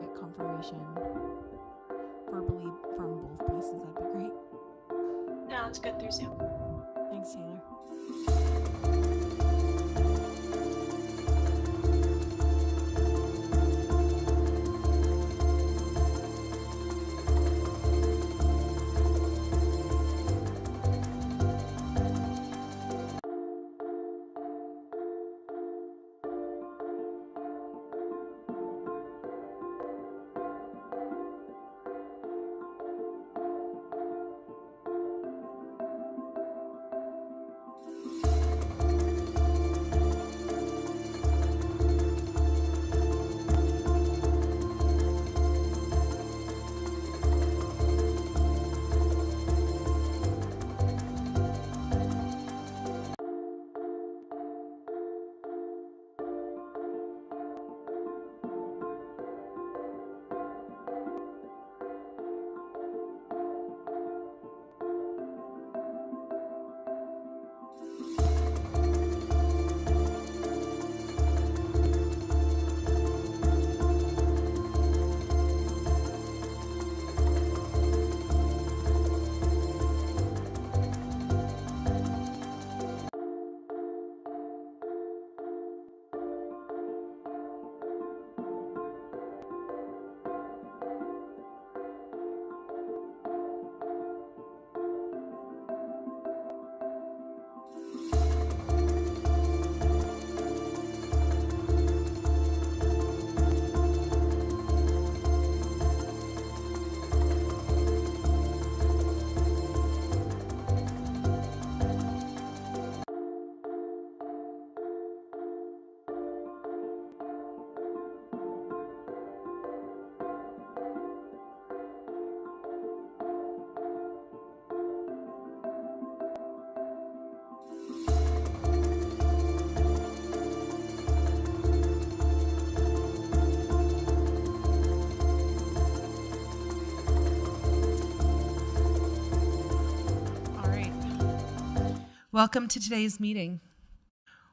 get confirmation verbally from both places, that'd be great. No, it's good through Zoom. Thanks, Taylor. Welcome to today's meeting.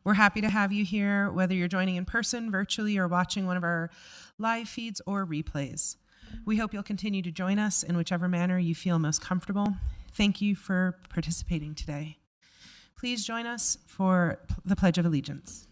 We're happy to have you here, whether you're joining in person, virtually, or watching one of our live feeds or replays. We hope you'll continue to join us in whichever manner you feel most comfortable. Thank you for participating today. Please join us for the Pledge of Allegiance.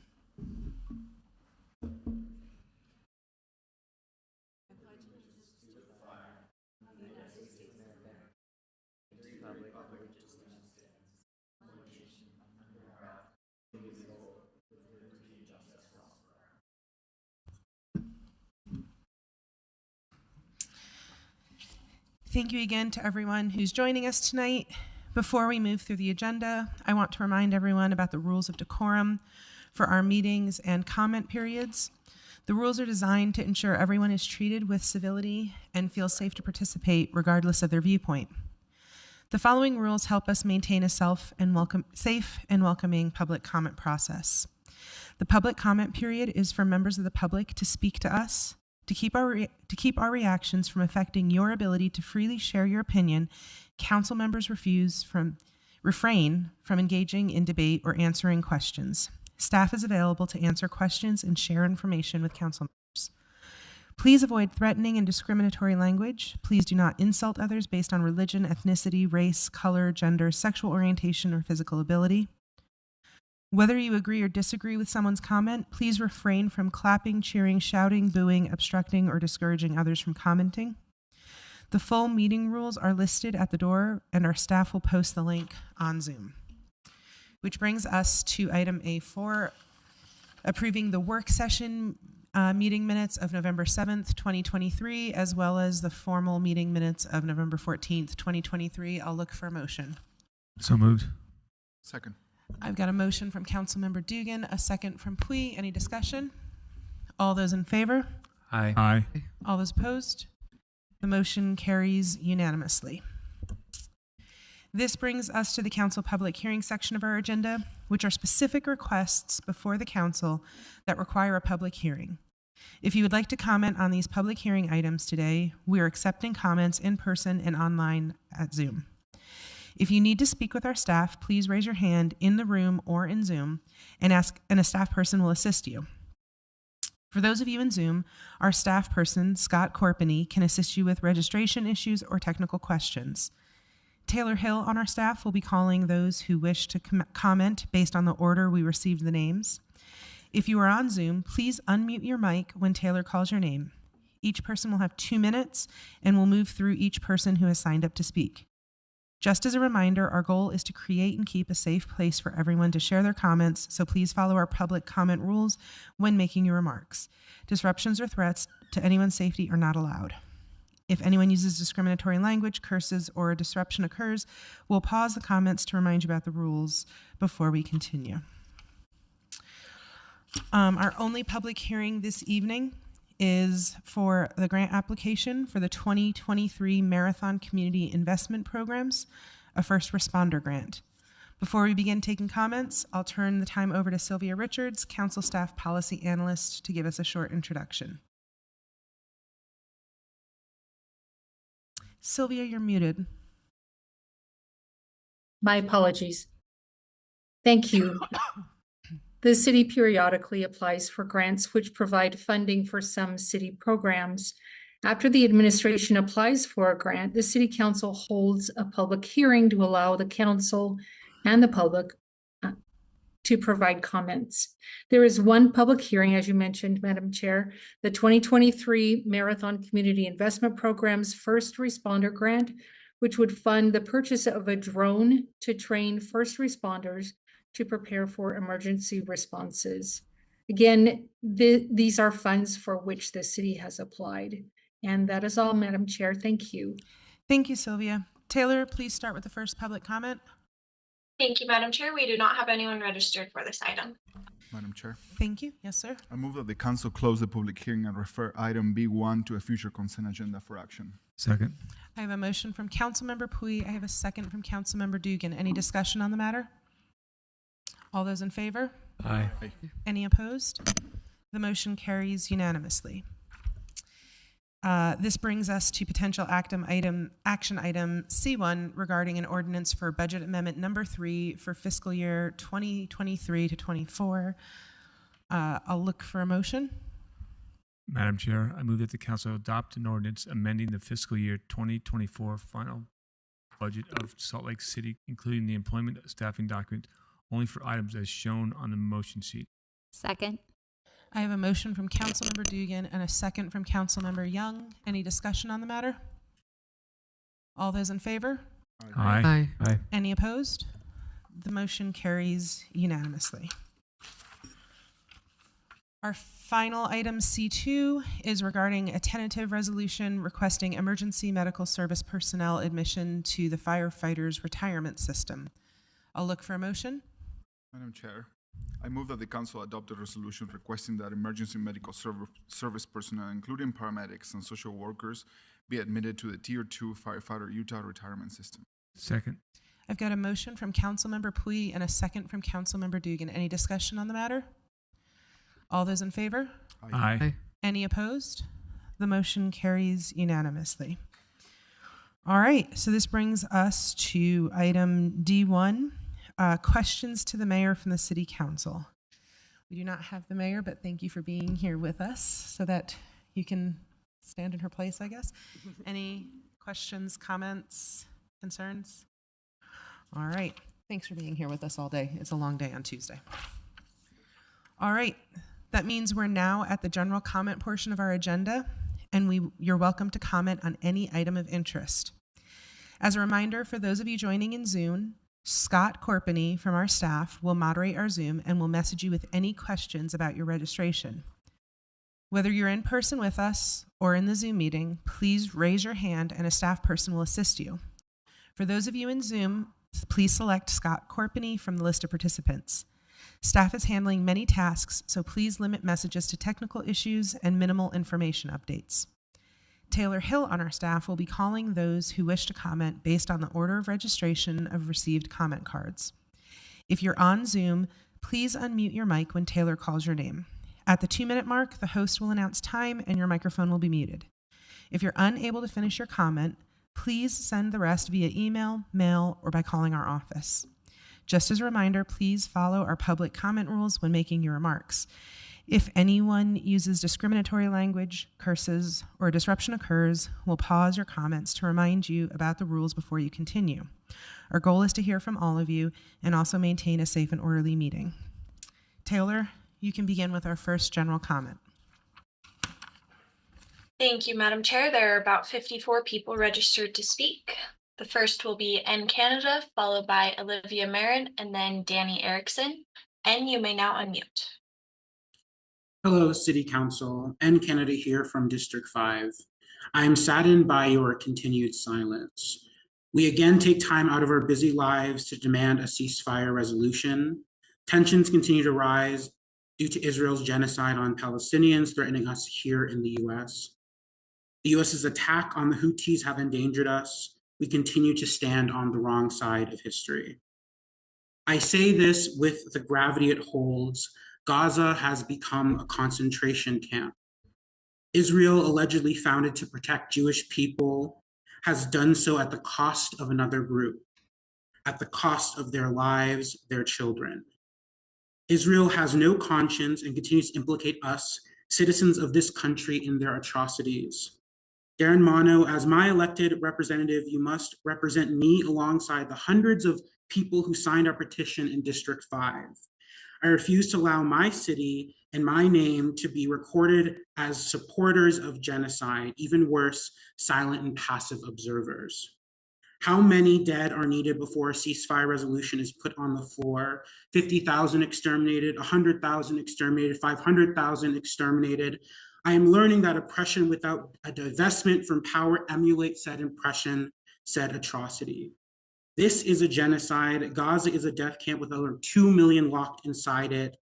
Thank you again to everyone who's joining us tonight. Before we move through the agenda, I want to remind everyone about the rules of decorum for our meetings and comment periods. The rules are designed to ensure everyone is treated with civility and feels safe to participate regardless of their viewpoint. The following rules help us maintain a safe and welcoming public comment process. The public comment period is for members of the public to speak to us. To keep our reactions from affecting your ability to freely share your opinion, council members refrain from engaging in debate or answering questions. Staff is available to answer questions and share information with council members. Please avoid threatening and discriminatory language. Please do not insult others based on religion, ethnicity, race, color, gender, sexual orientation, or physical ability. Whether you agree or disagree with someone's comment, please refrain from clapping, cheering, shouting, booing, obstructing, or discouraging others from commenting. The full meeting rules are listed at the door, and our staff will post the link on Zoom. Which brings us to item A4, approving the work session meeting minutes of November 7th, 2023, as well as the formal meeting minutes of November 14th, 2023. I'll look for a motion. So moved. Second. I've got a motion from Councilmember Dugan, a second from Pui. Any discussion? All those in favor? Aye. Aye. All those opposed? The motion carries unanimously. This brings us to the council public hearing section of our agenda, which are specific requests before the council that require a public hearing. If you would like to comment on these public hearing items today, we are accepting comments in person and online at Zoom. If you need to speak with our staff, please raise your hand in the room or in Zoom and a staff person will assist you. For those of you in Zoom, our staff person, Scott Corpany, can assist you with registration issues or technical questions. Taylor Hill on our staff will be calling those who wish to comment based on the order we received the names. If you are on Zoom, please unmute your mic when Taylor calls your name. Each person will have 2 minutes, and we'll move through each person who has signed up to speak. Just as a reminder, our goal is to create and keep a safe place for everyone to share their comments, so please follow our public comment rules when making your remarks. Disruptions or threats to anyone's safety are not allowed. If anyone uses discriminatory language, curses, or a disruption occurs, we'll pause the comments to remind you about the rules before we continue. Our only public hearing this evening is for the grant application for the 2023 Marathon Community Investment Programs, a first responder grant. Before we begin taking comments, I'll turn the time over to Sylvia Richards, Council Staff Policy Analyst, to give us a short introduction. Sylvia, you're muted. My apologies. Thank you. The city periodically applies for grants which provide funding for some city programs. After the administration applies for a grant, the city council holds a public hearing to allow the council and the public to provide comments. There is one public hearing, as you mentioned, Madam Chair, the 2023 Marathon Community Investment Program's First Responder Grant, which would fund the purchase of a drone to train first responders to prepare for emergency responses. Again, these are funds for which the city has applied. And that is all, Madam Chair. Thank you. Thank you, Sylvia. Taylor, please start with the first public comment. Thank you, Madam Chair. We do not have anyone registered for this item. Madam Chair, Thank you. Yes, sir. I move that the council close the public hearing and refer item B1 to a future consent agenda for action. Second. I have a motion from Councilmember Pui. I have a second from Councilmember Dugan. Any discussion on the matter? All those in favor? Aye. Any opposed? The motion carries unanimously. This brings us to potential action item C1 regarding an ordinance for budget amendment number 3 for fiscal year 2023 to 24. I'll look for a motion. Madam Chair, I move that the council adopt an ordinance amending the fiscal year 2024 final budget of Salt Lake City, including the employment staffing document only for items as shown on the motion sheet. Second. I have a motion from Councilmember Dugan and a second from Councilmember Young. Any discussion on the matter? All those in favor? Aye. Aye. Any opposed? The motion carries unanimously. Our final item, C2, is regarding a tentative resolution requesting emergency medical service personnel admission to the firefighters' retirement system. I'll look for a motion. Madam Chair, I move that the council adopt a resolution requesting that emergency medical service personnel, including paramedics and social workers, be admitted to the Tier 2 Firefighter Utah retirement system. Second. I've got a motion from Councilmember Pui and a second from Councilmember Dugan. Any discussion on the matter? All those in favor? Aye. Any opposed? The motion carries unanimously. All right, so this brings us to item D1, questions to the mayor from the city council. We do not have the mayor, but thank you for being here with us so that you can stand in her place, I guess. Any questions, comments, concerns? All right, thanks for being here with us all day. It's a long day on Tuesday. All right, that means we're now at the general comment portion of our agenda, and you're welcome to comment on any item of interest. As a reminder, for those of you joining in Zoom, Scott Corpany from our staff will moderate our Zoom and will message you with any questions about your registration. Whether you're in person with us or in the Zoom meeting, please raise your hand and a staff person will assist you. For those of you in Zoom, please select Scott Corpany from the list of participants. Staff is handling many tasks, so please limit messages to technical issues and minimal information updates. Taylor Hill on our staff will be calling those who wish to comment based on the order of registration of received comment cards. If you're on Zoom, please unmute your mic when Taylor calls your name. At the 2-minute mark, the host will announce time and your microphone will be muted. If you're unable to finish your comment, please send the rest via email, mail, or by calling our office. Just as a reminder, please follow our public comment rules when making your remarks. If anyone uses discriminatory language, curses, or disruption occurs, we'll pause your comments to remind you about the rules before you continue. Our goal is to hear from all of you and also maintain a safe and orderly meeting. Taylor, you can begin with our first general comment. Thank you, Madam Chair. There are about 54 people registered to speak. The first will be N Canada, followed by Olivia Marin, and then Danny Erikson. N, you may now unmute. Hello, City Council. N Canada here from District 5. I am saddened by your continued silence. We again take time out of our busy lives to demand a ceasefire resolution. Tensions continue to rise due to Israel's genocide on Palestinians threatening us here in the US. The US's attack on the Houthis have endangered us. We continue to stand on the wrong side of history. I say this with the gravity it holds. Gaza has become a concentration camp. Israel, allegedly founded to protect Jewish people, has done so at the cost of another group, at the cost of their lives, their children. Israel has no conscience and continues to implicate us, citizens of this country, in their atrocities. Darren Mono, as my elected representative, you must represent me alongside the hundreds of people who signed our petition in District 5. I refuse to allow my city and my name to be recorded as supporters of genocide, even worse, silent and passive observers. How many dead are needed before a ceasefire resolution is put on the floor? 50,000 exterminated, 100,000 exterminated, 500,000 exterminated. I am learning that oppression without a divestment from power emulates said oppression, said atrocity. This is a genocide. Gaza is a death camp with over 2 million locked inside it.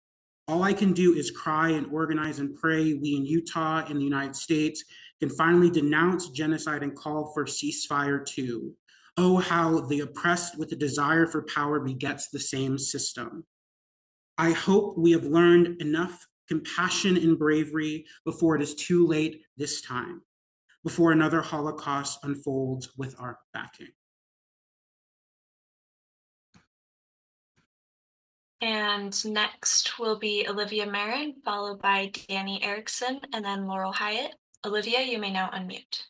All I can do is cry and organize and pray we in Utah and the United States can finally denounce genocide and call for ceasefire too. Oh, how the oppressed with the desire for power begets the same system. I hope we have learned enough compassion and bravery before it is too late this time, before another Holocaust unfolds with our backing. And next will be Olivia Marin, followed by Danny Erikson, and then Laurel Hyatt. Olivia, you may now unmute.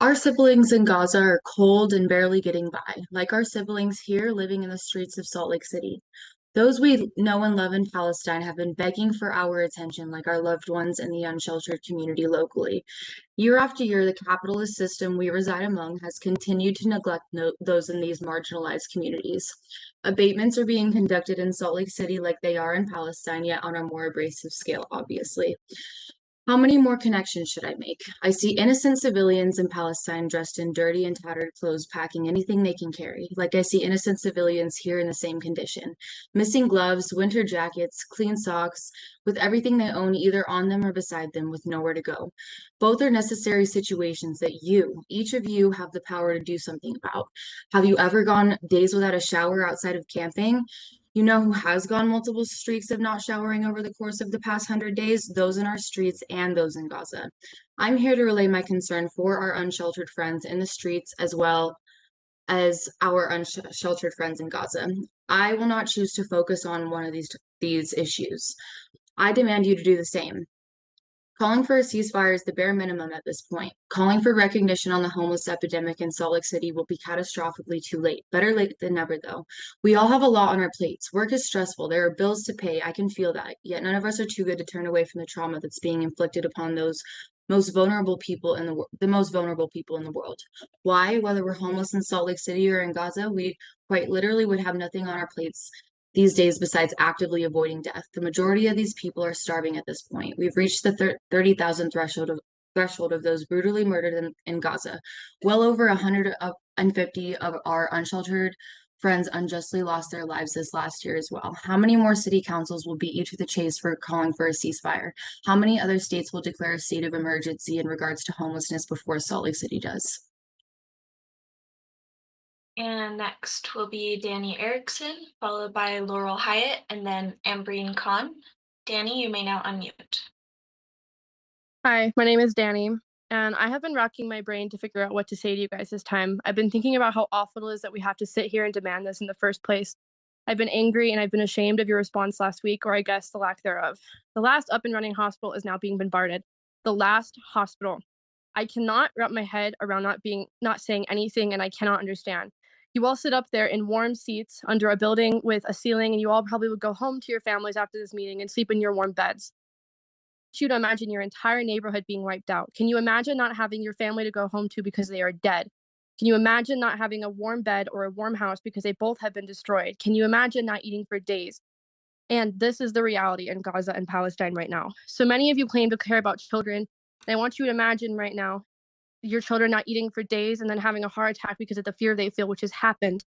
Our siblings in Gaza are cold and barely getting by, like our siblings here living in the streets of Salt Lake City. Those we know and love in Palestine have been begging for our attention, like our loved ones in the unsheltered community locally. Year after year, the capitalist system we reside among has continued to neglect those in these marginalized communities. Abatements are being conducted in Salt Lake City like they are in Palestine, yet on a more abrasive scale, obviously. How many more connections should I make? I see innocent civilians in Palestine dressed in dirty and tattered clothes, packing anything they can carry. Like I see innocent civilians here in the same condition, missing gloves, winter jackets, clean socks, with everything they own either on them or beside them with nowhere to go. Both are necessary situations that each of you, have the power to do something about. Have you ever gone days without a shower outside of camping? You know who has gone multiple streaks of not showering over the course of the past 100 days? Those in our streets and those in Gaza. I'm here to relay my concern for our unsheltered friends in the streets as well as our unsheltered friends in Gaza. I will not choose to focus on one of these issues. I demand you to do the same. Calling for a ceasefire is the bare minimum at this point. Calling for recognition on the homeless epidemic in Salt Lake City will be catastrophically too late. Better late than never, though. We all have a lot on our plates. Work is stressful. There are bills to pay. I can feel that. Yet none of us are too good to turn away from the trauma that's being inflicted upon those most vulnerable people in the most vulnerable people in the world. Why? Whether we're homeless in Salt Lake City or in Gaza, we quite literally would have nothing on our plates these days besides actively avoiding death. The majority of these people are starving at this point. We've reached the 30,000 threshold of those brutally murdered in Gaza. Well over 150 of our unsheltered friends unjustly lost their lives this last year as well. How many more city councils will beat you to the chase for calling for a ceasefire? How many other states will declare a state of emergency in regards to homelessness before Salt Lake City does? And next will be Danny Erikson, followed by Laurel Hyatt, and then Ambreen Khan. Danny, you may now unmute. Hi, my name is Danny, and I have been racking my brain to figure out what to say to you guys this time. I've been thinking about how awful it is that we have to sit here and demand this in the first place. I've been angry and I've been ashamed of your response last week, or I guess the lack thereof. The last up and running hospital is now being bombarded. The last hospital. I cannot wrap my head around not saying anything, and I cannot understand. You all sit up there in warm seats under a building with a ceiling, and you all probably would go home to your families after this meeting and sleep in your warm beds. I want you to imagine your entire neighborhood being wiped out. Can you imagine not having your family to go home to because they are dead? Can you imagine not having a warm bed or a warm house because they both have been destroyed? Can you imagine not eating for days? And this is the reality in Gaza and Palestine right now. So many of you claim to care about children. And I want you to imagine right now your children not eating for days and then having a heart attack because of the fear they feel, which has happened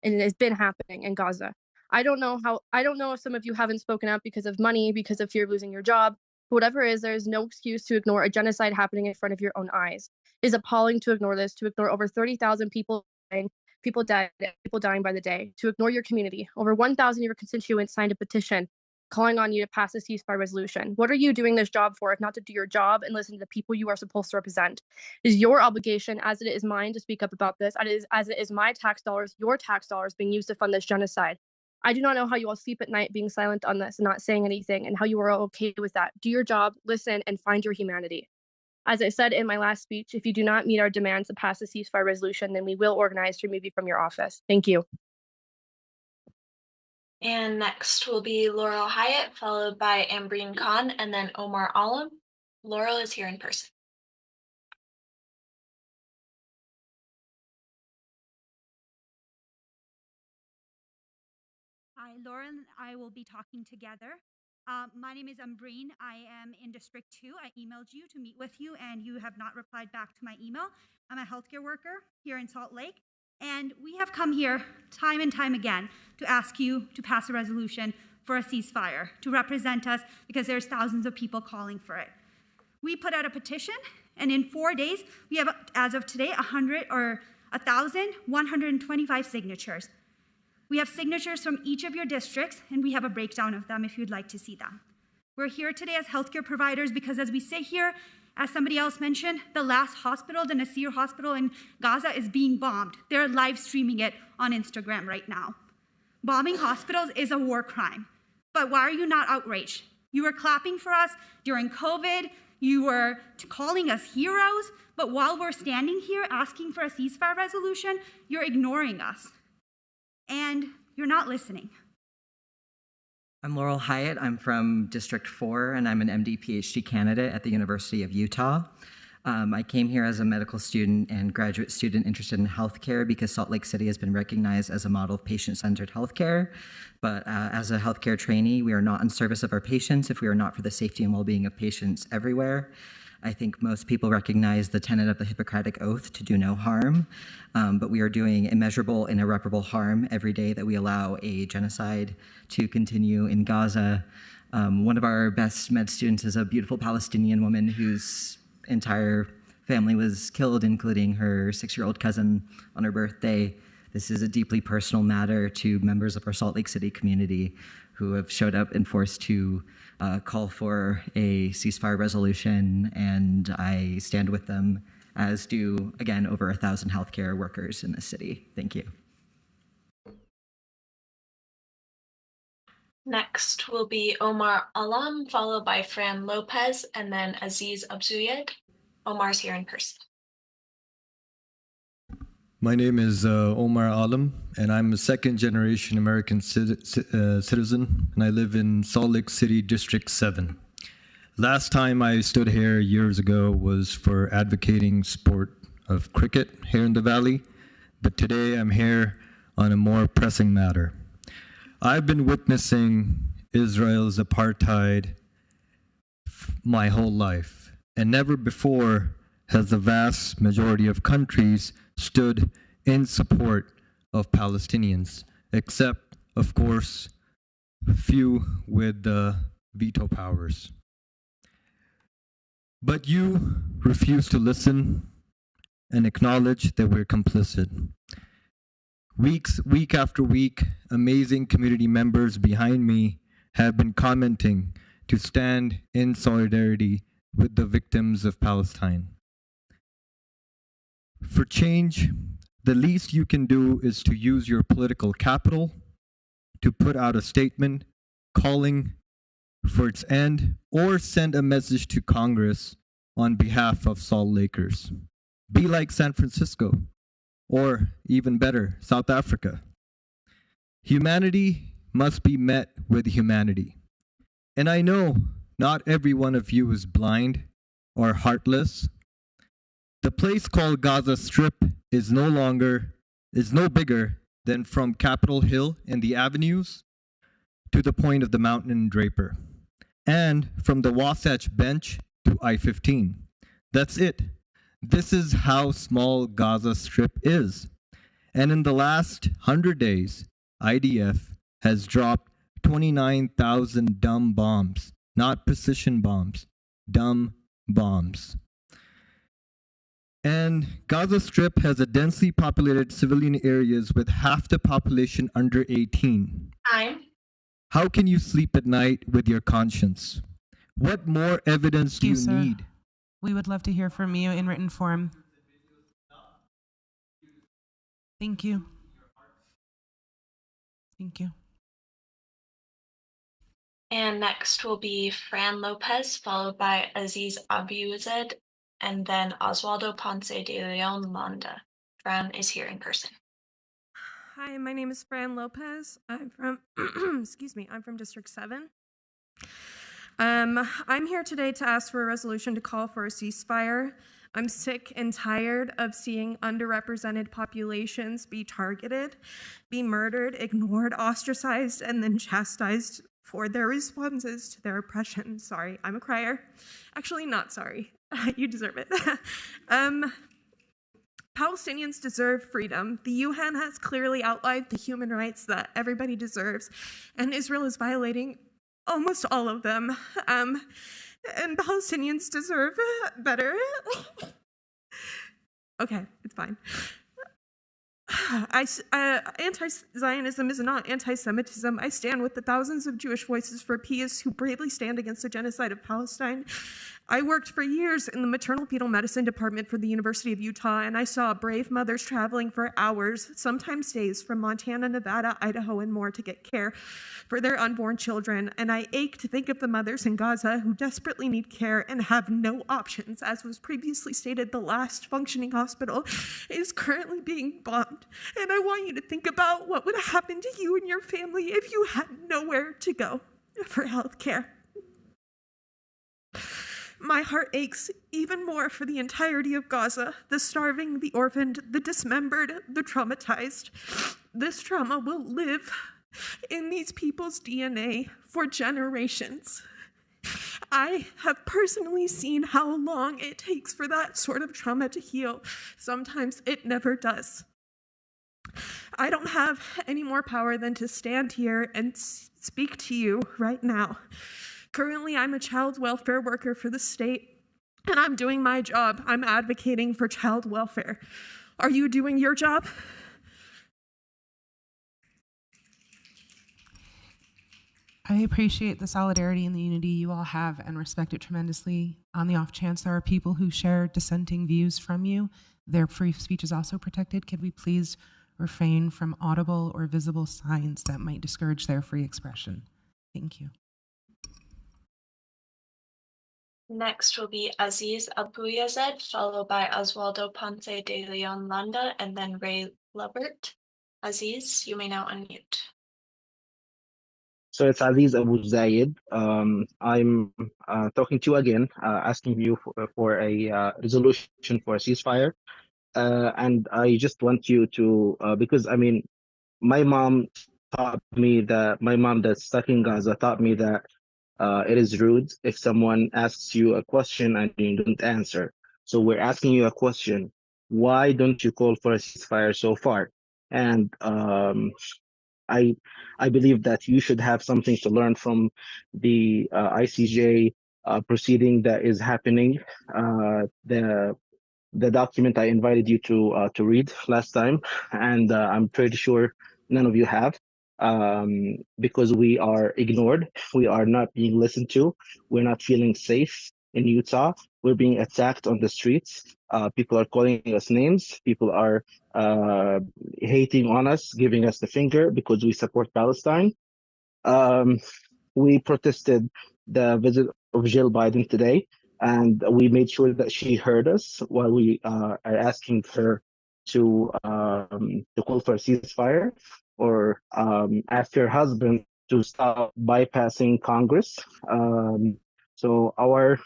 and it has been happening in Gaza. I don't know if some of you haven't spoken up because of money, because of fear of losing your job. Whatever it is, there is no excuse to ignore a genocide happening in front of your own eyes. It is appalling to ignore this, to ignore over 30,000 people dying, people dead, people dying by the day, to ignore your community. Over 1,000 of your constituents signed a petition calling on you to pass a ceasefire resolution. What are you doing this job for if not to do your job and listen to the people you are supposed to represent? It is your obligation, as it is mine, to speak up about this, as it is my tax dollars, your tax dollars being used to fund this genocide. I do not know how you all sleep at night being silent on this and not saying anything, and how you are okay with that. Do your job, listen, and find your humanity. As I said in my last speech, if you do not meet our demands to pass a ceasefire resolution, then we will organize to remove you from your office. Thank you. And next will be Laurel Hyatt, followed by Ambreen Khan, and then Omar Alam. Laurel is here in person. Hi, Laurel and I will be talking together. My name is Ambreen. I am in District 2. I emailed you to meet with you, and you have not replied back to my email. I'm a healthcare worker here in Salt Lake, and we have come here time and time again to ask you to pass a resolution for a ceasefire, to represent us, because there's thousands of people calling for it. We put out a petition, and in 4 days, we have, as of today, 1,125 signatures. We have signatures from each of your districts, and we have a breakdown of them if you'd like to see them. We're here today as healthcare providers because as we sit here, as somebody else mentioned, the last hospital, the Nasir Hospital in Gaza, is being bombed. They're live streaming it on Instagram right now. Bombing hospitals is a war crime. But why are you not outraged? You were clapping for us during COVID. You were calling us heroes. But while we're standing here asking for a ceasefire resolution, you're ignoring us. And you're not listening. I'm Laurel Hyatt. I'm from District 4, and I'm an MD PhD candidate at the University of Utah. I came here as a medical student and graduate student interested in healthcare because Salt Lake City has been recognized as a model of patient-centered healthcare. But as a healthcare trainee, we are not in service of our patients if we are not for the safety and well-being of patients everywhere. I think most people recognize the tenet of the Hippocratic Oath to do no harm, but we are doing immeasurable and irreparable harm every day that we allow a genocide to continue in Gaza. One of our best med students is a beautiful Palestinian woman whose entire family was killed, including her 6-year-old cousin on her birthday. This is a deeply personal matter to members of our Salt Lake City community who have showed up and forced to call for a ceasefire resolution, and I stand with them, as do, again, over 1,000 healthcare workers in the city. Thank you. Next will be Omar Alam, followed by Fran Lopez, and then Aziz Abu Zayd. Omar's here in person. My name is Omar Alam, and I'm a second-generation American citizen, and I live in Salt Lake City, District 7. Last time I stood here years ago was for advocating sport of cricket here in the Valley, but today I'm here on a more pressing matter. I've been witnessing Israel's apartheid my whole life, and never before has the vast majority of countries stood in support of Palestinians, except, of course, a few with veto powers. But you refuse to listen and acknowledge that we're complicit. Week after week, amazing community members behind me have been commenting to stand in solidarity with the victims of Palestine. For change, the least you can do is to use your political capital to put out a statement calling for its end or send a message to Congress on behalf of Salt Lakers. Be like San Francisco, or even better, South Africa. Humanity must be met with humanity. And I know not every one of you is blind or heartless. The place called Gaza Strip is no bigger than from Capitol Hill and the avenues to the point of the mountain in Draper, and from the Wasatch Bench to I-15. That's it. This is how small Gaza Strip is. And in the last 100 days, IDF has dropped 29,000 dumb bombs, not precision bombs, dumb bombs. And Gaza Strip has a densely populated civilian areas with half the population under 18. Time. How can you sleep at night with your conscience? What more evidence do you need? We would love to hear from you in written form. Thank you. Thank you. And next will be Fran Lopez, followed by Aziz Abu Zayd, and then Oswaldo Ponce de Leon Landa. Fran is here in person. Hi, my name is Fran Lopez. I'm from, I'm from District 7. I'm here today to ask for a resolution to call for a ceasefire. I'm sick and tired of seeing underrepresented populations be targeted, be murdered, ignored, ostracized, and then chastised for their responses to their oppression. Sorry, I'm a crier. Actually, not sorry. You deserve it. Palestinians deserve freedom. The UN has clearly outlined the human rights that everybody deserves, and Israel is violating almost all of them. And Palestinians deserve better. Okay, it's fine. Anti-Zionism is not anti-Semitism. I stand with the thousands of Jewish voices for peace who bravely stand against the genocide of Palestine. I worked for years in the maternal fetal medicine department for the University of Utah, and I saw brave mothers traveling for hours, sometimes days, from Montana, Nevada, Idaho, and more to get care for their unborn children. And I ache to think of the mothers in Gaza who desperately need care and have no options. As was previously stated, the last functioning hospital is currently being bombed. And I want you to think about what would happen to you and your family if you had nowhere to go for health care. My heart aches even more for the entirety of Gaza, the starving, the orphaned, the dismembered, the traumatized. This trauma will live in these people's DNA for generations. I have personally seen how long it takes for that sort of trauma to heal. Sometimes it never does. I don't have any more power than to stand here and speak to you right now. Currently, I'm a child welfare worker for the state, and I'm doing my job. I'm advocating for child welfare. Are you doing your job? I appreciate the solidarity and the unity you all have and respect it tremendously. On the off chance there are people who share dissenting views from you, their free speech is also protected. Could we please refrain from audible or visible signs that might discourage their free expression? Thank you. Next will be Aziz Abu Zayd, followed by Oswaldo Ponce de Leon Landa, and then Raylbert. Aziz, you may now unmute. So it's Aziz Abu Zayd. I'm talking to you again, asking you for a resolution for a ceasefire. And I just want you to, because I mean, my mom that's stuck in Gaza taught me that it is rude if someone asks you a question and you don't answer. So we're asking you a question. Why don't you call for a ceasefire so far? And I believe that you should have something to learn from the ICJ proceeding that is happening. The document I invited you to read last time, and I'm pretty sure none of you have, because we are ignored, we are not being listened to, we're not feeling safe, in Utah. We're being attacked on the streets. People are calling us names. People are hating on us, giving us the finger because we support Palestine. We protested the visit of Jill Biden today, and we made sure that she heard us while we are asking her to call for a ceasefire or ask her husband to stop bypassing Congress. So our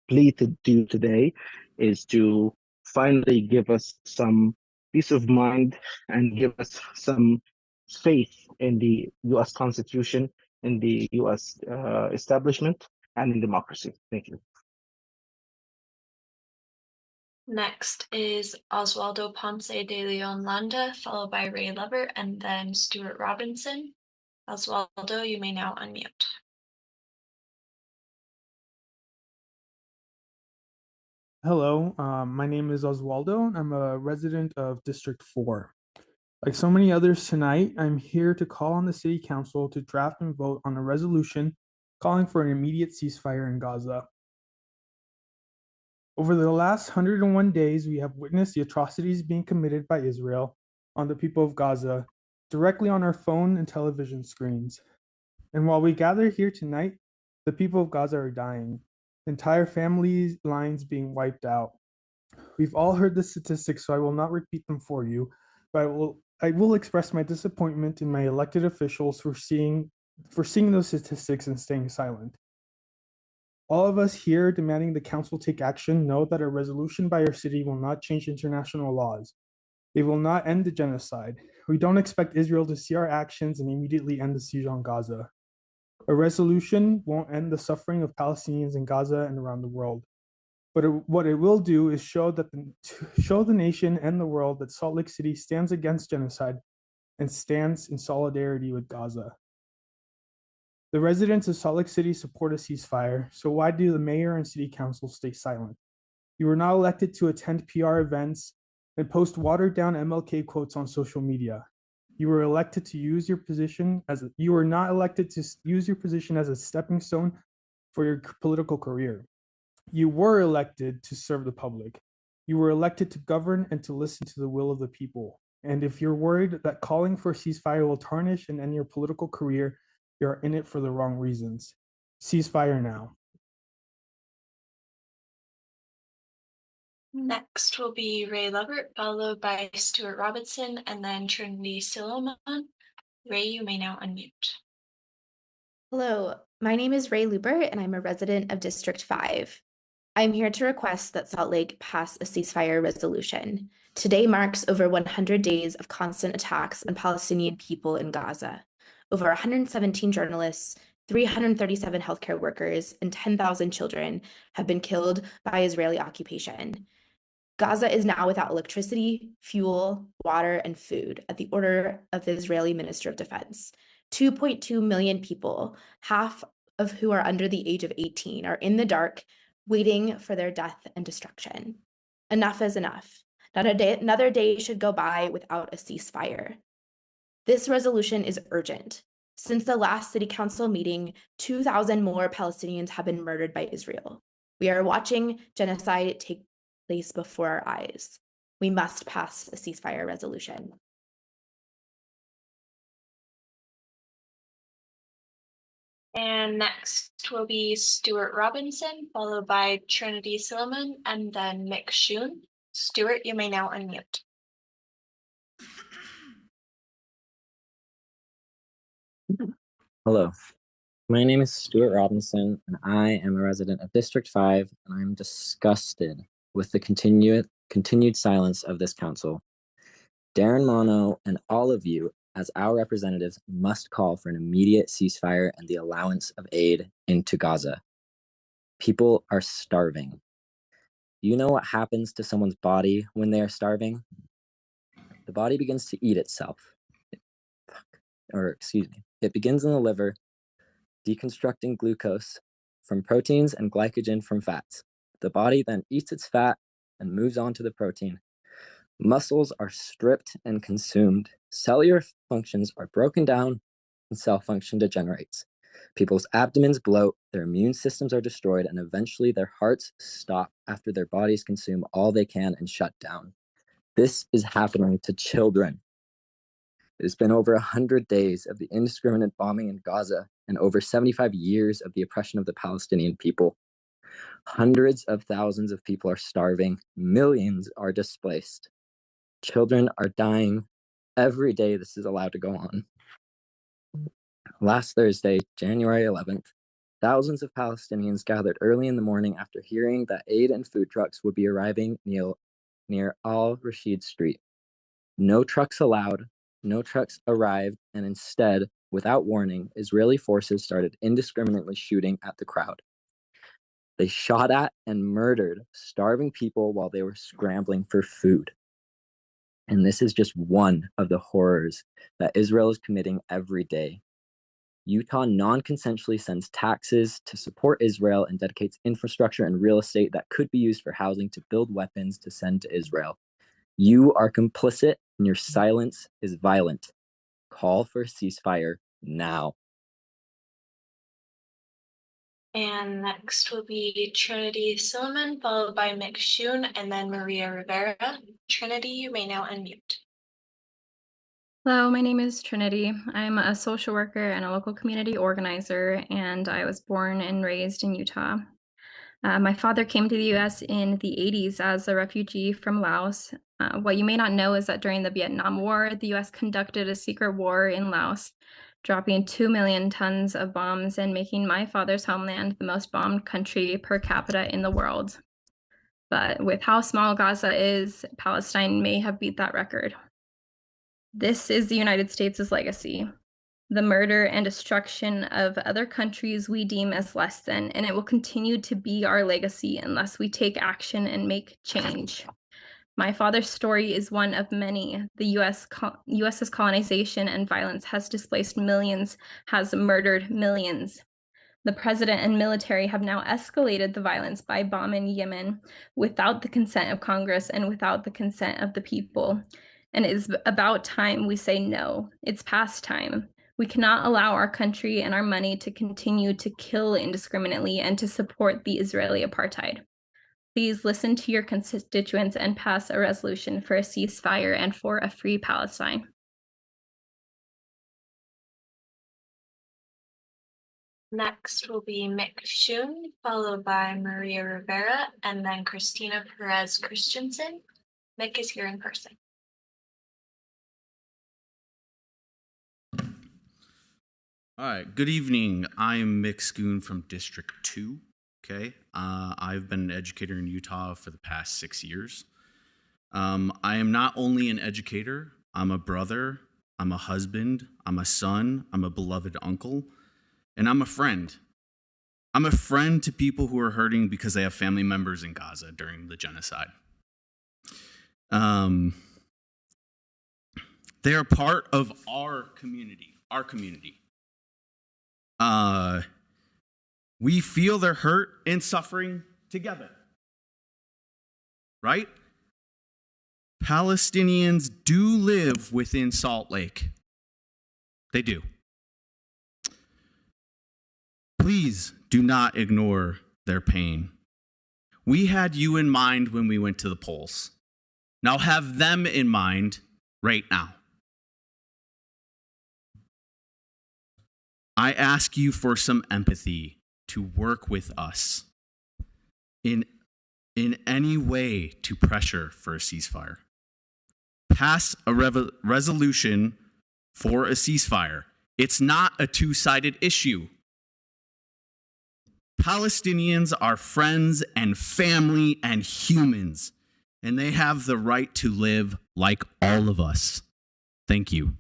plea to you today is to finally give us some peace of mind and give us some faith in the U.S. Constitution, in the U.S. Establishment, and in democracy. Thank you. Next is Oswaldo Ponce de Leon Landa, followed by Raylbert, and then Stuart Robinson. Oswaldo, you may now unmute. Hello, my name is Oswaldo. I'm a resident of District 4. Like so many others tonight, I'm here to call on the City Council to draft and vote on a resolution calling for an immediate ceasefire in Gaza. Over the last 101 days, we have witnessed the atrocities being committed by Israel on the people of Gaza directly on our phone and television screens. And while we gather here tonight, the people of Gaza are dying, entire family lines being wiped out. We've all heard the statistics, so I will not repeat them for you, but I will express my disappointment in my elected officials for seeing those statistics and staying silent. All of us here demanding the council take action know that a resolution by our city will not change international laws. It will not end the genocide. We don't expect Israel to see our actions and immediately end the siege on Gaza. A resolution won't end the suffering of Palestinians in Gaza and around the world. But what it will do is show the nation and the world that Salt Lake City stands against genocide and stands in solidarity with Gaza. The residents of Salt Lake City support a ceasefire, so why do the mayor and city council stay silent? You were not elected to attend PR events and post watered-down MLK quotes on social media. You were elected to use your position you were not elected to use your position as a stepping stone for your political career. You were elected to serve the public. You were elected to govern and to listen to the will of the people. And if you're worried that calling for a ceasefire will tarnish and end your political career, you're in it for the wrong reasons. Ceasefire now. Next will be Raylbert, followed by Stuart Robinson, and then Trinity San. Ray, you may now unmute. Hello, my name is Raylbert, and I'm a resident of District 5. I'm here to request that Salt Lake pass a ceasefire resolution. Today marks over 100 days of constant attacks on Palestinian people in Gaza. Over 117 journalists, 337 healthcare workers, and 10,000 children have been killed by Israeli occupation. Gaza is now without electricity, fuel, water, and food at the order of the Israeli Minister of Defense. 2.2 million people, half of who are under the age of 18, are in the dark, waiting for their death and destruction. Enough is enough. Not another day should go by without a ceasefire. This resolution is urgent. Since the last city council meeting, 2,000 more Palestinians have been murdered by Israel. We are watching genocide take place before our eyes. We must pass a ceasefire resolution. And next will be Stuart Robinson, followed by Trinity San, and then Mick Scoon. Stuart, you may now unmute. Hello, my name is Stuart Robinson, and I am a resident of District 5, and I'm disgusted with the continued silence of this council. Darren Mono and all of you, as our representatives, must call for an immediate ceasefire and the allowance of aid into Gaza. People are starving. You know what happens to someone's body when they are starving? The body begins to eat itself. It begins in the liver, deconstructing glucose from proteins and glycogen from fats. The body then eats its fat and moves on to the protein. Muscles are stripped and consumed. Cellular functions are broken down and cell function degenerates. People's abdomens bloat, their immune systems are destroyed, and eventually their hearts stop after their bodies consume all they can and shut down. This is happening to children. It has been over 100 days of the indiscriminate bombing in Gaza and over 75 years of the oppression of the Palestinian people. Hundreds of thousands of people are starving. Millions are displaced. Children are dying. Every day this is allowed to go on. Last Thursday, January 11th, thousands of Palestinians gathered early in the morning after hearing that aid and food trucks would be arriving near Al-Rashid Street. No trucks allowed, no trucks arrived, and instead, without warning, Israeli forces started indiscriminately shooting at the crowd. They shot at and murdered starving people while they were scrambling for food. And this is just one of the horrors that Israel is committing every day. Utah non-consensually sends taxes to support Israel and dedicates infrastructure and real estate that could be used for housing to build weapons to send to Israel. You are complicit and your silence is violent. Call for a ceasefire now. And next will be Trinity San, followed by Mick Scoon, and then Maria Rivera. Trinity, you may now unmute. Hello, my name is Trinity. I'm a social worker and a local community organizer, and I was born and raised in Utah. My father came to the U.S. in the 80s as a refugee from Laos. What you may not know is that during the Vietnam War, the U.S. conducted a secret war in Laos, dropping 2 million tons of bombs and making my father's homeland the most bombed country per capita in the world. But with how small Gaza is, Palestine may have beat that record. This is the United States' legacy, the murder and destruction of other countries we deem as less than, and it will continue to be our legacy unless we take action and make change. My father's story is one of many. The US's colonization and violence has displaced millions, has murdered millions. The president and military have now escalated the violence by bombing Yemen without the consent of Congress and without the consent of the people. And it is about time we say no. It's past time. We cannot allow our country and our money to continue to kill indiscriminately and to support the Israeli apartheid. Please listen to your constituents and pass a resolution for a ceasefire and for a free Palestine. Next will be Mick Scoon, followed by Maria Rivera, and then Christina Perez Christensen. Mick is here in person. All right, good evening. I am Mick Scoon from District 2, okay? I've been an educator in Utah for the past 6 years. I am not only an educator, I'm a brother, I'm a husband, I'm a son, I'm a beloved uncle, and I'm a friend. I'm a friend to people who are hurting because they have family members in Gaza during the genocide. They are part of our community. We feel their hurt and suffering together, right? Palestinians do live within Salt Lake. They do. Please do not ignore their pain. We had you in mind when we went to the polls. Now have them in mind right now. I ask you for some empathy to work with us in any way to pressure for a ceasefire. Pass a resolution for a ceasefire. It's not a two-sided issue. Palestinians are friends and family and humans, and they have the right to live like all of us. Thank you.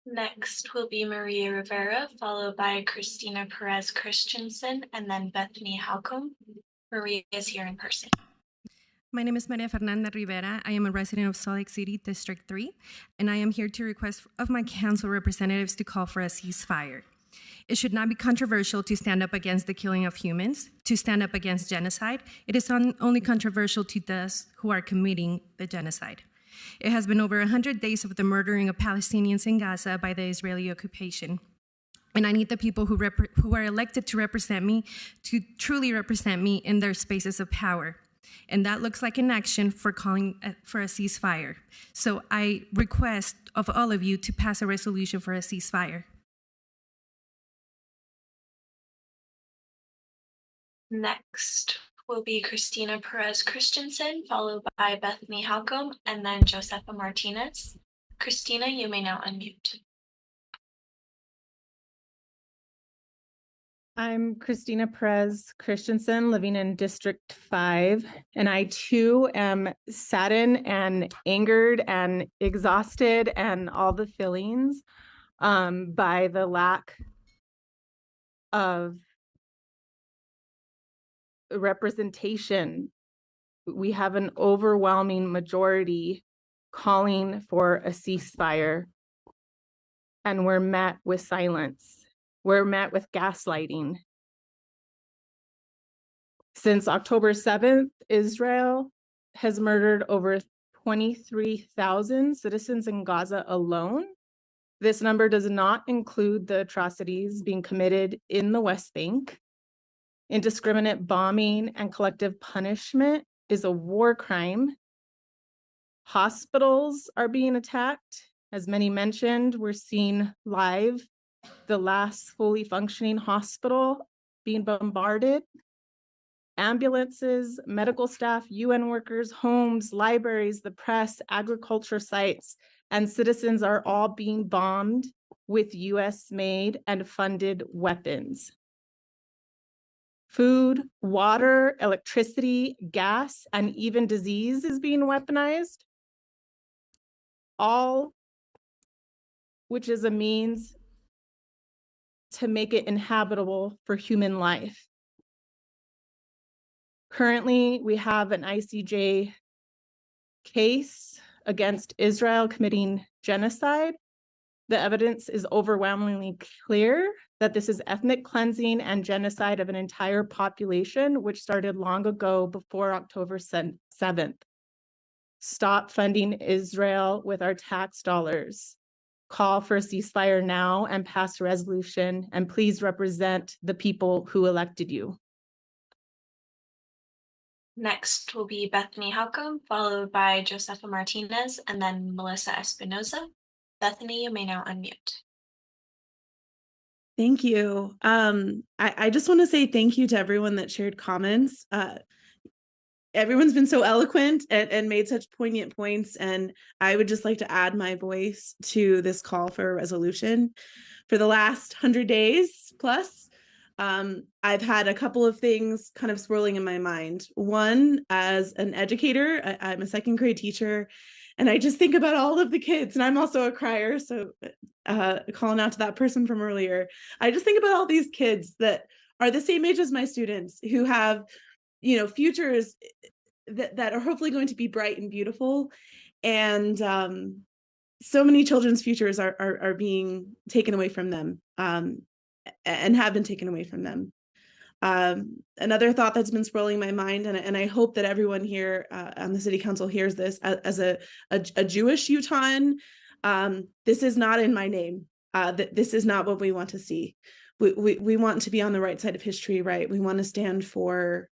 Next will be Maria Rivera, followed by Christina Perez Christensen, and then Bethany Hale. Maria is here in person. My name is Maria Fernanda Rivera. I am a resident of Salt Lake City, District 3, and I am here to request of my council representatives to call for a ceasefire. It should not be controversial to stand up against the killing of humans, to stand up against genocide. It is only controversial to those who are committing the genocide. It has been over 100 days of the murdering of Palestinians in Gaza by the Israeli occupation. And I need the people who are elected to represent me to truly represent me in their spaces of power. And that looks like an action for calling for a ceasefire. So I request of all of you to pass a resolution for a ceasefire. Next will be Christina Perez Christensen, followed by Bethany Hale, and then Josefa Martinez. Christina, you may now unmute. I'm Christina Perez Christensen, living in District 5, and I too am saddened and angered and exhausted and all the feelings by the lack of representation. We have an overwhelming majority calling for a ceasefire, and we're met with silence. We're met with gaslighting. Since October 7th, Israel has murdered over 23,000 citizens in Gaza alone. This number does not include the atrocities being committed in the West Bank. Indiscriminate bombing and collective punishment is a war crime. Hospitals are being attacked. As many mentioned, we're seeing live the last fully functioning hospital being bombarded. Ambulances, medical staff, UN workers, homes, libraries, the press, agriculture sites, and citizens are all being bombed with US-made and funded weapons. Food, water, electricity, gas, and even disease is being weaponized, all which is a means to make it inhabitable for human life. Currently, we have an ICJ case against Israel committing genocide. The evidence is overwhelmingly clear that this is ethnic cleansing and genocide of an entire population, which started long ago before October 7th. Stop funding Israel with our tax dollars. Call for a ceasefire now and pass a resolution, and please represent the people who elected you. Next will be Bethany Hale, followed by Josefa Martinez, and then Melissa Espinosa. Bethany, you may now unmute. Thank you. I just want to say thank you to everyone that shared comments. Everyone's been so eloquent and made such poignant points, and I would just like to add my voice to this call for a resolution. For the last 100 days plus, I've had a couple of things kind of swirling in my mind. One, as an educator, I'm a second grade teacher, and I just think about all of the kids, and I'm also a crier, so calling out to that person from earlier. I just think about all these kids that are the same age as my students who have, you know, futures that are hopefully going to be bright and beautiful. And so many children's futures are being taken away from them and have been taken away from them. Another thought that's been swirling my mind, and I hope that everyone here on the city council hears this, as a Jewish Utahn, this is not in my name. This is not what we want to see. We want to be on the right side of history, right? We want to stand for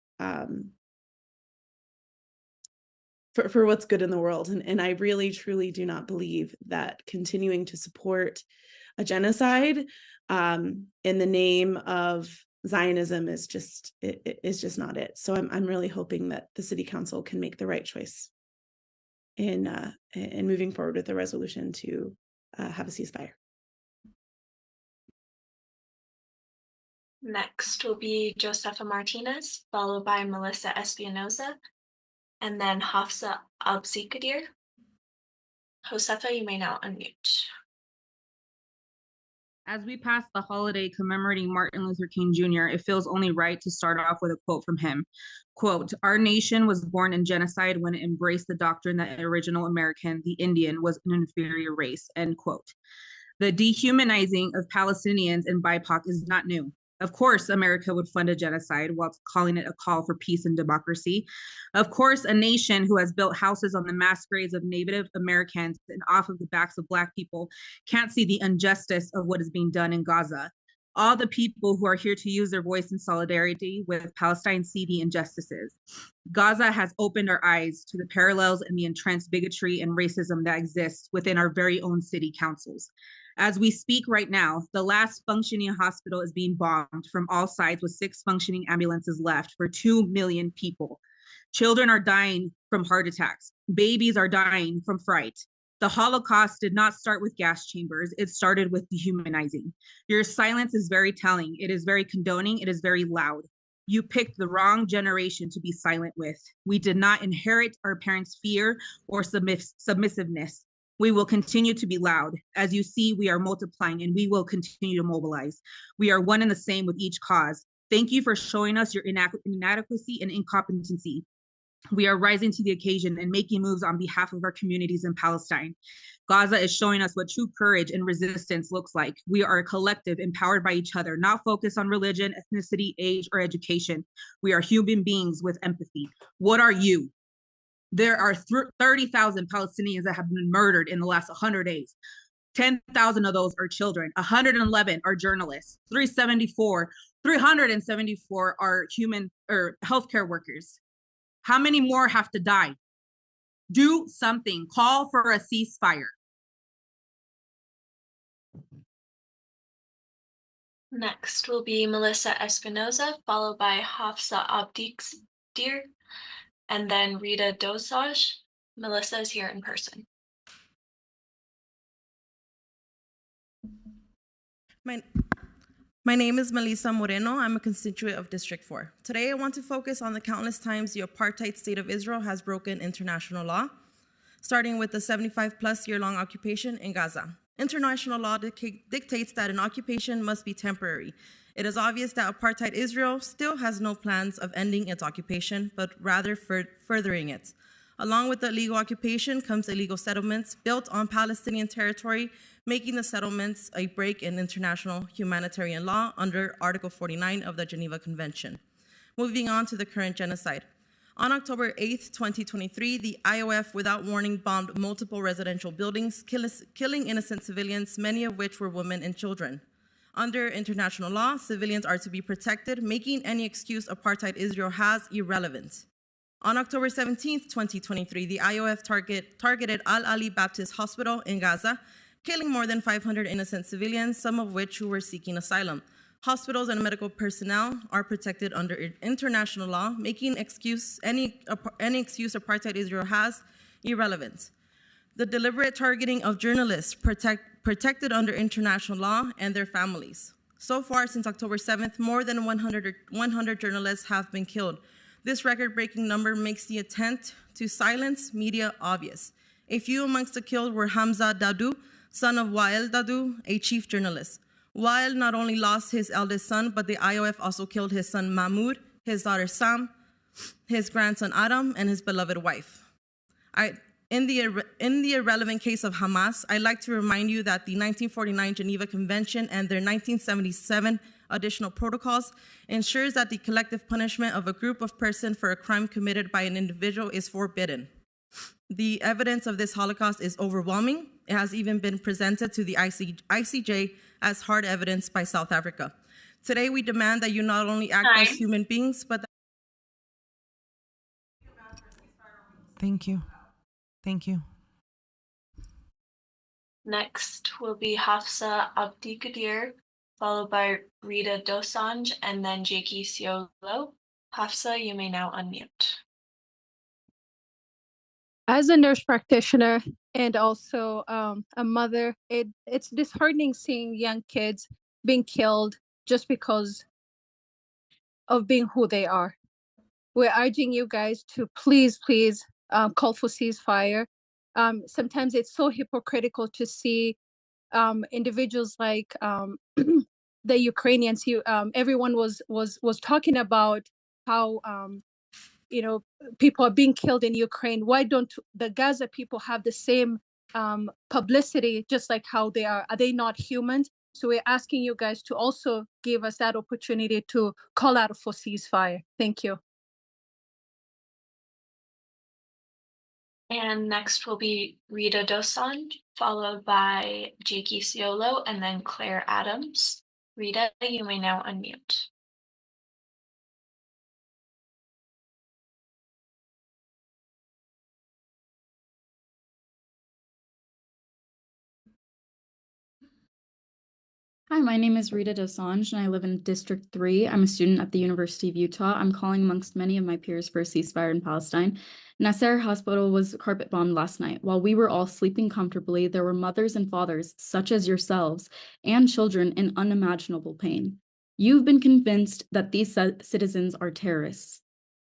what's good in the world. And I really, truly do not believe that continuing to support a genocide in the name of Zionism is just not it. So I'm really hoping that the city council can make the right choice in moving forward with the resolution to have a ceasefire. Next will be Josefa Martinez, followed by Melissa Espinosa, and then Haa Abadir. Josefa, you may now unmute. As we pass the holiday commemorating Martin Luther King Jr., it feels only right to start off with a quote from him. Quote, "Our nation was born in genocide when it embraced the doctrine that original American, the Indian, was an inferior race," end quote. The dehumanizing of Palestinians and BIPOC is not new. Of course, America would fund a genocide while calling it a call for peace and democracy. Of course, a nation who has built houses on the mass graves of Native Americans and off of the backs of Black people can't see the injustice of what is being done in Gaza. all the people who are here to use their voice in solidarity with Palestine's seedy injustices. Gaza has opened our eyes to the parallels and the entrenched bigotry and racism that exists within our very own city councils. As we speak right now, the last functioning hospital is being bombed from all sides with 6 functioning ambulances left for 2 million people. Children are dying from heart attacks. Babies are dying from fright. The Holocaust did not start with gas chambers. It started with dehumanizing. Your silence is very telling. It is very condoning. It is very loud. You picked the wrong generation to be silent with. We did not inherit our parents' fear or submissiveness. We will continue to be loud. As you see, we are multiplying and we will continue to mobilize. We are one and the same with each cause. Thank you for showing us your inadequacy and incompetency. We are rising to the occasion and making moves on behalf of our communities in Palestine. Gaza is showing us what true courage and resistance looks like. We are a collective empowered by each other, not focused on religion, ethnicity, age, or education. We are human beings with empathy. What are you? There are 30,000 Palestinians that have been murdered in the last 100 days. 10,000 of those are children. 111 are journalists. 374 are human or healthcare workers. How many more have to die? Do something. Call for a ceasefire. Next will be Melissa Espinosa, followed by Haa Abadir, and then Rita Desange. Melissa is here in person. My name is Melissa Moreno. I'm a constituent of District 4. Today, I want to focus on the countless times the apartheid state of Israel has broken international law, starting with the 75-plus year-long occupation in Gaza. International law dictates that an occupation must be temporary. It is obvious that apartheid Israel still has no plans of ending its occupation, but rather furthering it. Along with the illegal occupation comes illegal settlements built on Palestinian territory, making the settlements a break in international humanitarian law under Article 49 of the Geneva Convention. Moving on to the current genocide. On October 8, 2023, the IOF, without warning, bombed multiple residential buildings, killing innocent civilians, many of which were women and children. Under international law, civilians are to be protected, making any excuse apartheid Israel has irrelevant. On October 17, 2023, the IOF targeted Al-Ali Baptist Hospital in Gaza, killing more than 500 innocent civilians, some of which who were seeking asylum. Hospitals and medical personnel are protected under international law, making any excuse apartheid Israel has irrelevant. The deliberate targeting of journalists protected under international law and their families. So far, since October 7th, more than 100 journalists have been killed. This record-breaking number makes the attempt to silence media obvious. A few amongst the killed were Hamza Dahdouh, son of Wael Dahdouh, a chief journalist. Wael not only lost his eldest son, but the IOF also killed his son Mahmoud, his daughter Sam, his grandson Adam, and his beloved wife. In the irrelevant case of Hamas, I'd like to remind you that the 1949 Geneva Convention and their 1977 additional protocols ensures that the collective punishment of a group of persons for a crime committed by an individual is forbidden. The evidence of this Holocaust is overwhelming. It has even been presented to the ICJ as hard evidence by South Africa. Today, we demand that you not only act as human beings, but Thank you. Thank you. Next will be Haa Abadir, followed by Rita Desange, and then Jakey Siolo. Haa, you may now unmute. As a nurse practitioner and also a mother, it's disheartening seeing young kids being killed just because of being who they are. We're urging you guys to please call for ceasefire. Sometimes it's so hypocritical to see individuals like the Ukrainians. Everyone was talking about how people are being killed in Ukraine. Why don't the Gaza people have the same publicity, just like how they are? Are they not humans? So we're asking you guys to also give us that opportunity to call out for ceasefire. Thank you. And next will be Rita Desange, followed by Jakey Siolo, and then Claire Adams. Rita, you may now unmute. Hi, my name is Rita Desange, and I live in District 3. I'm a student at the University of Utah. I'm calling amongst many of my peers for a ceasefire in Palestine. Nasser Hospital was carpet bombed last night. While we were all sleeping comfortably, there were mothers and fathers, such as yourselves, and children in unimaginable pain. You've been convinced that these citizens are terrorists.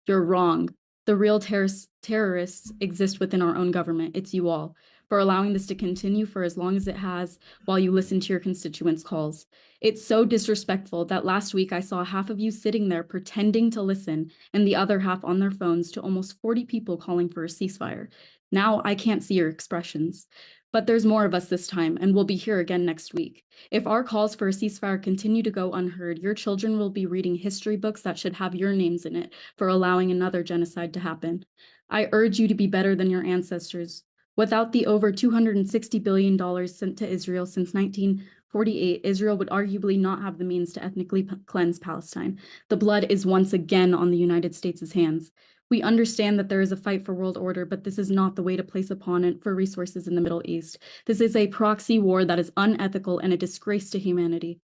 You're wrong. The real terrorists exist within our own government. It's you all, for allowing this to continue for as long as it has while you listen to your constituents' calls. It's so disrespectful that last week I saw half of you sitting there pretending to listen and the other half on their phones to almost 40 people calling for a ceasefire. Now I can't see your expressions. But there's more of us this time, and we'll be here again next week. If our calls for a ceasefire continue to go unheard, your children will be reading history books that should have your names in it for allowing another genocide to happen. I urge you to be better than your ancestors. Without the over $260 billion sent to Israel since 1948, Israel would arguably not have the means to ethnically cleanse Palestine. The blood is once again on the United States' hands. We understand that there is a fight for world order, but this is not the way to place opponent for resources in the Middle East. This is a proxy war that is unethical and a disgrace to humanity.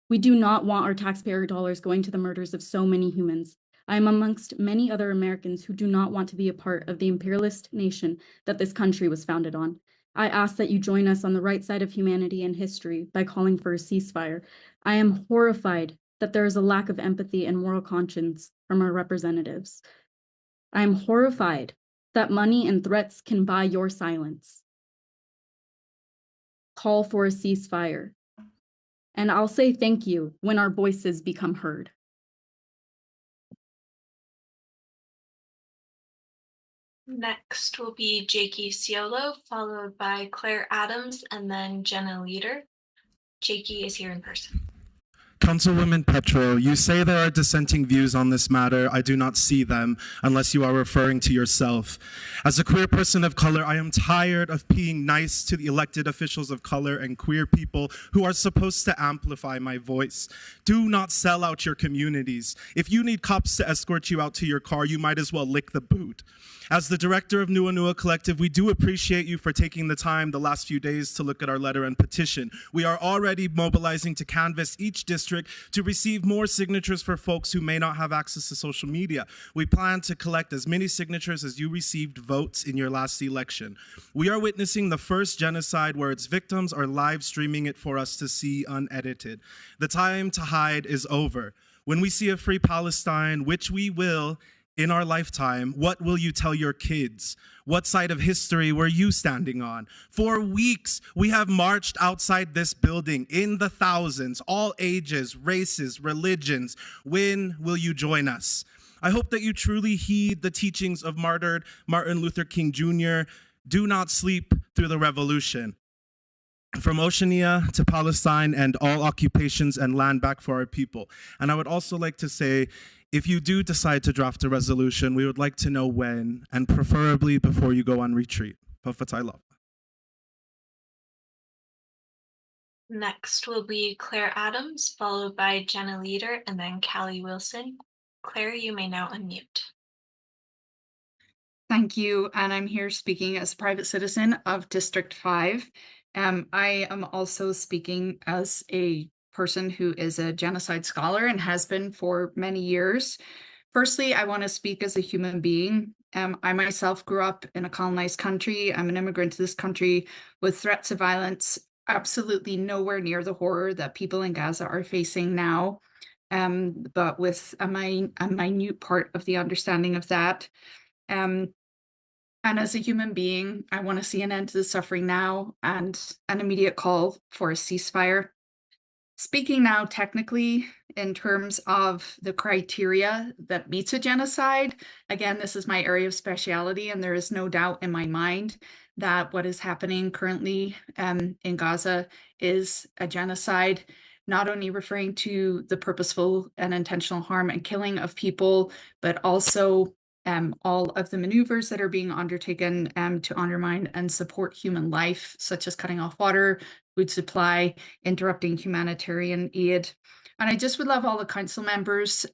We do not want our taxpayer dollars going to the murders of so many humans. I am amongst many other Americans who do not want to be a part of the imperialist nation that this country was founded on. I ask that you join us on the right side of humanity and history by calling for a ceasefire. I am horrified that there is a lack of empathy and moral conscience from our representatives. I am horrified that money and threats can buy your silence. Call for a ceasefire. And I'll say thank you when our voices become heard. Next will be Jakey Siolo, followed by Claire Adams, and then Jenna Leader. Jakey is here in person. Councilwoman Petro, you say there are dissenting views on this matter. I do not see them unless you are referring to yourself. As a queer person of color, I am tired of being nice to the elected officials of color and queer people who are supposed to amplify my voice. Do not sell out your communities. If you need cops to escort you out to your car, you might as well lick the boot. As the director of Nuanua Collective, we do appreciate you for taking the time the last few days to look at our letter and petition. We are already mobilizing to canvass each district to receive more signatures for folks who may not have access to social media. We plan to collect as many signatures as you received votes in your last election. We are witnessing the first genocide where its victims are live streaming it for us to see unedited. The time to hide is over. When we see a free Palestine, which we will, in our lifetime, what will you tell your kids? What side of history were you standing on? For weeks, we have marched outside this building in the thousands, all ages, races, religions. When will you join us? I hope that you truly heed the teachings of martyred Martin Luther King Jr. Do not sleep through the revolution. From Oceania to Palestine and all occupations and land back for our people. And I would also like to say, if you do decide to draft a resolution, we would like to know when, and preferably before you go on retreat. Pafatay. Next will be Claire Adams, followed by Jenna Leader, and then Cali Wilson. Claire, you may now unmute. Thank you, and I'm here speaking as a private citizen of District 5. I am also speaking as a person who is a genocide scholar and has been for many years. Firstly, I want to speak as a human being. I myself grew up in a colonized country. I'm an immigrant to this country with threats of violence, absolutely nowhere near the horror that people in Gaza are facing now, but with a minute part of the understanding of that. And as a human being, I want to see an end to the suffering now and an immediate call for a ceasefire. Speaking now technically in terms of the criteria that meets a genocide, again, this is my area of speciality, and there is no doubt in my mind that what is happening currently in Gaza is a genocide, not only referring to the purposeful and intentional harm and killing of people, but also all of the maneuvers that are being undertaken to undermine and support human life, such as cutting off water, food supply, interrupting humanitarian aid. And I just would love all the council members,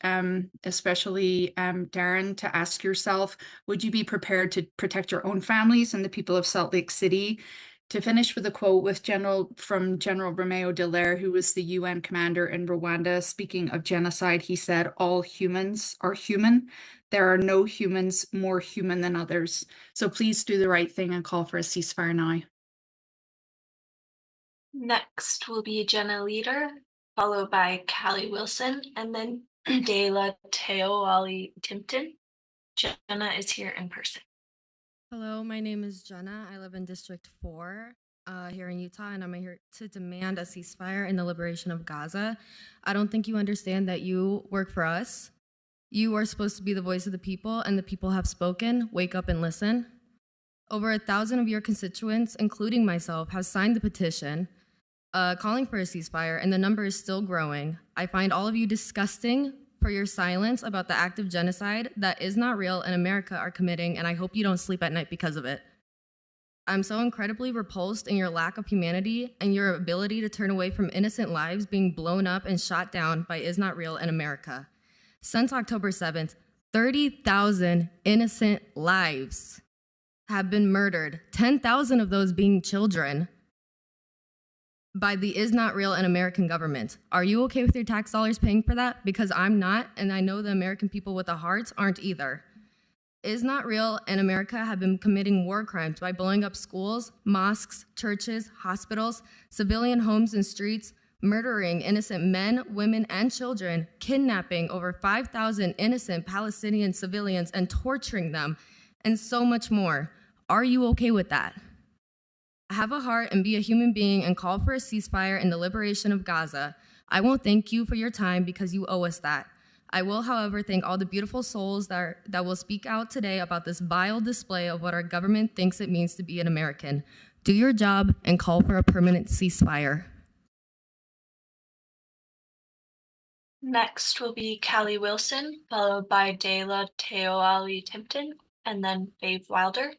especially Darren, to ask yourself, would you be prepared to protect your own families and the people of Salt Lake City? To finish with a quote from General Romeo Dallaire, who was the UN commander in Rwanda, speaking of genocide, he said, "All humans are human. There are no humans more human than others. So please do the right thing and call for a ceasefire now." Next will be Jenna Leader, followed by Cali Wilson, and then Daa Ty Tipton. Jenna is here in person. Hello, my name is Jenna. I live in District 4 here in Utah, and I'm here to demand a ceasefire in the liberation of Gaza. I don't think you understand that you work for us. You are supposed to be the voice of the people, and the people have spoken. Wake up and listen. Over 1,000 of your constituents, including myself, have signed the petition calling for a ceasefire, and the number is still growing. I find all of you disgusting for your silence about the act of genocide that is not real and America are committing, and I hope you don't sleep at night because of it. I'm so incredibly repulsed in your lack of humanity and your ability to turn away from innocent lives being blown up and shot down by is not real in America. Since October 7th, 30,000 innocent lives have been murdered, 10,000 of those being children, by the is not real and American government. Are you okay with your tax dollars paying for that? Because I'm not, and I know the American people with the hearts aren't either. Is not real and America have been committing war crimes by blowing up schools, mosques, churches, hospitals, civilian homes and streets, murdering innocent men, women, and children, kidnapping over 5,000 innocent Palestinian civilians and torturing them, and so much more. Are you okay with that? Have a heart and be a human being and call for a ceasefire and the liberation of Gaza. I won't thank you for your time because you owe us that. I will, however, thank all the beautiful souls that will speak out today about this vile display of what our government thinks it means to be an American. Do your job and call for a permanent ceasefire. Next will be Cali Wilson, followed by Daa Ty Tipton, and then Fave Wilder.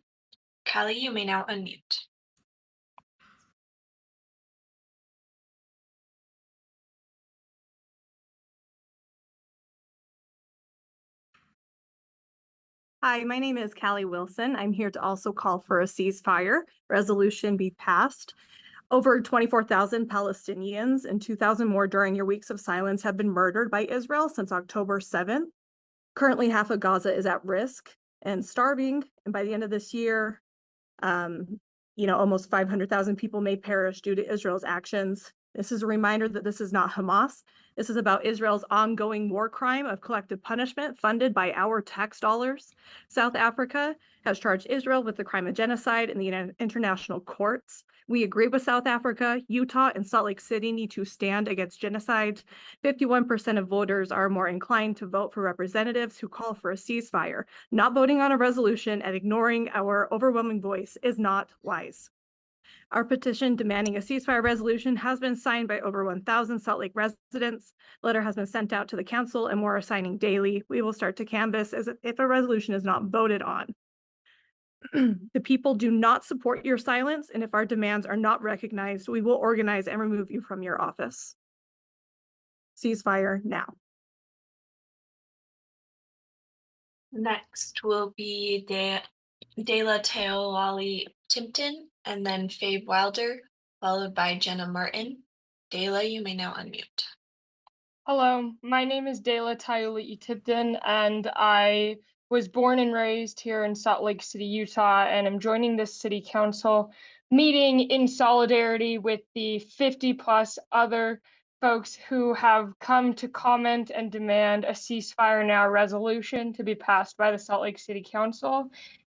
Cali, you may now unmute. Hi, my name is Cali Wilson. I'm here to also call for a ceasefire resolution be passed. Over 24,000 Palestinians and 2,000 more during your weeks of silence have been murdered by Israel since October 7th. Currently, half of Gaza is at risk and starving. And by the end of this year, almost 500,000 people may perish due to Israel's actions. This is a reminder that this is not Hamas. This is about Israel's ongoing war crime of collective punishment funded by our tax dollars. South Africa has charged Israel with the crime of genocide in the international courts. We agree with South Africa. Utah and Salt Lake City need to stand against genocide. 51% of voters are more inclined to vote for representatives who call for a ceasefire. Not voting on a resolution and ignoring our overwhelming voice is not wise. Our petition demanding a ceasefire resolution has been signed by over 1,000 Salt Lake residents. A letter has been sent out to the council and more are signing daily. We will start to canvass as if a resolution is not voted on. The people do not support your silence, and if our demands are not recognized, we will organize and remove you from your office. Ceasefire now. Next will be Daa Ty Tipton, and then Fave Wilder, followed by Jenna Martin. Daa, you may now unmute. Hello, my name is Daa Ty Tipton, and I was born and raised here in Salt Lake City, Utah, and I'm joining this city council meeting in solidarity with the 50+ other folks who have come to comment and demand a ceasefire now resolution to be passed by the Salt Lake City Council.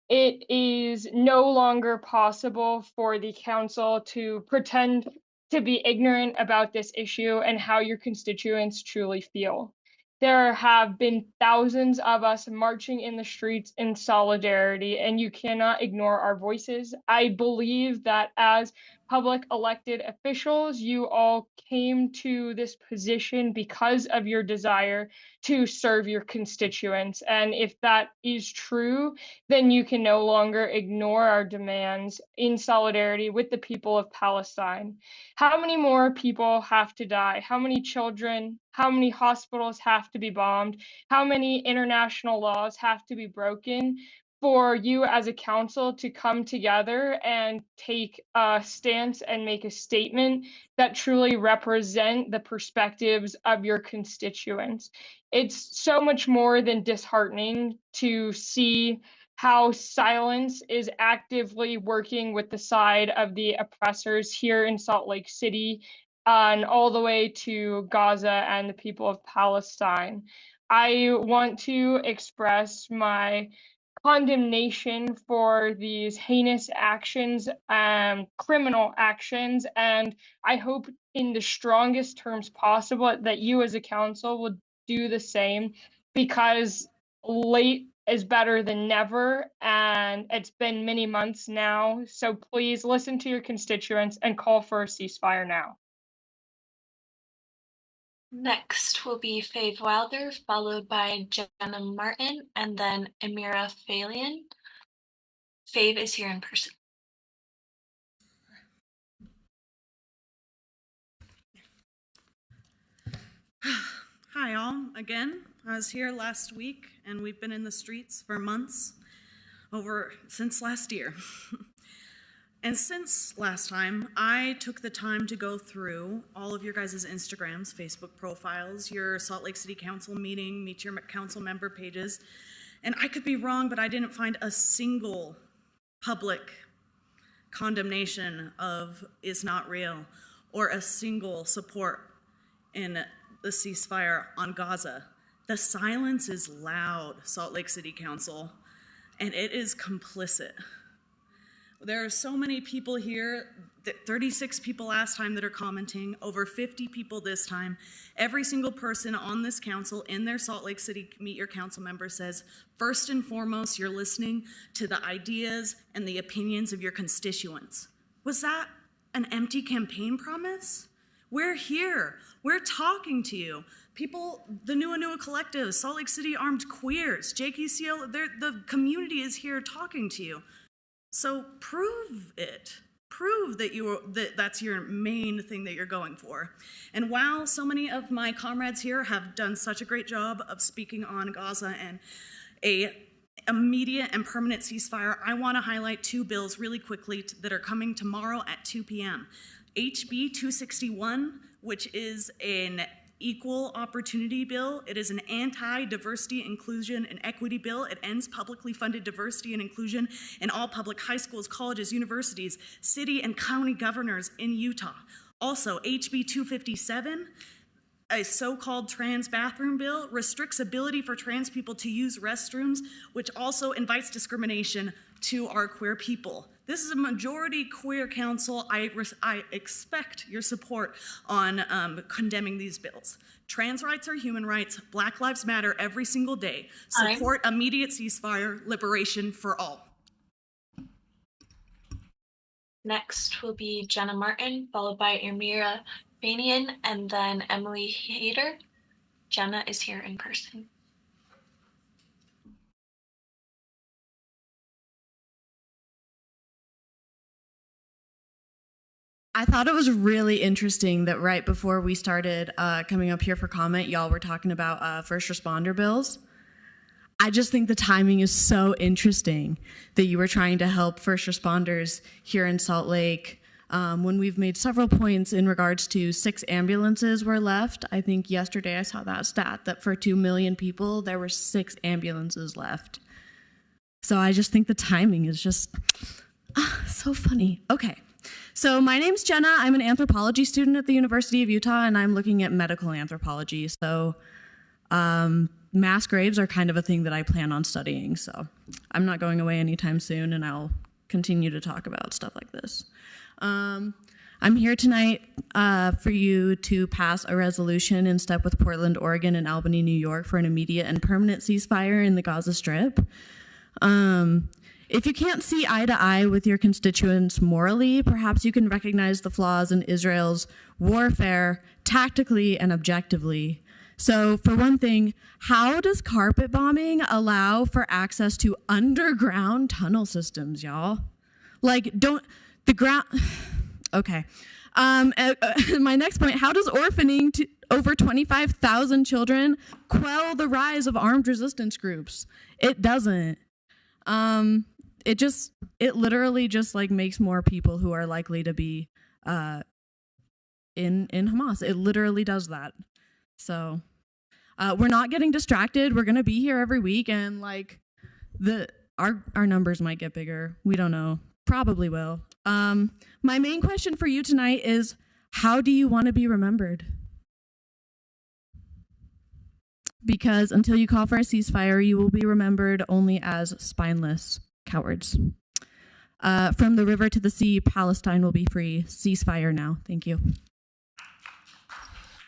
It is no longer possible for the council to pretend to be ignorant about this issue and how your constituents truly feel. There have been thousands of us marching in the streets in solidarity, and you cannot ignore our voices. I believe that as public elected officials. You all came to this position because of your desire to serve your constituents. And if that is true, then you can no longer ignore our demands in solidarity with the people of Palestine. How many more people have to die? How many children? How many hospitals have to be bombed? How many international laws have to be broken for you as a council to come together and take a stance and make a statement that truly represent the perspectives of your constituents? It's so much more than disheartening to see how silence is actively working with the side of the oppressors here in Salt Lake City and all the way to Gaza and the people of Palestine. I want to express my condemnation for these heinous actions, criminal actions, and I hope in the strongest terms possible that you as a council will do the same, because late is better than never, and it's been many months now. So please listen to your constituents and call for a ceasefire now. Next will be Fave Wilder, followed by Jenna Martin, and then Amira Phalian. Fave is here in person. Hi all, again. I was here last week and we've been in the streets for months, since last year. And since last time, I took the time to go through all of your guys' Instagrams, Facebook profiles, your Salt Lake City Council meeting, meet your council member pages. And I could be wrong, but I didn't find a single public condemnation of is not real or a single support in the ceasefire on Gaza. The silence is loud, Salt Lake City Council, and it is complicit. There are so many people here, 36 people last time that are commenting, over 50 people this time. Every single person on this council in their Salt Lake City Meet Your Council member says, first and foremost, you're listening to the ideas and the opinions of your constituents. Was that an empty campaign promise? We're here. We're talking to you. People, the New Collective, Salt Lake City Armed Queers, Jakey Siolo, the community is here talking to you. So prove it. Prove that that's your main thing that you're going for. And while so many of my comrades here have done such a great job of speaking on Gaza and a immediate and permanent ceasefire, I want to highlight two bills really quickly that are coming tomorrow at 2 p.m. HB 261, which is an equal opportunity bill. It is an anti-diversity, inclusion, and equity bill. It ends publicly funded diversity and inclusion in all public high schools, colleges, universities, city and county governors in Utah. Also, HB 257, a so-called trans bathroom bill, restricts ability for trans people to use restrooms, which also invites discrimination to our queer people. This is a majority queer council. I expect your support on condemning these bills. Trans rights are human rights. Black Lives Matter every single day. Support immediate ceasefire, liberation for all. Next will be Jenna Martin, followed by Amira Phalian, and then Emily Hayter. Jenna is here in person. I thought it was really interesting that right before we started coming up here for comment, y'all were talking about first responder bills. I just think the timing is so interesting that you were trying to help first responders here in Salt Lake when we've made several points in regards to 6 ambulances were left. I think yesterday I saw that stat that for 2 million people, there were 6 ambulances left. So I just think the timing is just so funny. Okay. So my name's Jenna. I'm an anthropology student at the University of Utah, and I'm looking at medical anthropology. So mass graves are kind of a thing that I plan on studying. So I'm not going away anytime soon, and I'll continue to talk about stuff like this. I'm here tonight for you to pass a resolution in step with Portland, Oregon, and Albany, New York for an immediate and permanent ceasefire in the Gaza Strip. If you can't see eye to eye with your constituents morally, perhaps you can recognize the flaws in Israel's warfare tactically and objectively. So, for one thing, how does carpet bombing allow for access to underground tunnel systems, y'all? Like, okay. My next point, how does orphaning to over 25,000 children quell the rise of armed resistance groups? It doesn't. It literally just like makes more people who are likely to be in Hamas. It literally does that. So we're not getting distracted. We're gonna be here every week, and like our numbers might get bigger. We don't know. Probably will. My main question for you tonight is, how do you want to be remembered? Because until you call for a ceasefire, you will be remembered only as spineless cowards. From the river to the sea, Palestine will be free. Ceasefire now. Thank you.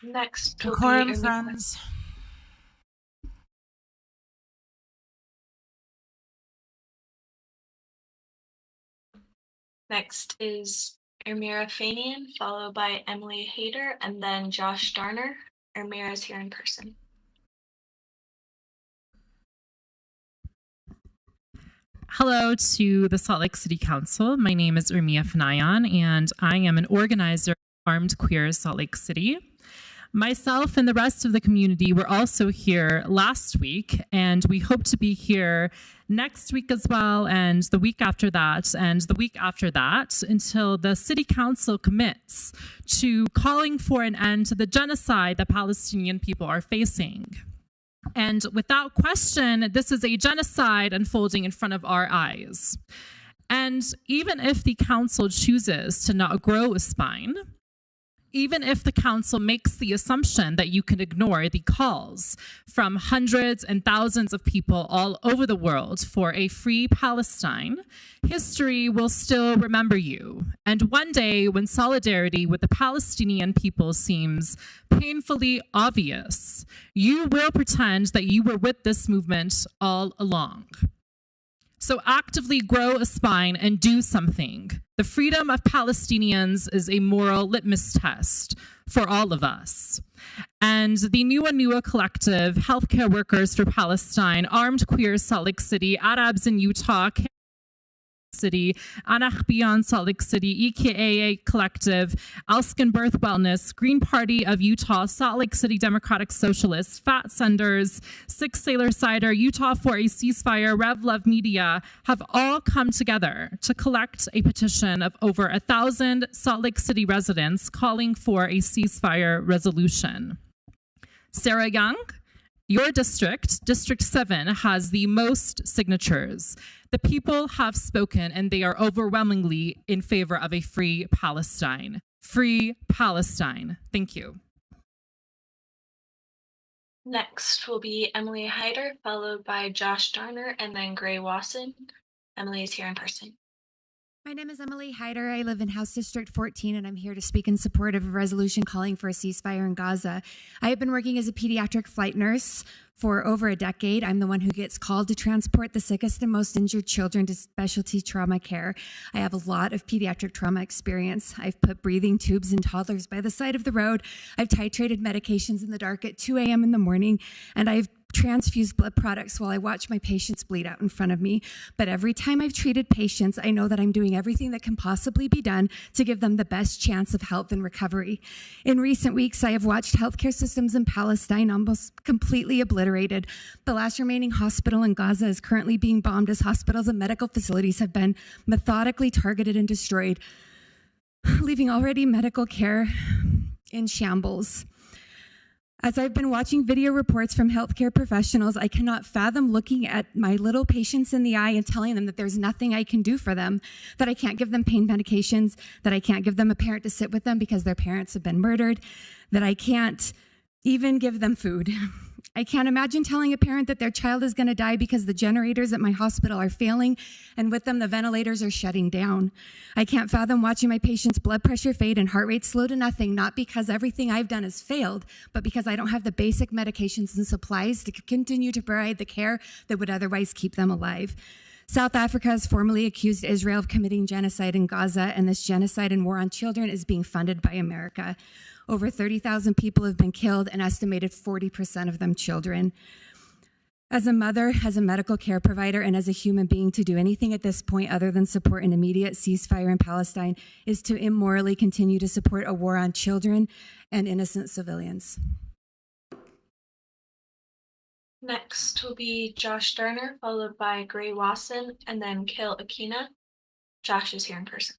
Next, Decorum, friends. Next is Ermira Fanian, followed by Emily Hayter, and then Josh Darner. Ermira is here in person. Hello to the Salt Lake City Council. My name is Ermia Fanayan, and I am an organizer of Armed Queers Salt Lake City. Myself and the rest of the community were also here last week, and we hope to be here next week as well, and the week after that, and the week after that, until the City Council commits to calling for an end to the genocide that Palestinian people are facing. And without question, this is a genocide unfolding in front of our eyes. And even if the council chooses to not grow a spine, even if the council makes the assumption that you can ignore the calls from hundreds and thousands of people all over the world for a free Palestine, history will still remember you. And one day, when solidarity with the Palestinian people seems painfully obvious, you will pretend that you were with this movement all along. So actively grow a spine and do something. The freedom of Palestinians is a moral litmus test for all of us. And the Nua Collective, Healthcare Workers for Palestine, Armed Queers Salt Lake City, Arabs in Utah, City, Anach Beyond Salt Lake City, EKAA Collective, Alskin Birth Wellness, Green Party of Utah, Salt Lake City Democratic Socialists, Fat Senders, Six Sailor Cider, Utah for a Ceasefire, Rev Love Media have all come together to collect a petition of over 1,000 Salt Lake City residents calling for a ceasefire resolution. Sarah Young, your district, District 7, has the most signatures. The people have spoken, and they are overwhelmingly in favor of a free Palestine. Free Palestine. Thank you. Next will be Emily Hyder, followed by Josh Darner, and then Gray Wasson. Emily is here in person. My name is Emily Hyder. I live in House District 14, and I'm here to speak in support of a resolution calling for a ceasefire in Gaza. I have been working as a pediatric flight nurse for over a decade. I'm the one who gets called to transport the sickest and most injured children to specialty trauma care. I have a lot of pediatric trauma experience. I've put breathing tubes in toddlers by the side of the road. I've titrated medications in the dark at 2 a.m. in the morning, and I've transfused blood products while I watch my patients bleed out in front of me. But every time I've treated patients, I know that I'm doing everything that can possibly be done to give them the best chance of health and recovery. In recent weeks, I have watched healthcare systems in Palestine almost completely obliterated. The last remaining hospital in Gaza is currently being bombed as hospitals and medical facilities have been methodically targeted and destroyed, leaving already medical care in shambles. As I've been watching video reports from healthcare professionals, I cannot fathom looking at my little patients in the eye and telling them that there's nothing I can do for them, that I can't give them pain medications, that I can't give them a parent to sit with them because their parents have been murdered, that I can't even give them food. I can't imagine telling a parent that their child is going to die because the generators at my hospital are failing, and with them, the ventilators are shutting down. I can't fathom watching my patient's blood pressure fade and heart rate slow to nothing, not because everything I've done has failed, but because I don't have the basic medications and supplies to continue to provide the care that would otherwise keep them alive. South Africa has formally accused Israel of committing genocide in Gaza, and this genocide and war on children is being funded by America. Over 30,000 people have been killed, an estimated 40% of them children. As a mother, as a medical care provider, and as a human being, to do anything at this point other than support an immediate ceasefire in Palestine is to immorally continue to support a war on children and innocent civilians. Next will be Josh Darner, followed by Gray Wasson, and then Kale Akina. Josh is here in person.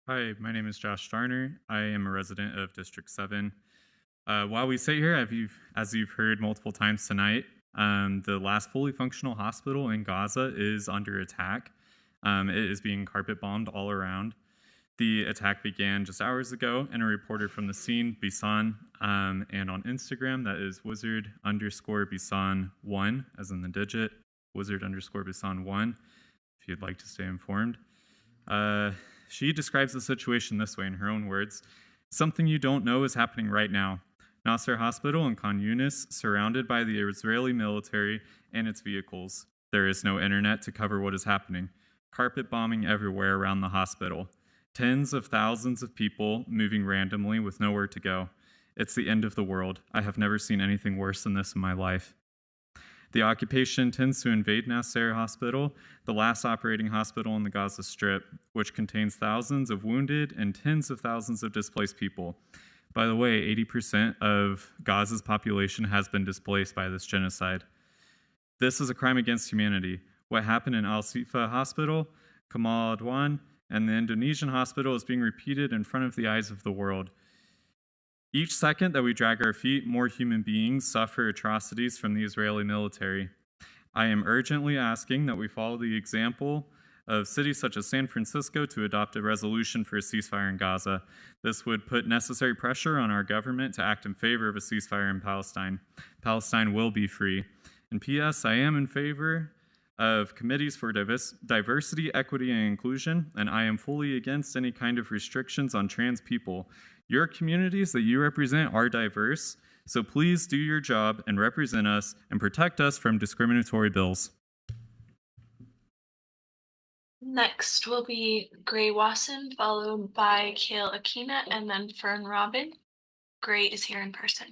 Hi, my name is Josh Darner. I am a resident of District 7. While we sit here, as you've heard multiple times tonight, the last fully functional hospital in Gaza is under attack. It is being carpet bombed all around. The attack began just hours ago, and a reporter from the scene, Bisan, and on Instagram, that is wizard_Bisan1, as in the digit, wizard_Bisan1, if you'd like to stay informed. She describes the situation this way in her own words. Something you don't know is happening right now. Nasser Hospital in Khan Yunis, surrounded by the Israeli military and its vehicles. There is no internet to cover what is happening. Carpet bombing everywhere around the hospital. Tens of thousands of people moving randomly with nowhere to go. It's the end of the world. I have never seen anything worse than this in my life. The occupation tends to invade Nasser Hospital, the last operating hospital in the Gaza Strip, which contains thousands of wounded and tens of thousands of displaced people. By the way, 80% of Gaza's population has been displaced by this genocide. This is a crime against humanity. What happened in Al-Sifa Hospital, Kamal Adwan, and the Indonesian hospital is being repeated in front of the eyes of the world. Each second that we drag our feet, more human beings suffer atrocities from the Israeli military. I am urgently asking that we follow the example of cities such as San Francisco to adopt a resolution for a ceasefire in Gaza. This would put necessary pressure on our government to act in favor of a ceasefire in Palestine. Palestine will be free. And P.S., I am in favor of committees for diversity, equity, and inclusion, and I am fully against any kind of restrictions on trans people. Your communities that you represent are diverse, so please do your job and represent us and protect us from discriminatory bills. Next will be Gray Wasson, followed by Kale Akina, and then Fern Robin. Gray is here in person.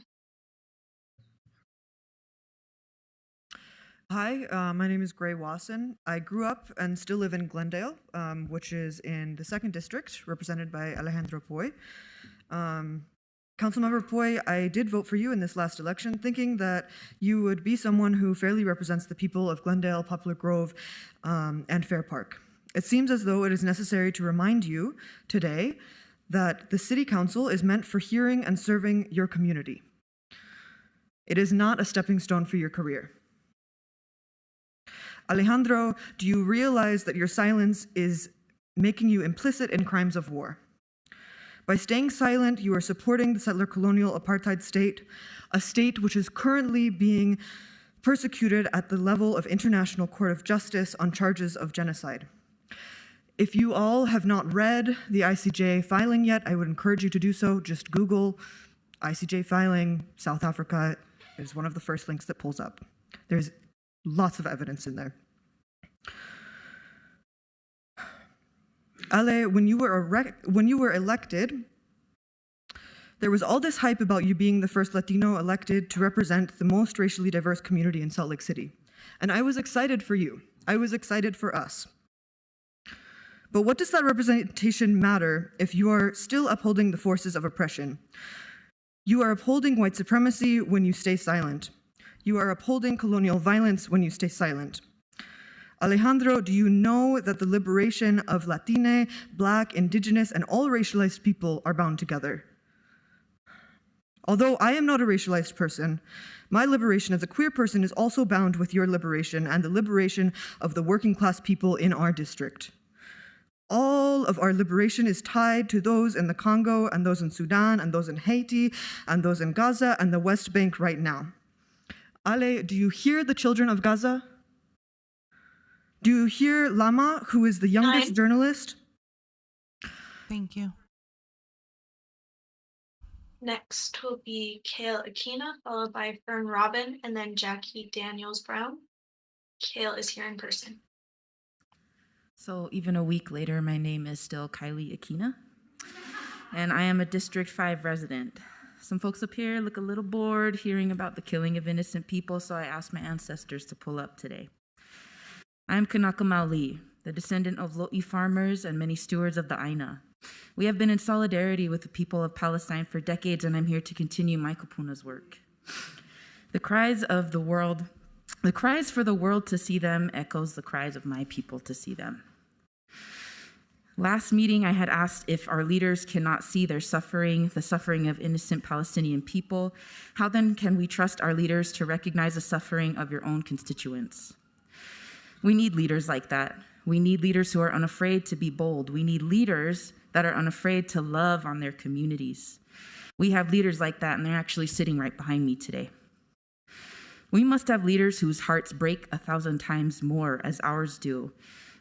Hi, my name is Gray Wasson. I grew up and still live in Glendale, which is in the 2nd District, represented by Alejandro Poy. Councilmember Poy, I did vote for you in this last election, thinking that you would be someone who fairly represents the people of Glendale, Poplar Grove, and Fair Park. It seems as though it is necessary to remind you today that the City Council is meant for hearing and serving your community. It is not a stepping stone for your career. Alejandro, do you realize that your silence is making you implicit in crimes of war? By staying silent, you are supporting the settler colonial apartheid state, a state which is currently being persecuted at the level of International Court of Justice on charges of genocide. If you all have not read the ICJ filing yet, I would encourage you to do so. Just Google ICJ filing, South Africa. It is one of the first links that pulls up. There's lots of evidence in there. Ale, when you were elected, there was all this hype about you being the first Latino elected to represent the most racially diverse community in Salt Lake City. And I was excited for you. I was excited for us. But what does that representation matter if you are still upholding the forces of oppression? You are upholding white supremacy when you stay silent. You are upholding colonial violence when you stay silent. Alejandro, do you know that the liberation of Latine, Black, Indigenous, and all racialized people are bound together? Although I am not a racialized person, my liberation as a queer person is also bound with your liberation and the liberation of the working class people in our district. All of our liberation is tied to those in the Congo and those in Sudan and those in Haiti and those in Gaza and the West Bank right now. Ale, do you hear the children of Gaza? Do you hear Lama, who is the youngest journalist? Thank you. Next will be Kale Akina, followed by Fern Robin, and then Jackie Daniels Brown. Kale is here in person. So even a week later, my name is still Kylie Akina, and I am a District 5 resident. Some folks up here look a little bored hearing about the killing of innocent people, so I asked my ancestors to pull up today. I am Kanaka Maoli, the descendant of Lo'i farmers and many stewards of the Aina. We have been in solidarity with the people of Palestine for decades, and I'm here to continue my kupuna's work. The cries for the world to see them echoes the cries of my people to see them. Last meeting, I had asked if our leaders cannot see their suffering, the suffering of innocent Palestinian people, how then can we trust our leaders to recognize the suffering of your own constituents? We need leaders like that. We need leaders who are unafraid to be bold. We need leaders that are unafraid to love on their communities. We have leaders like that, and they're actually sitting right behind me today. We must have leaders whose hearts break 1,000 times more as ours do.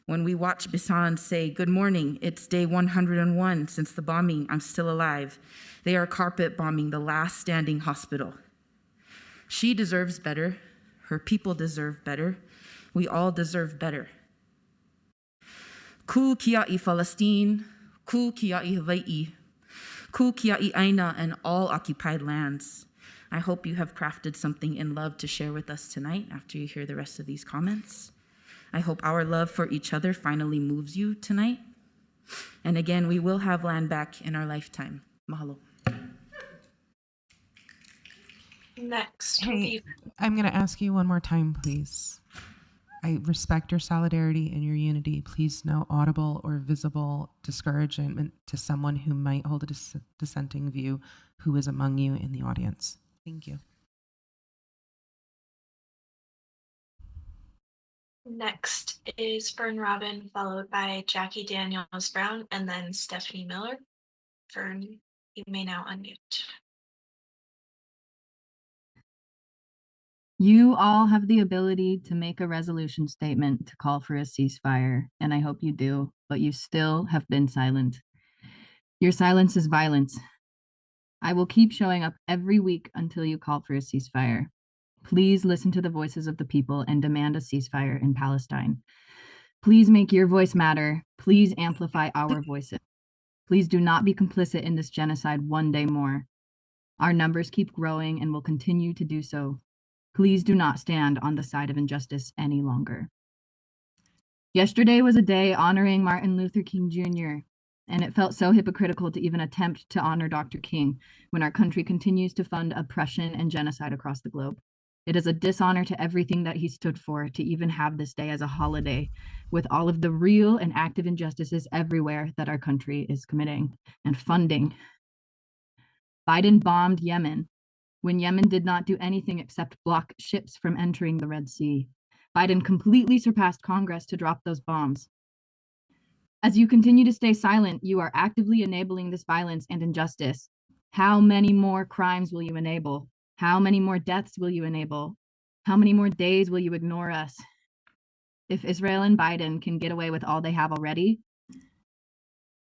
When we watch Bisan say, "Good morning, it's day 101 since the bombing, I'm still alive," they are carpet bombing the last standing hospital. She deserves better. Her people deserve better. We all deserve better. Ku kia'i Palestine, ku kia'i Hawaii, ku kia'i Aina, and all occupied lands. I hope you have crafted something in love to share with us tonight after you hear the rest of these comments. I hope our love for each other finally moves you tonight. And again, we will have land back in our lifetime. Mahalo. Next. Hey, I'm going to ask you one more time, please. I respect your solidarity and your unity. Please no audible or visible discouragement to someone who might hold a dissenting view who is among you in the audience. Thank you. Next is Fern Robin, followed by Jackie Daniels Brown, and then Stephanie Miller. Fern, you may now unmute. You all have the ability to make a resolution statement to call for a ceasefire, and I hope you do, but you still have been silent. Your silence is violence. I will keep showing up every week until you call for a ceasefire. Please listen to the voices of the people and demand a ceasefire in Palestine. Please make your voice matter. Please amplify our voices. Please do not be complicit in this genocide one day more. Our numbers keep growing and will continue to do so. Please do not stand on the side of injustice any longer. Yesterday was a day honoring Martin Luther King Jr., and it felt so hypocritical to even attempt to honor Dr. King when our country continues to fund oppression and genocide across the globe. It is a dishonor to everything that he stood for to even have this day as a holiday, with all of the real and active injustices everywhere that our country is committing and funding. Biden bombed Yemen when Yemen did not do anything except block ships from entering the Red Sea. Biden completely surpassed Congress to drop those bombs. As you continue to stay silent, you are actively enabling this violence and injustice. How many more crimes will you enable? How many more deaths will you enable? How many more days will you ignore us? If Israel and Biden can get away with all they have already,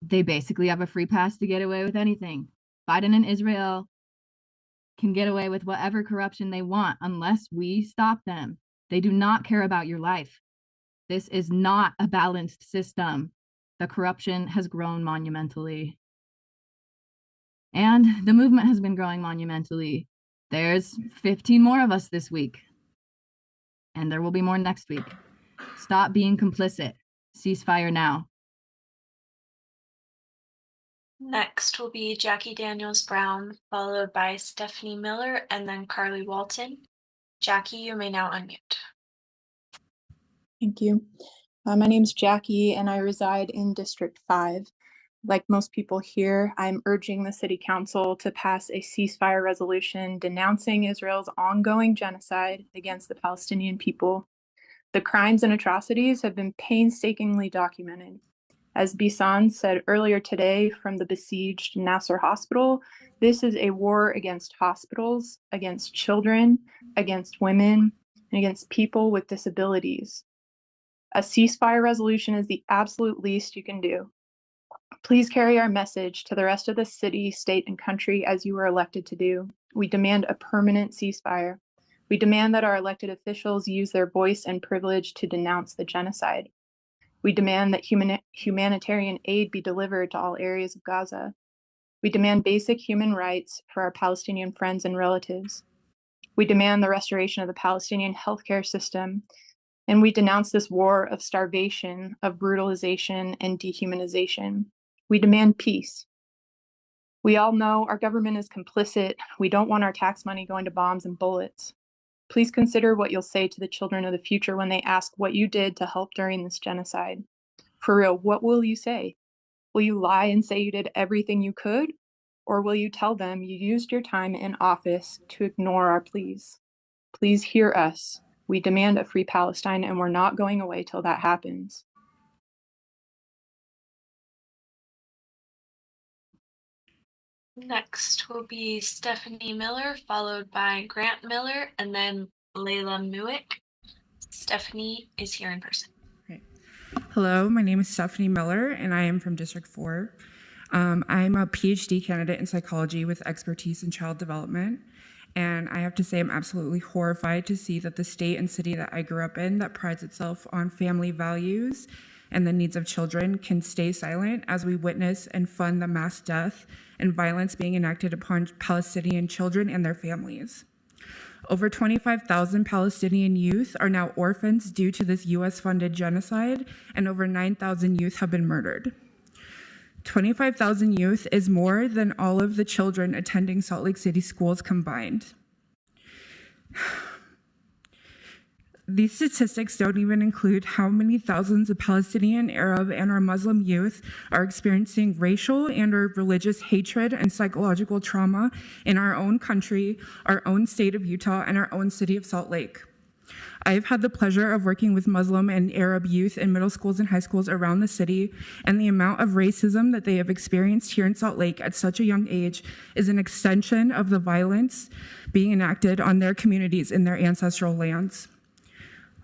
they basically have a free pass to get away with anything. Biden and Israel can get away with whatever corruption they want unless we stop them. They do not care about your life. This is not a balanced system. The corruption has grown monumentally. And the movement has been growing monumentally. There's 15 more of us this week. And there will be more next week. Stop being complicit. Ceasefire now. Next will be Jackie Daniels Brown, followed by Stephanie Miller, and then Carly Walton. Jackie, you may now unmute. Thank you. My name's Jackie, and I reside in District 5. Like most people here, I'm urging the City Council to pass a ceasefire resolution denouncing Israel's ongoing genocide against the Palestinian people. The crimes and atrocities have been painstakingly documented. As Bisan said earlier today from the besieged Nasser Hospital, this is a war against hospitals, against children, against women, and against people with disabilities. A ceasefire resolution is the absolute least you can do. Please carry our message to the rest of the city, state, and country as you were elected to do. We demand a permanent ceasefire. We demand that our elected officials use their voice and privilege to denounce the genocide. We demand that humanitarian aid be delivered to all areas of Gaza. We demand basic human rights for our Palestinian friends and relatives. We demand the restoration of the Palestinian healthcare system, and we denounce this war of starvation, of brutalization, and dehumanization. We demand peace. We all know our government is complicit. We don't want our tax money going to bombs and bullets. Please consider what you'll say to the children of the future when they ask what you did to help during this genocide. For real, what will you say? Will you lie and say you did everything you could? Or will you tell them you used your time in office to ignore our pleas? Please hear us. We demand a free Palestine, and we're not going away till that happens. Next will be Stephanie Miller, followed by Grant Miller, and then Layla Muick. Stephanie is here in person. Hello, my name is Stephanie Miller, and I am from District 4. I'm a PhD candidate in psychology with expertise in child development. And I have to say I'm absolutely horrified to see that the state and city that I grew up in that prides itself on family values and the needs of children can stay silent as we witness and fund the mass death and violence being enacted upon Palestinian children and their families. Over 25,000 Palestinian youth are now orphans due to this US-funded genocide, and over 9,000 youth have been murdered. 25,000 youth is more than all of the children attending Salt Lake City schools combined. These statistics don't even include how many thousands of Palestinian, Arab, and or Muslim youth are experiencing racial and or religious hatred and psychological trauma in our own country, our own state of Utah, and our own city of Salt Lake. I've had the pleasure of working with Muslim and Arab youth in middle schools and high schools around the city, and the amount of racism that they have experienced here in Salt Lake at such a young age is an extension of the violence being enacted on their communities in their ancestral lands.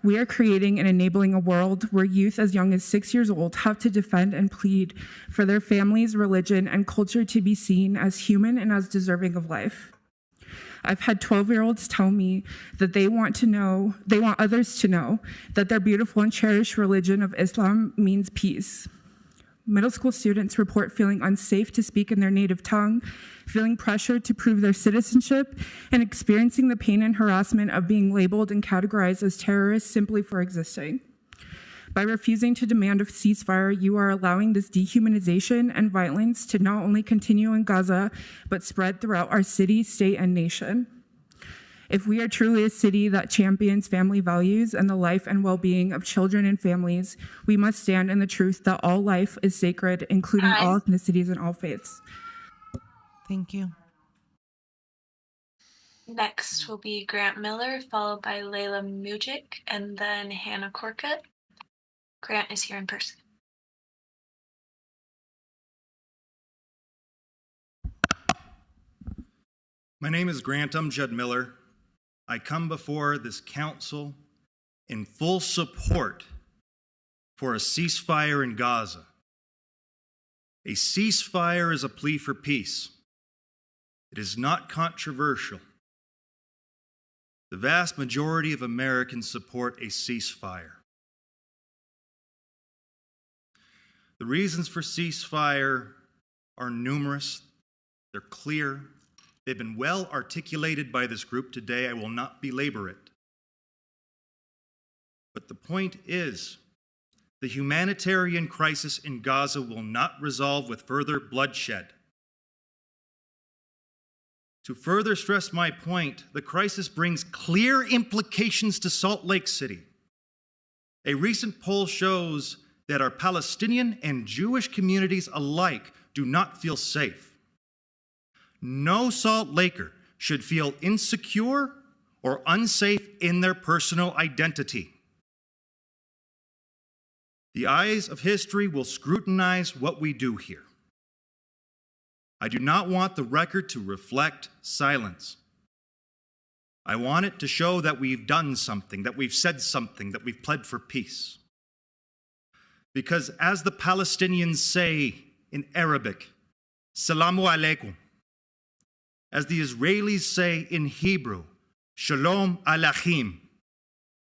We are creating and enabling a world where youth as young as 6 years old have to defend and plead for their families, religion, and culture to be seen as human and as deserving of life. I've had 12-year-olds tell me that they want others to know that their beautiful and cherished religion of Islam means peace. Middle school students report feeling unsafe to speak in their native tongue, feeling pressure to prove their citizenship, and experiencing the pain and harassment of being labeled and categorized as terrorists simply for existing. By refusing to demand a ceasefire, you are allowing this dehumanization and violence to not only continue in Gaza, but spread throughout our city, state, and nation. If we are truly a city that champions family values and the life and well-being of children and families, we must stand in the truth that all life is sacred, including all ethnicities and all faiths. Thank you. Next will be Grant Miller, followed by Layla Mujic, and then Hannah Corcutt. Grant is here in person. My name is Grant Judd Miller. I come before this council in full support for a ceasefire in Gaza. A ceasefire is a plea for peace. It is not controversial. The vast majority of Americans support a ceasefire. The reasons for ceasefire are numerous. They're clear. They've been well articulated by this group today. I will not belabor it. But the point is, the humanitarian crisis in Gaza will not resolve with further bloodshed. To further stress my point, the crisis brings clear implications to Salt Lake City. A recent poll shows that our Palestinian and Jewish communities alike do not feel safe. No Salt Laker should feel insecure or unsafe in their personal identity. The eyes of history will scrutinize what we do here. I do not want the record to reflect silence. I want it to show that we've done something, that we've said something, that we've pled for peace. Because as the Palestinians say, in Arabic, Salamu alaikum. As the Israelis say in Hebrew, Shalom Alachim.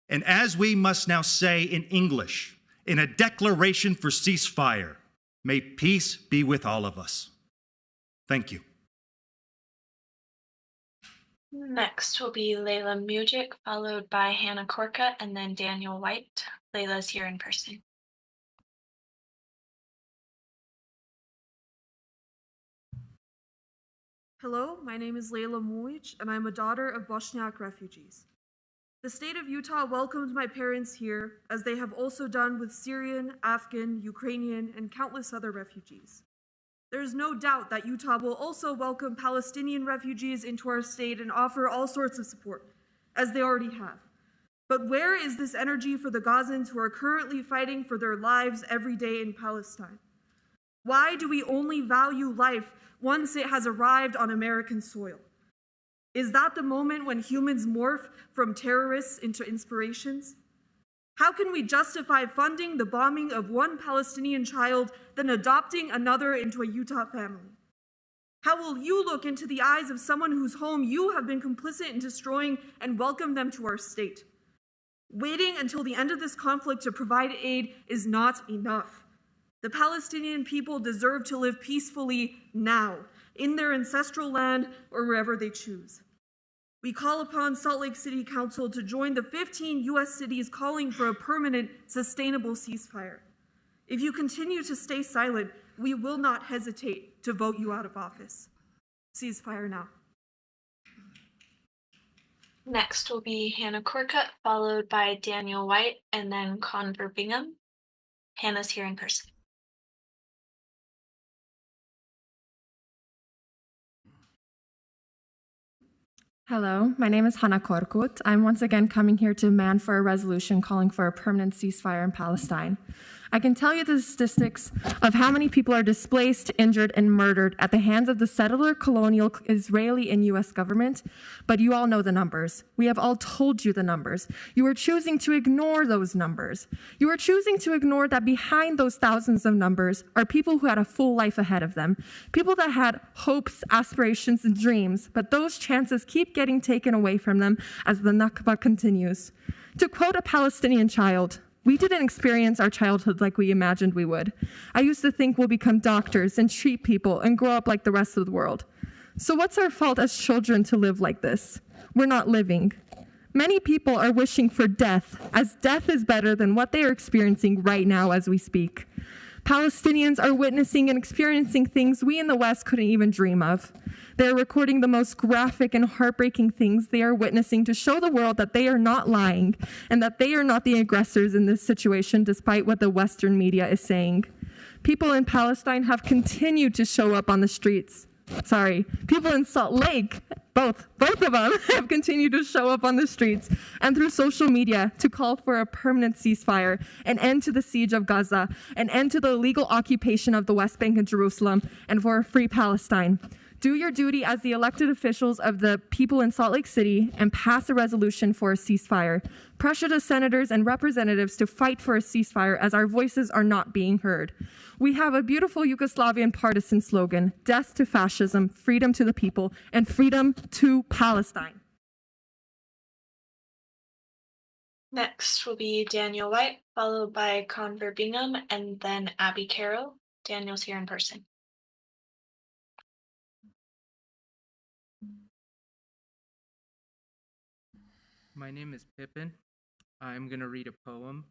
And as we must now say in English, in a declaration for ceasefire, may peace be with all of us. Thank you. Next will be Layla Mujic, followed by Hannah Korka, and then Daniel White. Layla's here in person. Hello, my name is Layla Mujic, and I'm a daughter of Bosniak refugees. The state of Utah welcomed my parents here, as they have also done with Syrian, Afghan, Ukrainian, and countless other refugees. There is no doubt that Utah will also welcome Palestinian refugees into our state and offer all sorts of support, as they already have. But where is this energy for the Gazans who are currently fighting for their lives every day in Palestine? Why do we only value life once it has arrived on American soil? Is that the moment when humans morph from terrorists into inspirations? How can we justify funding the bombing of one Palestinian child, then adopting another into a Utah family? How will you look into the eyes of someone whose home you have been complicit in destroying and welcome them to our state? Waiting until the end of this conflict to provide aid is not enough. The Palestinian people deserve to live peacefully now, in their ancestral land or wherever they choose. We call upon Salt Lake City Council to join the 15 U.S. cities calling for a permanent, sustainable ceasefire. If you continue to stay silent, we will not hesitate to vote you out of office. Ceasefire now. Next will be Hannah Korka, followed by Daniel White, and then Conver Bingham. Hannah's here in person. Hello, my name is Hannah Korkut. I'm once again coming here to demand for a resolution calling for a permanent ceasefire in Palestine. I can tell you the statistics of how many people are displaced, injured, and murdered at the hands of the settler, colonial, Israeli, and U.S. government, but you all know the numbers. We have all told you the numbers. You are choosing to ignore those numbers. You are choosing to ignore that behind those thousands of numbers are people who had a full life ahead of them, people that had hopes, aspirations, and dreams, but those chances keep getting taken away from them as the Nakba continues. To quote a Palestinian child, "We didn't experience our childhood like we imagined we would. I used to think we'll become doctors and treat people and grow up like the rest of the world. So what's our fault as children to live like this? We're not living. Many people are wishing for death, as death is better than what they are experiencing right now as we speak. Palestinians are witnessing and experiencing things we in the West couldn't even dream of. They're recording the most graphic and heartbreaking things they are witnessing to show the world that they are not lying and that they are not the aggressors in this situation, despite what the Western media is saying. People in Palestine have continued to show up on the streets. People in Salt Lake, both of them, have continued to show up on the streets and through social media to call for a permanent ceasefire, an end to the siege of Gaza, an end to the illegal occupation of the West Bank and Jerusalem, and for a free Palestine. Do your duty as the elected officials of the people in Salt Lake City and pass a resolution for a ceasefire. Pressure the senators and representatives to fight for a ceasefire as our voices are not being heard. We have a beautiful Yugoslavian partisan slogan: death to fascism, freedom to the people, and freedom to Palestine. Next will be Daniel White, followed by Conver Bingham, and then Abby Carroll. Daniel's here in person. My name is Pippin. I'm going to read a poem.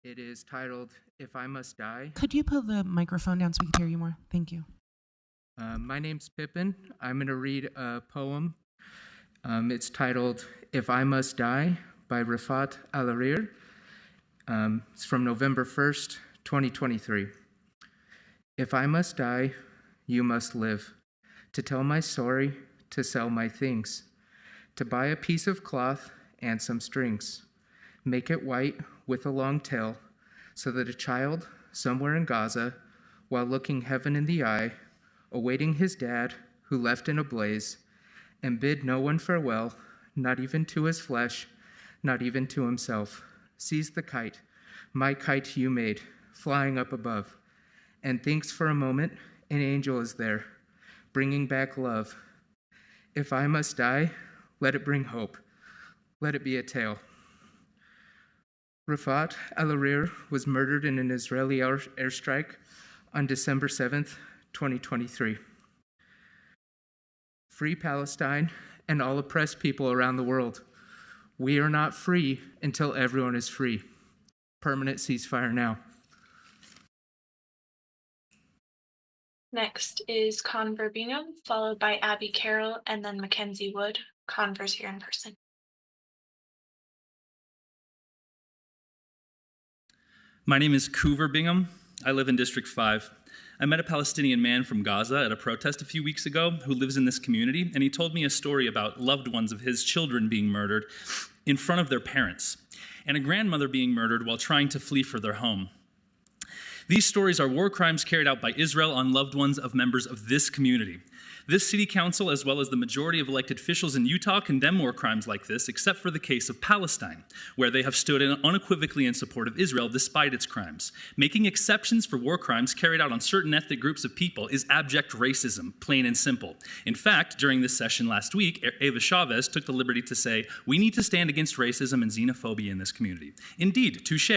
It is titled, If I Must Die. Could you pull the microphone down so we can hear you more? Thank you. My name's Pippin. I'm going to read a poem. It's titled, If I Must Die by Rifat Alarir. It's from November 1st, 2023. If I must die, you must live. To tell my story, to sell my things. To buy a piece of cloth and some strings. Make it white with a long tail, so that a child somewhere in Gaza, while looking heaven in the eye, awaiting his dad who left in a blaze, and bid no one farewell, not even to his flesh, not even to himself, sees the kite, my kite you made, flying up above, and thinks for a moment an angel is there, bringing back love. If I must die, let it bring hope. Let it be a tale. Rifat Al-Arir was murdered in an Israeli airstrike on December 7th, 2023. Free Palestine and all oppressed people around the world. We are not free until everyone is free. Permanent ceasefire now. Next is Conver Bingham, followed by Abby Carroll, and then Mackenzie Wood. Conver's here in person. My name is Couver Bingham. I live in District 5. I met a Palestinian man from Gaza at a protest a few weeks ago who lives in this community, and he told me a story about loved ones of his children being murdered in front of their parents, and a grandmother being murdered while trying to flee for their home. These stories are war crimes carried out by Israel on loved ones of members of this community. This city council, as well as the majority of elected officials in Utah, condemn war crimes like this, except for the case of Palestine, where they have stood unequivocally in support of Israel despite its crimes. Making exceptions for war crimes carried out on certain ethnic groups of people is abject racism, plain and simple. In fact, during this session last week, Eva Chavez took the liberty to say, "We need to stand against racism and xenophobia in this community." Indeed, touche.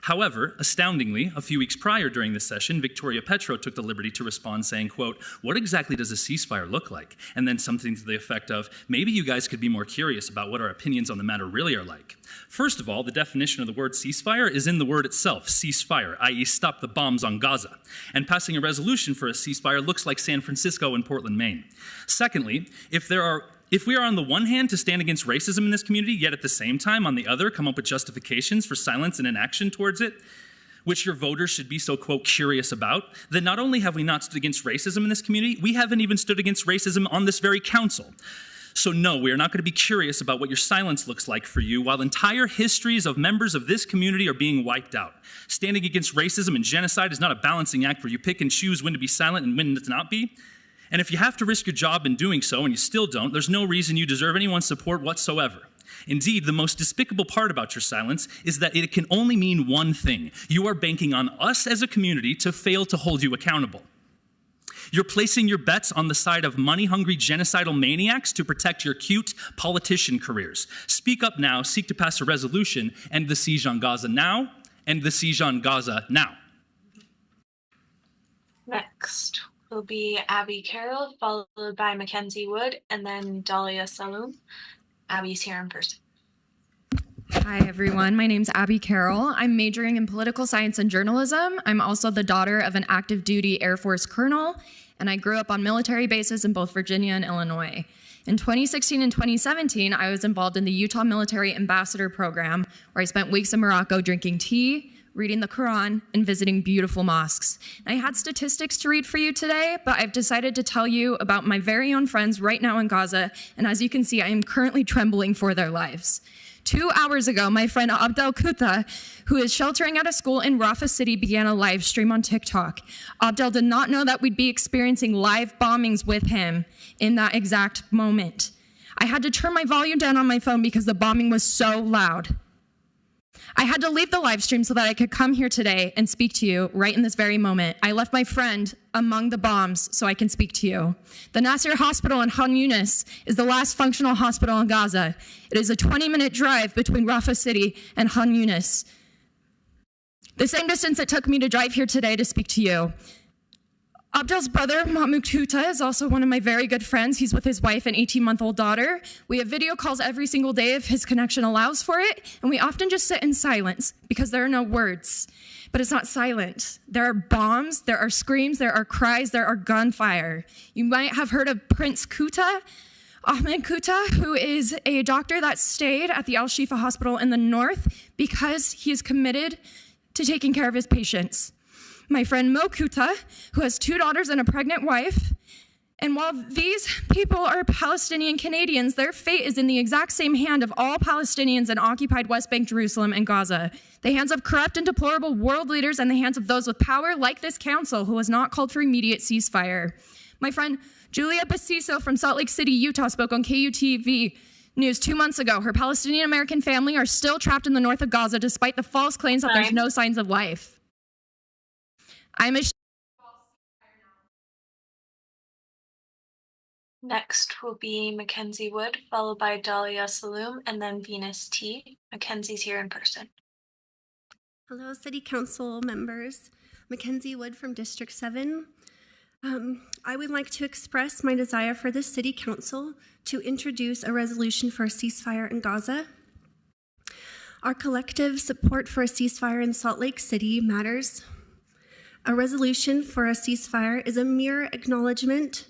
However, astoundingly, a few weeks prior during this session, Victoria Petro took the liberty to respond saying, quote, "What exactly does a ceasefire look like?" And then something to the effect of, "Maybe you guys could be more curious about what our opinions on the matter really are like." First of all, the definition of the word ceasefire is in the word itself, ceasefire, i.e. stop the bombs on Gaza. And passing a resolution for a ceasefire looks like San Francisco and Portland, Maine. Secondly, if we are on the one hand to stand against racism in this community, yet at the same time on the other come up with justifications for silence and inaction towards it, which your voters should be so, quote, curious about, then not only have we not stood against racism in this community, we haven't even stood against racism on this very council. So no, we are not going to be curious about what your silence looks like for you while entire histories of members of this community are being wiped out. Standing against racism and genocide is not a balancing act where you pick and choose when to be silent and when to not be. And if you have to risk your job in doing so and you still don't, there's no reason you deserve anyone's support whatsoever. Indeed, the most despicable part about your silence is that it can only mean one thing. You are banking on us as a community to fail to hold you accountable. You're placing your bets on the side of money-hungry genocidal maniacs to protect your cute politician careers. Speak up now, seek to pass a resolution, end the siege on Gaza now, end the siege on Gaza now. Next will be Abby Carroll, followed by Mackenzie Wood, and then Dahlia Saloom. Abby's here in person. Hi, everyone. My name's Abby Carroll. I'm majoring in political science and journalism. I'm also the daughter of an active duty Air Force colonel, and I grew up on military bases in both Virginia and Illinois. In 2016 and 2017, I was involved in the Utah Military Ambassador Program, where I spent weeks in Morocco drinking tea, reading the Quran, and visiting beautiful mosques. I had statistics to read for you today, but I've decided to tell you about my very own friends right now in Gaza, and as you can see, I am currently trembling for their lives. 2 hours ago, my friend Abdel Kuta, who is sheltering at a school in Rafah City, began a live stream on TikTok. Abdel did not know that we'd be experiencing live bombings with him in that exact moment. I had to turn my volume down on my phone because the bombing was so loud. I had to leave the live stream so that I could come here today and speak to you right in this very moment. I left my friend among the bombs so I can speak to you. The Nasser Hospital in Khan Yunis is the last functional hospital in Gaza. It is a 20-minute drive between Rafah City and Khan Yunis. The same distance it took me to drive here today to speak to you. Abdel's brother, Mahmoud Kuta, is also one of my very good friends. He's with his wife and 18-month-old daughter. We have video calls every single day if his connection allows for it, and we often just sit in silence because there are no words. But it's not silent. There are bombs, there are screams, there are cries, there are gunfire. You might have heard of Prince Kuta, Ahmed Kuta, who is a doctor that stayed at the Al-Shifa Hospital in the north because he is committed to taking care of his patients. My friend Mo Kuta, who has 2 daughters and a pregnant wife. And while these people are Palestinian Canadians, their fate is in the exact same hand of all Palestinians in occupied West Bank, Jerusalem, and Gaza. The hands of corrupt and deplorable world leaders and the hands of those with power like this council who has not called for immediate ceasefire. My friend Julia Basiso from Salt Lake City, Utah, spoke on KUTV News 2 months ago. Her Palestinian-American family are still trapped in the north of Gaza despite the false claims that there's no signs of life. I'm ashamed Next will be Mackenzie Wood, followed by Dahlia Saloom, and then Venus T. Mackenzie's here in person. Hello, City Council members. Mackenzie Wood from District 7. I would like to express my desire for the City Council to introduce a resolution for a ceasefire in Gaza. Our collective support for a ceasefire in Salt Lake City matters. A resolution for a ceasefire is a mere acknowledgement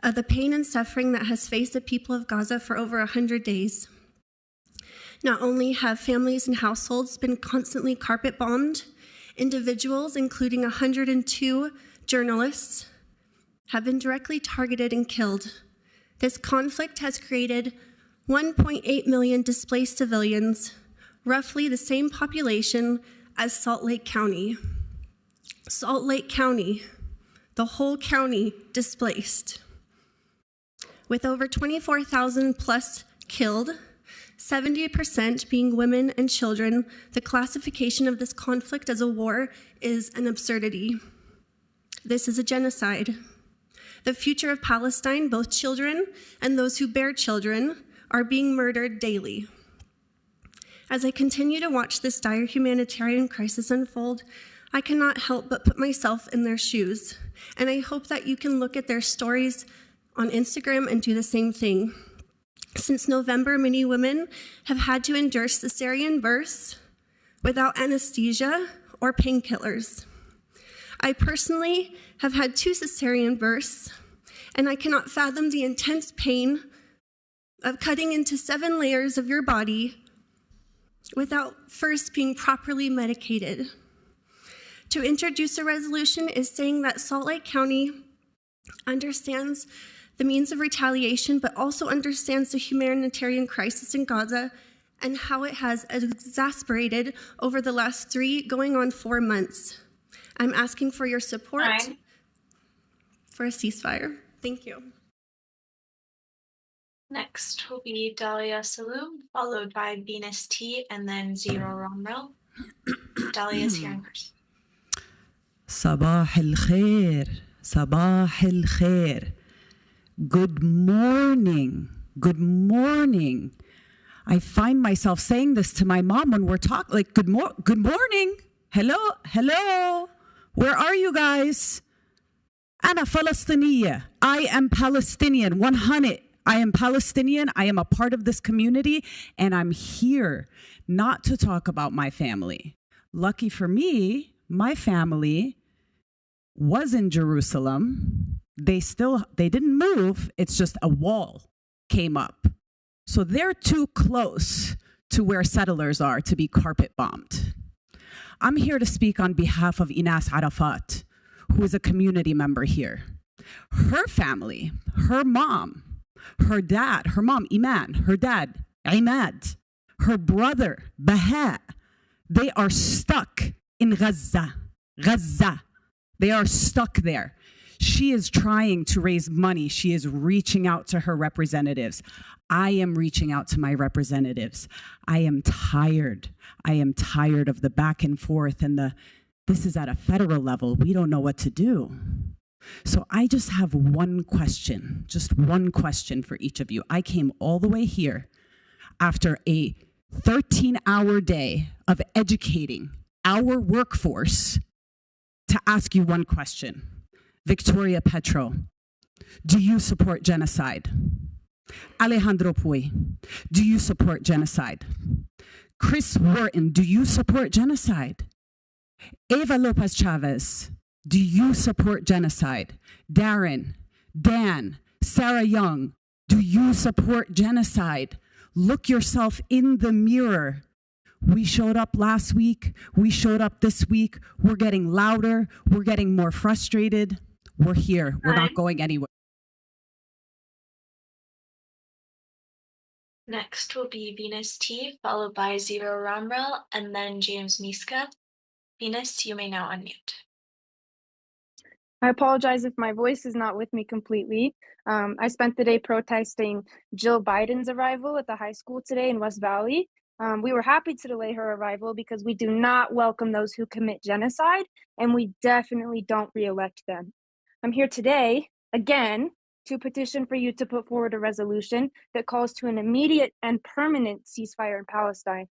of the pain and suffering that has faced the people of Gaza for over 100 days. Not only have families and households been constantly carpet bombed, individuals, including 102 journalists, have been directly targeted and killed. This conflict has created 1.8 million displaced civilians, roughly the same population as Salt Lake County. Salt Lake County, the whole county displaced. With over 24,000 plus killed, 70% being women and children, the classification of this conflict as a war is an absurdity. This is a genocide. The future of Palestine, both children and those who bear children, are being murdered daily. As I continue to watch this dire humanitarian crisis unfold, I cannot help but put myself in their shoes, and I hope that you can look at their stories on Instagram and do the same thing. Since November, many women have had to endure cesarean births without anesthesia or painkillers. I personally have had 2 cesarean births, and I cannot fathom the intense pain of cutting into 7 layers of your body without first being properly medicated. To introduce a resolution is saying that Salt Lake County understands the means of retaliation, but also understands the humanitarian crisis in Gaza and how it has exasperated over the last 3, going on 4 months. I'm asking for your support for a ceasefire. Thank you. Next will be Dahlia Saloom, followed by Venus T, and then Zero Romrel. Dahlia is here in person. صباح الخير صباح الخير. Good morning. Good morning. I find myself saying this to my mom when we're talking, like, good morning. Hello. Where are you guys? أنا فلسطينية. I am Palestinian. 100. I am Palestinian. I am a part of this community, and I'm here not to talk about my family. Lucky for me, my family was in Jerusalem. They didn't move. It's just a wall came up. So they're too close to where settlers are to be carpet bombed. I'm here to speak on behalf of Inas Arafat, who is a community member here. Her family, her mom, her dad, her mom, Iman, her dad, Imad, her brother, Baha, they are stuck in Gaza. They are stuck there. She is trying to raise money. She is reaching out to her representatives. I am reaching out to my representatives. I am tired. I am tired of the back and forth and this is at a federal level. We don't know what to do. So I just have one question for each of you. I came all the way here after a 13-hour day of educating our workforce to ask you one question. Victoria Petro, do you support genocide? Alejandro Puy, do you support genocide? Chris Wharton, do you support genocide? Eva Lopez Chavez, do you support genocide? Darren, Dan, Sarah Young, do you support genocide? Look yourself in the mirror. We showed up last week. We showed up this week. We're getting louder. We're getting more frustrated. We're here. We're not going anywhere. Next will be Venus T, followed by Zero Romrel, and then James Miska. Venus, you may now unmute. I apologize if my voice is not with me completely. I spent the day protesting Jill Biden's arrival at the high school today in West Valley. We were happy to delay her arrival because we do not welcome those who commit genocide, and we definitely don't re-elect them. I'm here today, again, to petition for you to put forward a resolution that calls to an immediate and permanent ceasefire in Palestine.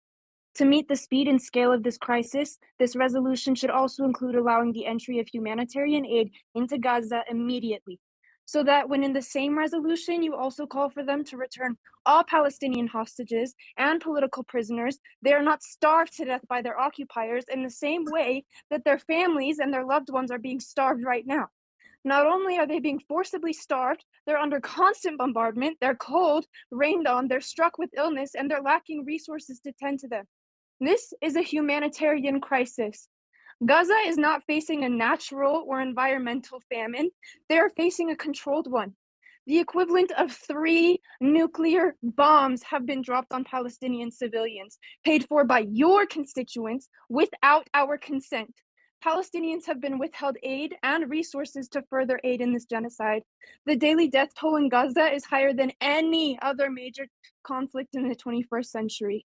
To meet the speed and scale of this crisis, this resolution should also include allowing the entry of humanitarian aid into Gaza immediately, so that when in the same resolution you also call for them to return all Palestinian hostages and political prisoners, they are not starved to death by their occupiers in the same way that their families and their loved ones are being starved right now. Not only are they being forcibly starved, they're under constant bombardment, they're cold, rained on, they're struck with illness, and they're lacking resources to tend to them. This is a humanitarian crisis. Gaza is not facing a natural or environmental famine. They are facing a controlled one. The equivalent of 3 nuclear bombs have been dropped on Palestinian civilians, paid for by your constituents without our consent. Palestinians have been withheld aid and resources to further aid in this genocide. The daily death toll in Gaza is higher than any other major conflict in the 21st century.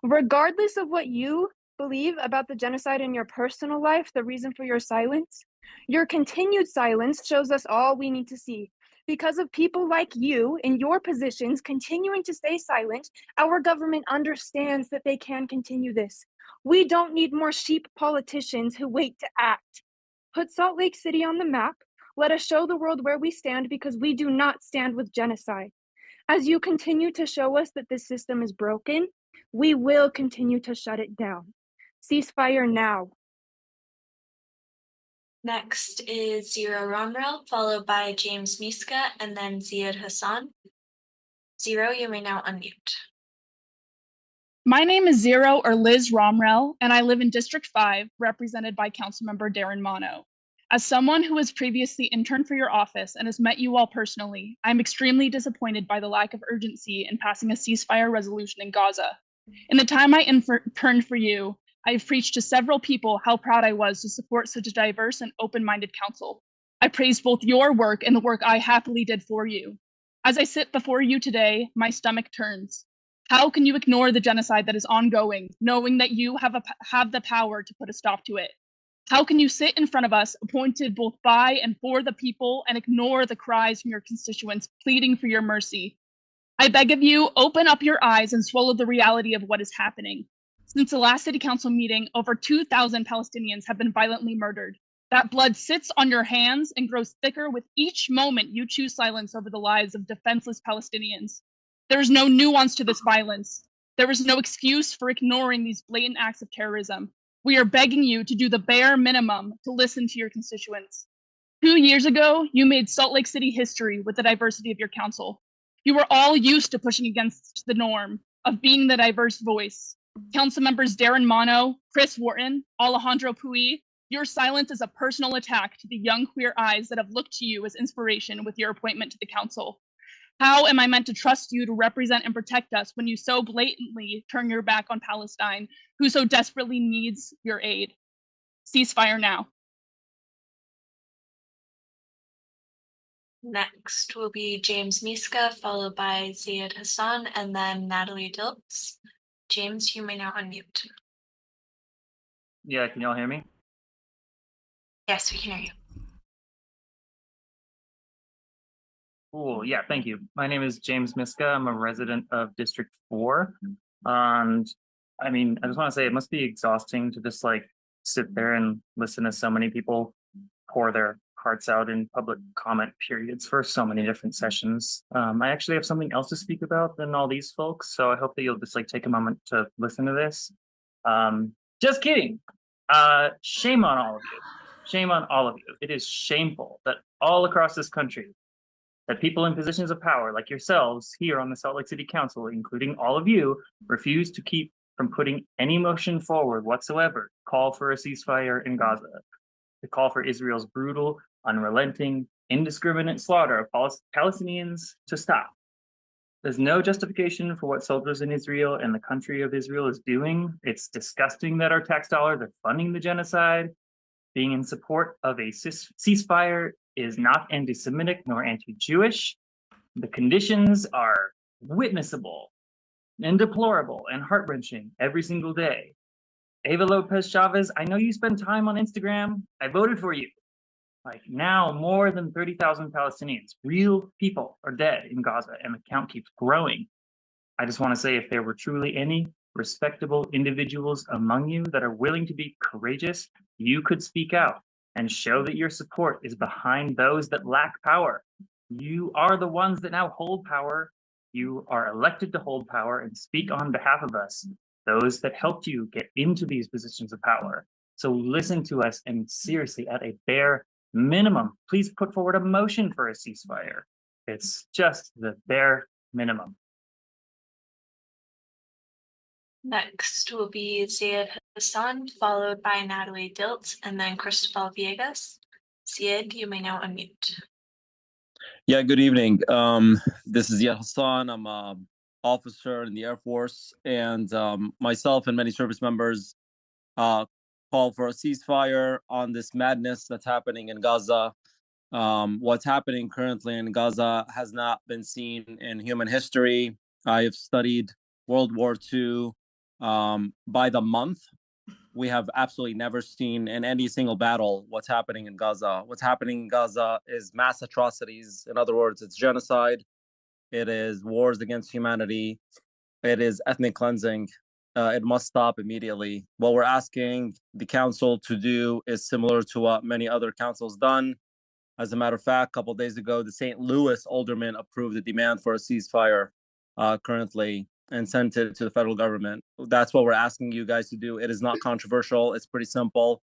Regardless of what you believe about the genocide in your personal life, the reason for your silence, your continued silence shows us all we need to see. Because of people like you in your positions continuing to stay silent, our government understands that they can continue this. We don't need more sheep politicians who wait to act. Put Salt Lake City on the map. Let us show the world where we stand, because we do not stand with genocide. As you continue to show us that this system is broken, we will continue to shut it down. Ceasefire now. Next is Zero Romrel, followed by James Miska, and then Ziad Hassan. Zero, you may now unmute. My name is Zero, or Liz Romrel, and I live in District 5, represented by Councilmember Darren Mono. As someone who has previously interned for your office and has met you all personally, I'm extremely disappointed by the lack of urgency in passing a ceasefire resolution in Gaza. In the time I interned for you, I've preached to several people how proud I was to support such a diverse and open-minded council. I praised both your work and the work I happily did for you. As I sit before you today, my stomach turns. How can you ignore the genocide that is ongoing, knowing that you have the power to put a stop to it? How can you sit in front of us, appointed both by and for the people, and ignore the cries from your constituents pleading for your mercy? I beg of you, open up your eyes and swallow the reality of what is happening. Since the last city council meeting, over 2,000 Palestinians have been violently murdered. That blood sits on your hands and grows thicker with each moment you choose silence over the lives of defenseless Palestinians. There is no nuance to this violence. There is no excuse for ignoring these blatant acts of terrorism. We are begging you to do the bare minimum to listen to your constituents. 2 years ago, you made Salt Lake City history with the diversity of your council. You were all used to pushing against the norm of being the diverse voice. Council members Darren Mono, Chris Wharton, Alejandro Puy, your silence is a personal attack to the young queer eyes that have looked to you as inspiration with your appointment to the council. How am I meant to trust you to represent and protect us when you so blatantly turn your back on Palestine, who so desperately needs your aid? Ceasefire now. Next will be James Miska, followed by Ziad Hassan, and then Natalie Diltz. James, you may now unmute. Yeah, can y'all hear me? Yes, we can hear you. Cool, yeah, thank you. My name is James Miska. I'm a resident of District 4. And I mean, I just want to say it must be exhausting to just like sit there and listen to so many people pour their hearts out in public comment periods for so many different sessions. I actually have something else to speak about than all these folks, so I hope that you'll just like take a moment to listen to this. Just kidding. Shame on all of you. Shame on all of you. It is shameful that all across this country, that people in positions of power like yourselves here on the Salt Lake City Council, including all of you, refuse to keep from putting any motion forward whatsoever, call for a ceasefire in Gaza, to call for Israel's brutal, unrelenting, indiscriminate slaughter of Palestinians to stop. There's no justification for what soldiers in Israel and the country of Israel is doing. It's disgusting that our tax dollars are funding the genocide. Being in support of a ceasefire is not anti-Semitic nor anti-Jewish. The conditions are witnessable and deplorable and heart-wrenching every single day. Ava Lopez Chavez, I know you spend time on Instagram. I voted for you. Like now, more than 30,000 Palestinians, real people, are dead in Gaza, and the count keeps growing. I just want to say, if there were truly any respectable individuals among you that are willing to be courageous, you could speak out and show that your support is behind those that lack power. You are the ones that now hold power. You are elected to hold power and speak on behalf of us, those that helped you get into these positions of power. So listen to us, and seriously, at a bare minimum, please put forward a motion for a ceasefire. It's just the bare minimum. Next will be Ziad Hassan, followed by Natalie Diltz, and then Cristobal Villegas. Ziad, you may now unmute. Yeah, good evening. This is Ziad Hassan. I'm an officer in the Air Force, and myself and many service members call for a ceasefire on this madness that's happening in Gaza. What's happening currently in Gaza has not been seen in human history. I have studied World War II by the month. We have absolutely never seen in any single battle what's happening in Gaza. What's happening in Gaza is mass atrocities. In other words, it's genocide. It is wars against humanity. It is ethnic cleansing. It must stop immediately. What we're asking the council to do is similar to what many other councils done. As a matter of fact, a couple of days ago, the St. Louis alderman approved a demand for a ceasefire currently and sent it to the federal government. That's what we're asking you guys to do. It is not controversial. It's pretty simple.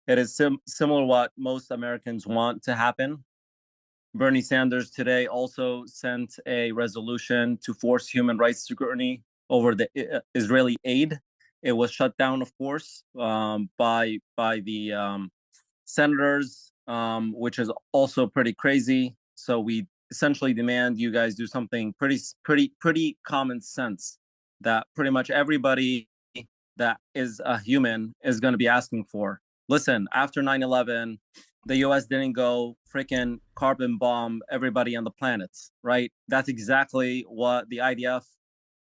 It is similar to what most Americans want to happen. Bernie Sanders today also sent a resolution to force human rights scrutiny over the Israeli aid. It was shut down, of course, by the senators, which is also pretty crazy. So we essentially demand you guys do something pretty common sense that pretty much everybody that is a human is going to be asking for. Listen, after 9/11, the US didn't go freaking carbon bomb everybody on the planet, right? That's exactly what the IDF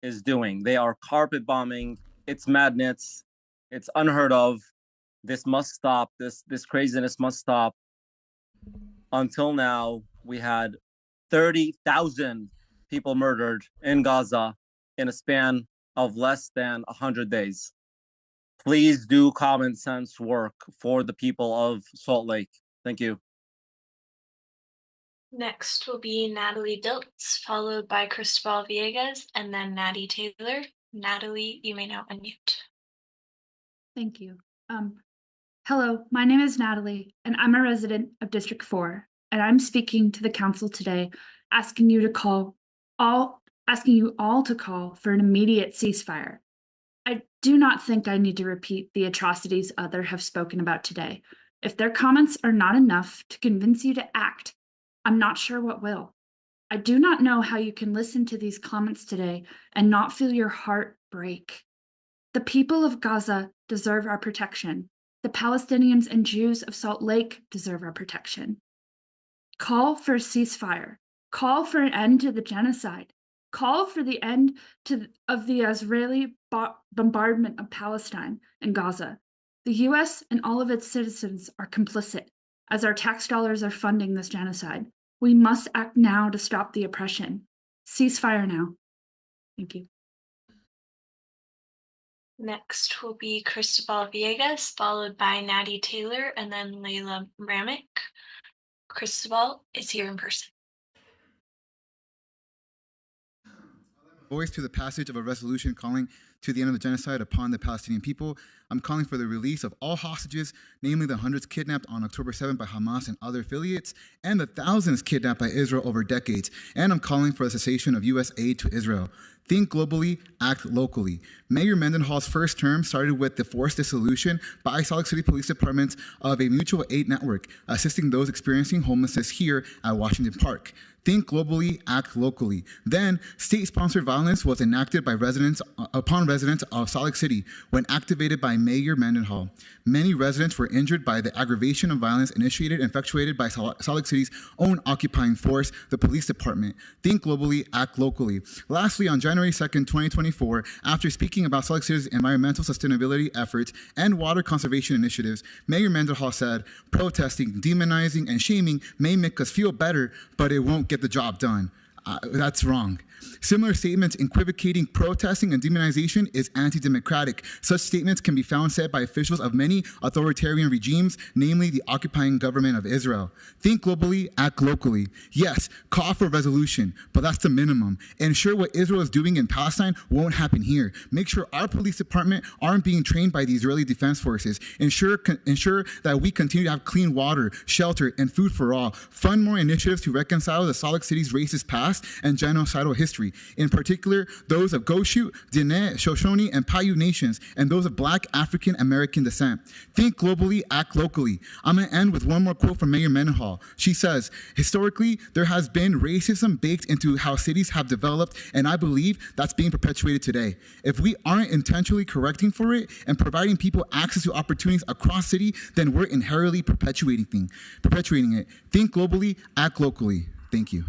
is doing. They are carpet bombing. It's madness. It's unheard of. This must stop. This craziness must stop. Until now, we had 30,000 people murdered in Gaza in a span of less than 100 days. Please do common sense work for the people of Salt Lake. Thank you. Next will be Natalie Diltz, followed by Cristobal Villegas, and then Natty Taylor. Natalie, you may now unmute. Thank you. Hello, my name is Natalie, and I'm a resident of District 4, and I'm speaking to the council today, asking you all to call for an immediate ceasefire. I do not think I need to repeat the atrocities others have spoken about today. If their comments are not enough to convince you to act, I'm not sure what will. I do not know how you can listen to these comments today and not feel your heart break. The people of Gaza deserve our protection. The Palestinians and Jews of Salt Lake deserve our protection. Call for a ceasefire. Call for an end to the genocide. Call for the end of the Israeli bombardment of Palestine and Gaza. The US and all of its citizens are complicit, as our tax dollars are funding this genocide. We must act now to stop the oppression. Ceasefire now. Thank you. Next will be Cristobal Villegas, followed by Natty Taylor, and then Layla Ramick. Cristobal is here in person. Voice to the passage of a resolution calling to the end of the genocide upon the Palestinian people. I'm calling for the release of all hostages, namely the hundreds kidnapped on October 7th by Hamas and other affiliates, and the thousands kidnapped by Israel over decades. And I'm calling for the cessation of U.S. aid to Israel. Think globally, act locally. Mayor Mendenhall's first term started with the forced dissolution by Salt Lake City Police Department of a mutual aid network, assisting those experiencing homelessness here at Washington Park. Think globally, act locally. Then, state-sponsored violence was enacted by residents upon residents of Salt Lake City when activated by Mayor Mendenhall. Many residents were injured by the aggravation of violence initiated and effectuated by Salt Lake City's own occupying force, the police department. Think globally, act locally. Lastly, on January 2nd, 2024, after speaking about Salt Lake City's environmental sustainability efforts and water conservation initiatives, Mayor Mendenhall said, protesting, demonizing, and shaming may make us feel better, but it won't get the job done. That's wrong. Similar statements equivocating protesting and demonization is anti-democratic. Such statements can be found said by officials of many authoritarian regimes, namely the occupying government of Israel. Think globally, act locally. Yes, call for resolution, but that's the minimum. Ensure what Israel is doing in Palestine won't happen here. Make sure our police department aren't being trained by the Israeli Defense Forces. Ensure that we continue to have clean water, shelter, and food for all. Fund more initiatives to reconcile the Salt Lake City's racist past and genocidal history, in particular those of Goshu, Diné, Shoshone, and Paiute nations, and those of Black African American descent. Think globally, act locally. I'm going to end with one more quote from Mayor Mendenhall. She says, historically, there has been racism baked into how cities have developed, and I believe that's being perpetuated today. If we aren't intentionally correcting for it and providing people access to opportunities across city, then we're inherently perpetuating it. Think globally, act locally. Thank you.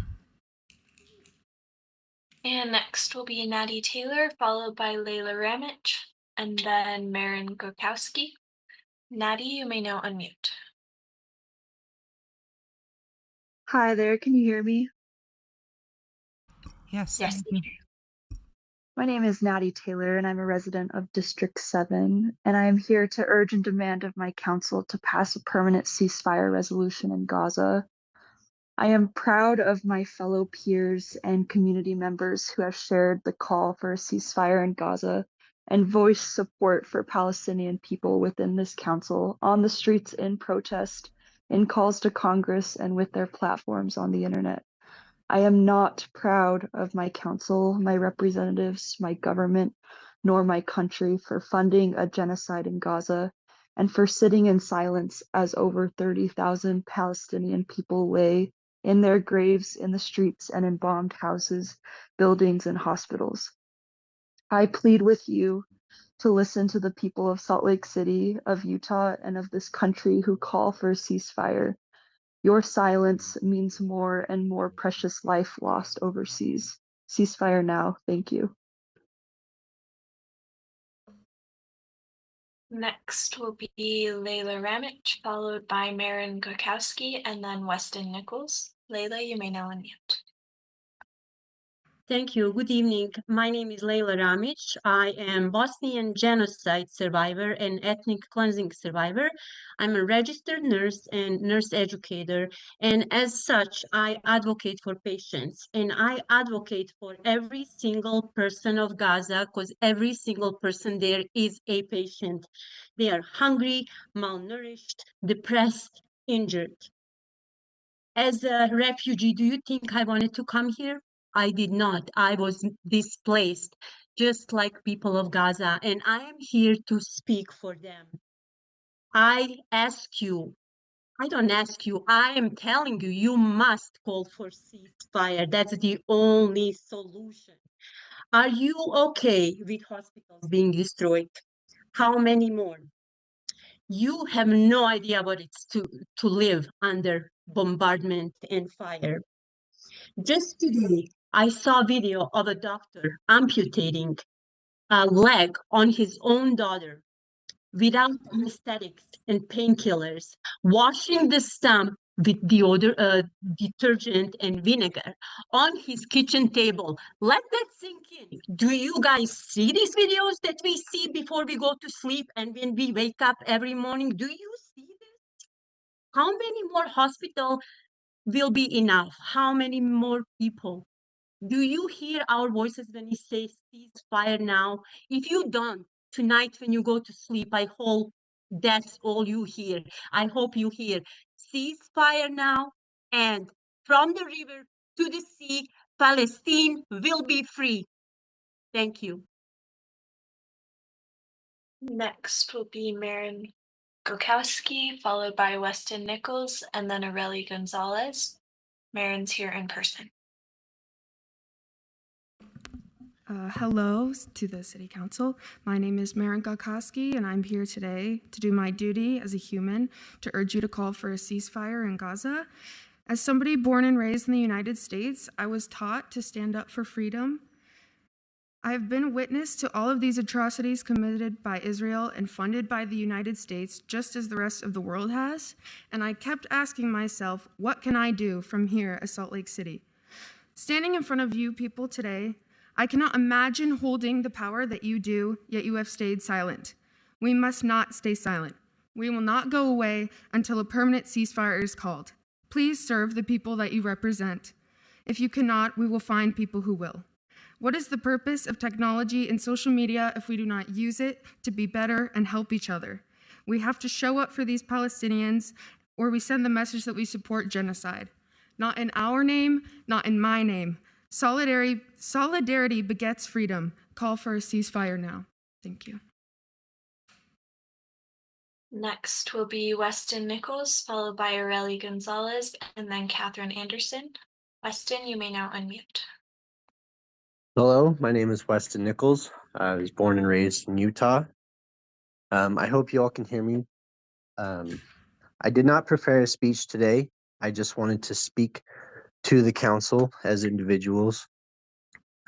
And next will be Natty Taylor, followed by Layla Ramich, and then Marin Gokowski. Natty, you may now unmute. Hi there, can you hear me? Yes. Yes. My name is Natty Taylor, and I'm a resident of District 7, and I am here to urge and demand of my council to pass a permanent ceasefire resolution in Gaza. I am proud of my fellow peers and community members who have shared the call for a ceasefire in Gaza and voiced support for Palestinian people within this council on the streets in protest, in calls to Congress, and with their platforms on the internet. I am not proud of my council, my representatives, my government, nor my country for funding a genocide in Gaza and for sitting in silence as over 30,000 Palestinian people lay in their graves in the streets and in bombed houses, buildings, and hospitals. I plead with you to listen to the people of Salt Lake City, of Utah, and of this country who call for a ceasefire. Your silence means more and more precious life lost overseas. Ceasefire now. Thank you. Next will be Layla Ramich, followed by Marin Gokowski, and then Weston Nichols. Layla, you may now unmute. Thank you. Good evening. My name is Layla Ramich. I am Bosnian genocide survivor and ethnic cleansing survivor. I'm a registered nurse and nurse educator, and as such, I advocate for patients, and I advocate for every single person of Gaza because every single person there is a patient. They are hungry, malnourished, depressed, injured. As a refugee, do you think I wanted to come here? I did not. I was displaced, just like people of Gaza, and I am here to speak for them. I ask you, I don't ask you, I am telling you, you must call for ceasefire. That's the only solution. Are you okay with hospitals being destroyed? How many more? You have no idea what it's to live under bombardment and fire. Just today, I saw a video of a doctor amputating a leg on his own daughter without anesthetics and painkillers, washing the stump with detergent and vinegar on his kitchen table. Let that sink in. Do you guys see these videos that we see before we go to sleep and when we wake up every morning? Do you see this? How many more hospitals will be enough? How many more people? Do you hear our voices when we say ceasefire now? If you don't, tonight when you go to sleep, I hope that's all you hear. I hope you hear ceasefire now, and from the river to the sea, Palestine will be free. Thank you. Next will be Marin Gokowski, followed by Weston Nichols, and then Areli Gonzalez. Marin's here in person. Hello to the City Council. My name is Marin Gakowski, and I'm here today to do my duty as a human to urge you to call for a ceasefire in Gaza. As somebody born and raised in the United States, I was taught to stand up for freedom. I have been witness to all of these atrocities committed by Israel and funded by the United States, just as the rest of the world has, and I kept asking myself, what can I do from here at Salt Lake City? Standing in front of you people today, I cannot imagine holding the power that you do, yet you have stayed silent. We must not stay silent. We will not go away until a permanent ceasefire is called. Please serve the people that you represent. If you cannot, we will find people who will. What is the purpose of technology and social media if we do not use it to be better and help each other? We have to show up for these Palestinians, or we send the message that we support genocide. Not in our name, not in my name. Solidarity begets freedom. Call for a ceasefire now. Thank you. Next will be Weston Nichols, followed by Aurelie Gonzalez, and then Catherine Anderson. Weston, you may now unmute. Hello, my name is Weston Nichols. I was born and raised in Utah. I hope you all can hear me. I did not prepare a speech today. I just wanted to speak to the council as individuals.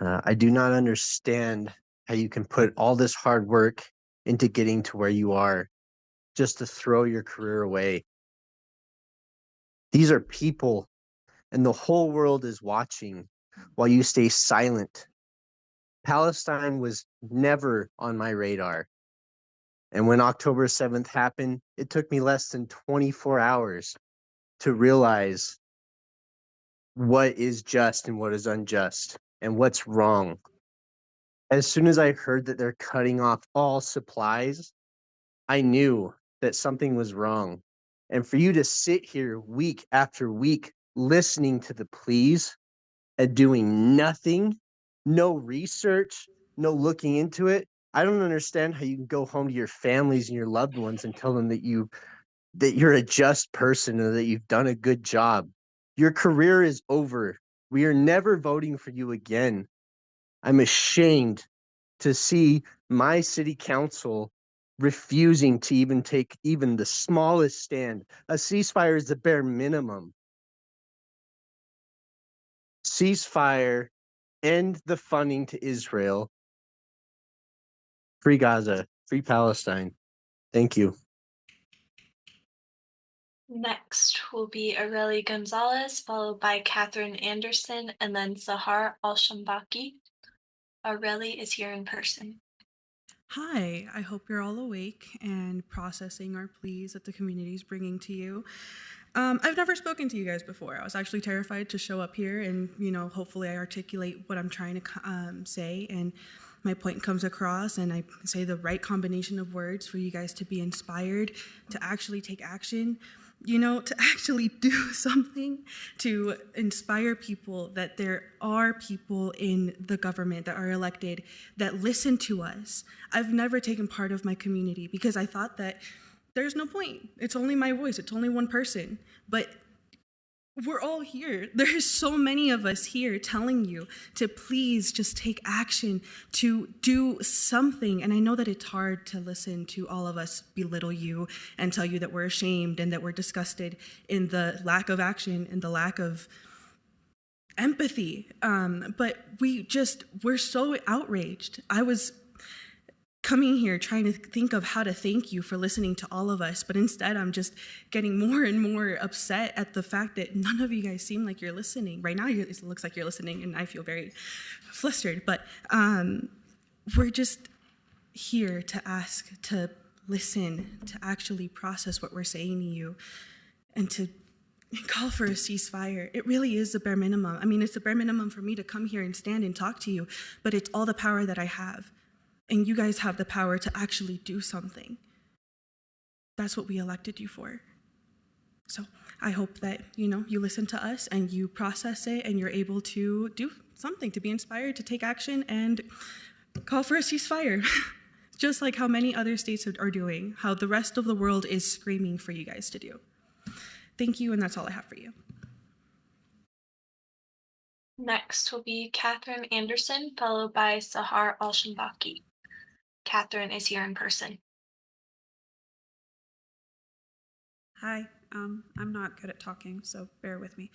I do not understand how you can put all this hard work into getting to where you are just to throw your career away. These are people, and the whole world is watching while you stay silent. Palestine was never on my radar. And when October 7th happened, it took me less than 24 hours to realize what is just and what is unjust and what's wrong. As soon as I heard that they're cutting off all supplies, I knew that something was wrong. And for you to sit here week after week listening to the pleas and doing nothing, no research, no looking into it, I don't understand how you can go home to your families and your loved ones and tell them that you're a just person and that you've done a good job. Your career is over. We are never voting for you again. I'm ashamed to see my city council refusing to even take even the smallest stand. A ceasefire is the bare minimum. Ceasefire, end the funding to Israel. Free Gaza, free Palestine. Thank you. Next will be Aurelie Gonzalez, followed by Catherine Anderson, and then Sahar Al-Shambaki. Aurelie is here in person. Hi, I hope you're all awake and processing our pleas that the community is bringing to you. I've never spoken to you guys before. I was actually terrified to show up here and, hopefully I articulate what I'm trying to say and my point comes across and I say the right combination of words for you guys to be inspired, to actually take action, to actually do something, to inspire people that there are people in the government that are elected that listen to us. I've never taken part of my community because I thought that there's no point. It's only my voice. It's only one person. But we're all here. There's so many of us here telling you to please just take action, to do something. And I know that it's hard to listen to all of us belittle you and tell you that we're ashamed and that we're disgusted in the lack of action and the lack of empathy. But we're so outraged. I was coming here trying to think of how to thank you for listening to all of us, but instead I'm just getting more and more upset at the fact that none of you guys seem like you're listening. Right now it looks like you're listening and I feel very flustered, but we're just here to ask to listen, to actually process what we're saying to you and to call for a ceasefire. It really is the bare minimum. I mean, it's the bare minimum for me to come here and stand and talk to you, but it's all the power that I have. And you guys have the power to actually do something. That's what we elected you for. So I hope that, you listen to us and you process it and you're able to do something, to be inspired, to take action and call for a ceasefire. Just like how many other states are doing, how the rest of the world is screaming for you guys to do. Thank you, and that's all I have for you. Next will be Catherine Anderson, followed by Sahar Al-Shambaki. Catherine is here in person. Hi, I'm not good at talking, so bear with me.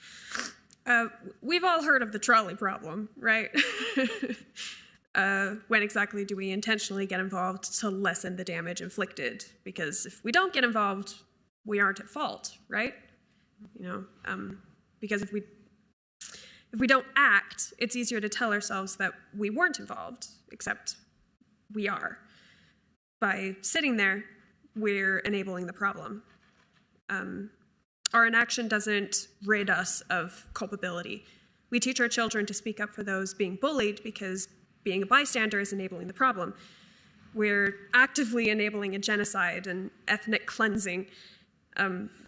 We've all heard of the trolley problem, right? When exactly do we intentionally get involved to lessen the damage inflicted? Because if we don't get involved, we aren't at fault, right? You know, because if we don't act, it's easier to tell ourselves that we weren't involved, except we are. By sitting there, we're enabling the problem. Our inaction doesn't rid us of culpability. We teach our children to speak up for those being bullied because being a bystander is enabling the problem. We're actively enabling a genocide and ethnic cleansing.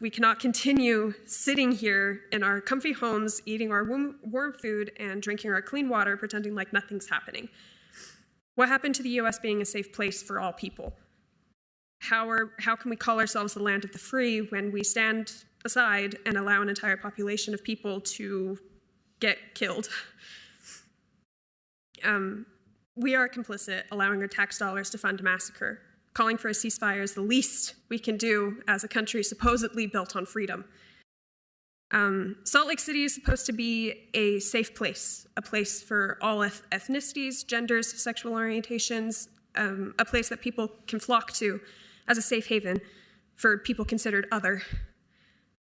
We cannot continue sitting here in our comfy homes, eating our warm food and drinking our clean water, pretending like nothing's happening. What happened to the US being a safe place for all people? How can we call ourselves the land of the free when we stand aside and allow an entire population of people to get killed? We are complicit, allowing our tax dollars to fund a massacre. Calling for a ceasefire is the least we can do as a country supposedly built on freedom. Salt Lake City is supposed to be a safe place, a place for all ethnicities, genders, sexual orientations, a place that people can flock to as a safe haven for people considered other.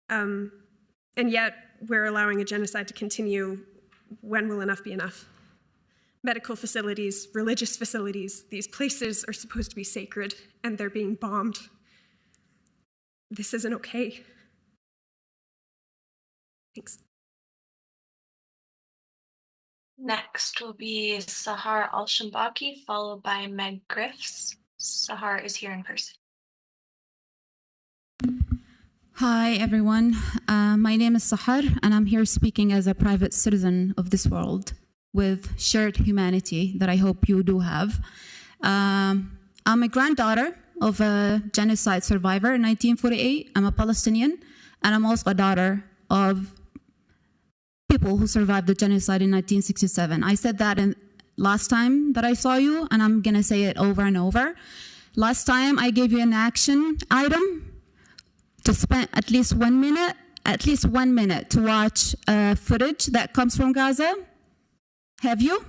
And yet we're allowing a genocide to continue. When will enough be enough? Medical facilities, religious facilities, these places are supposed to be sacred and they're being bombed. This isn't okay. Thanks. Next will be Sahar Al-Shambaki, followed by Meg Griffiths. Sahar is here in person. Hi, everyone. My name is Sahar, and I'm here speaking as a private citizen of this world with shared humanity that I hope you do have. I'm a granddaughter of a genocide survivor in 1948. I'm a Palestinian, and I'm also a daughter of people who survived the genocide in 1967. I said that last time that I saw you, and I'm gonna say it over and over. Last time I gave you an action item to spend at least 1 minute to watch footage that comes from Gaza. Have you?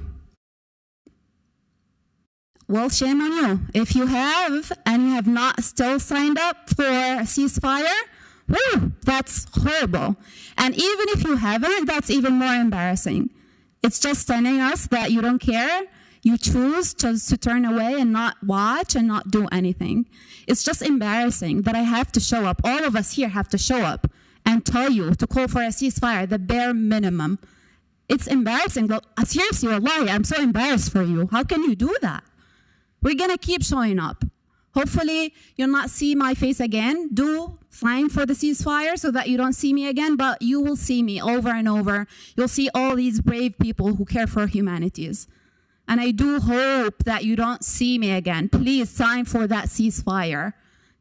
Well, shame on you. If you have, and you have not still signed up for a ceasefire, woo, that's horrible. And even if you haven't, that's even more embarrassing. It's just telling us that you don't care. You choose to turn away and not watch and not do anything. It's just embarrassing that I have to show up. All of us here have to show up and tell you to call for a ceasefire, the bare minimum. It's embarrassing. Seriously, wallahi, I'm so embarrassed for you. How can you do that? We're gonna keep showing up. Hopefully you'll not see my face again. Do sign for the ceasefire so that you don't see me again, but you will see me over and over. You'll see all these brave people who care for humanities. And I do hope that you don't see me again. Please sign for that ceasefire.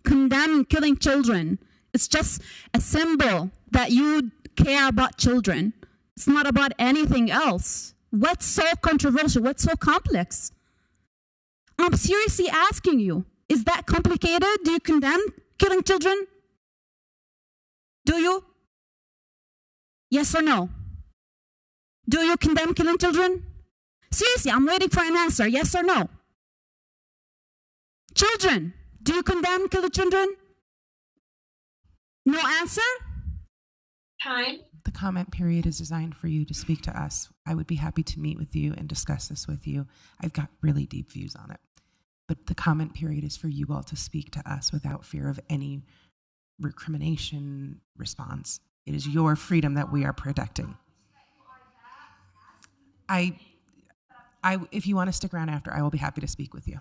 Condemn killing children. It's just a symbol that you care about children. It's not about anything else. What's so controversial? What's so complex? I'm seriously asking you, is that complicated? Do you condemn killing children? Do you? Yes or no? Do you condemn killing children? Seriously, I'm waiting for an answer, yes or no? Children, do you condemn killing children? No answer? Time. The comment period is designed for you to speak to us. I would be happy to meet with you and discuss this with you. I've got really deep views on it. But the comment period is for you all to speak to us without fear of any recrimination response. It is your freedom that we are protecting. If you want to stick around after, I will be happy to speak with you.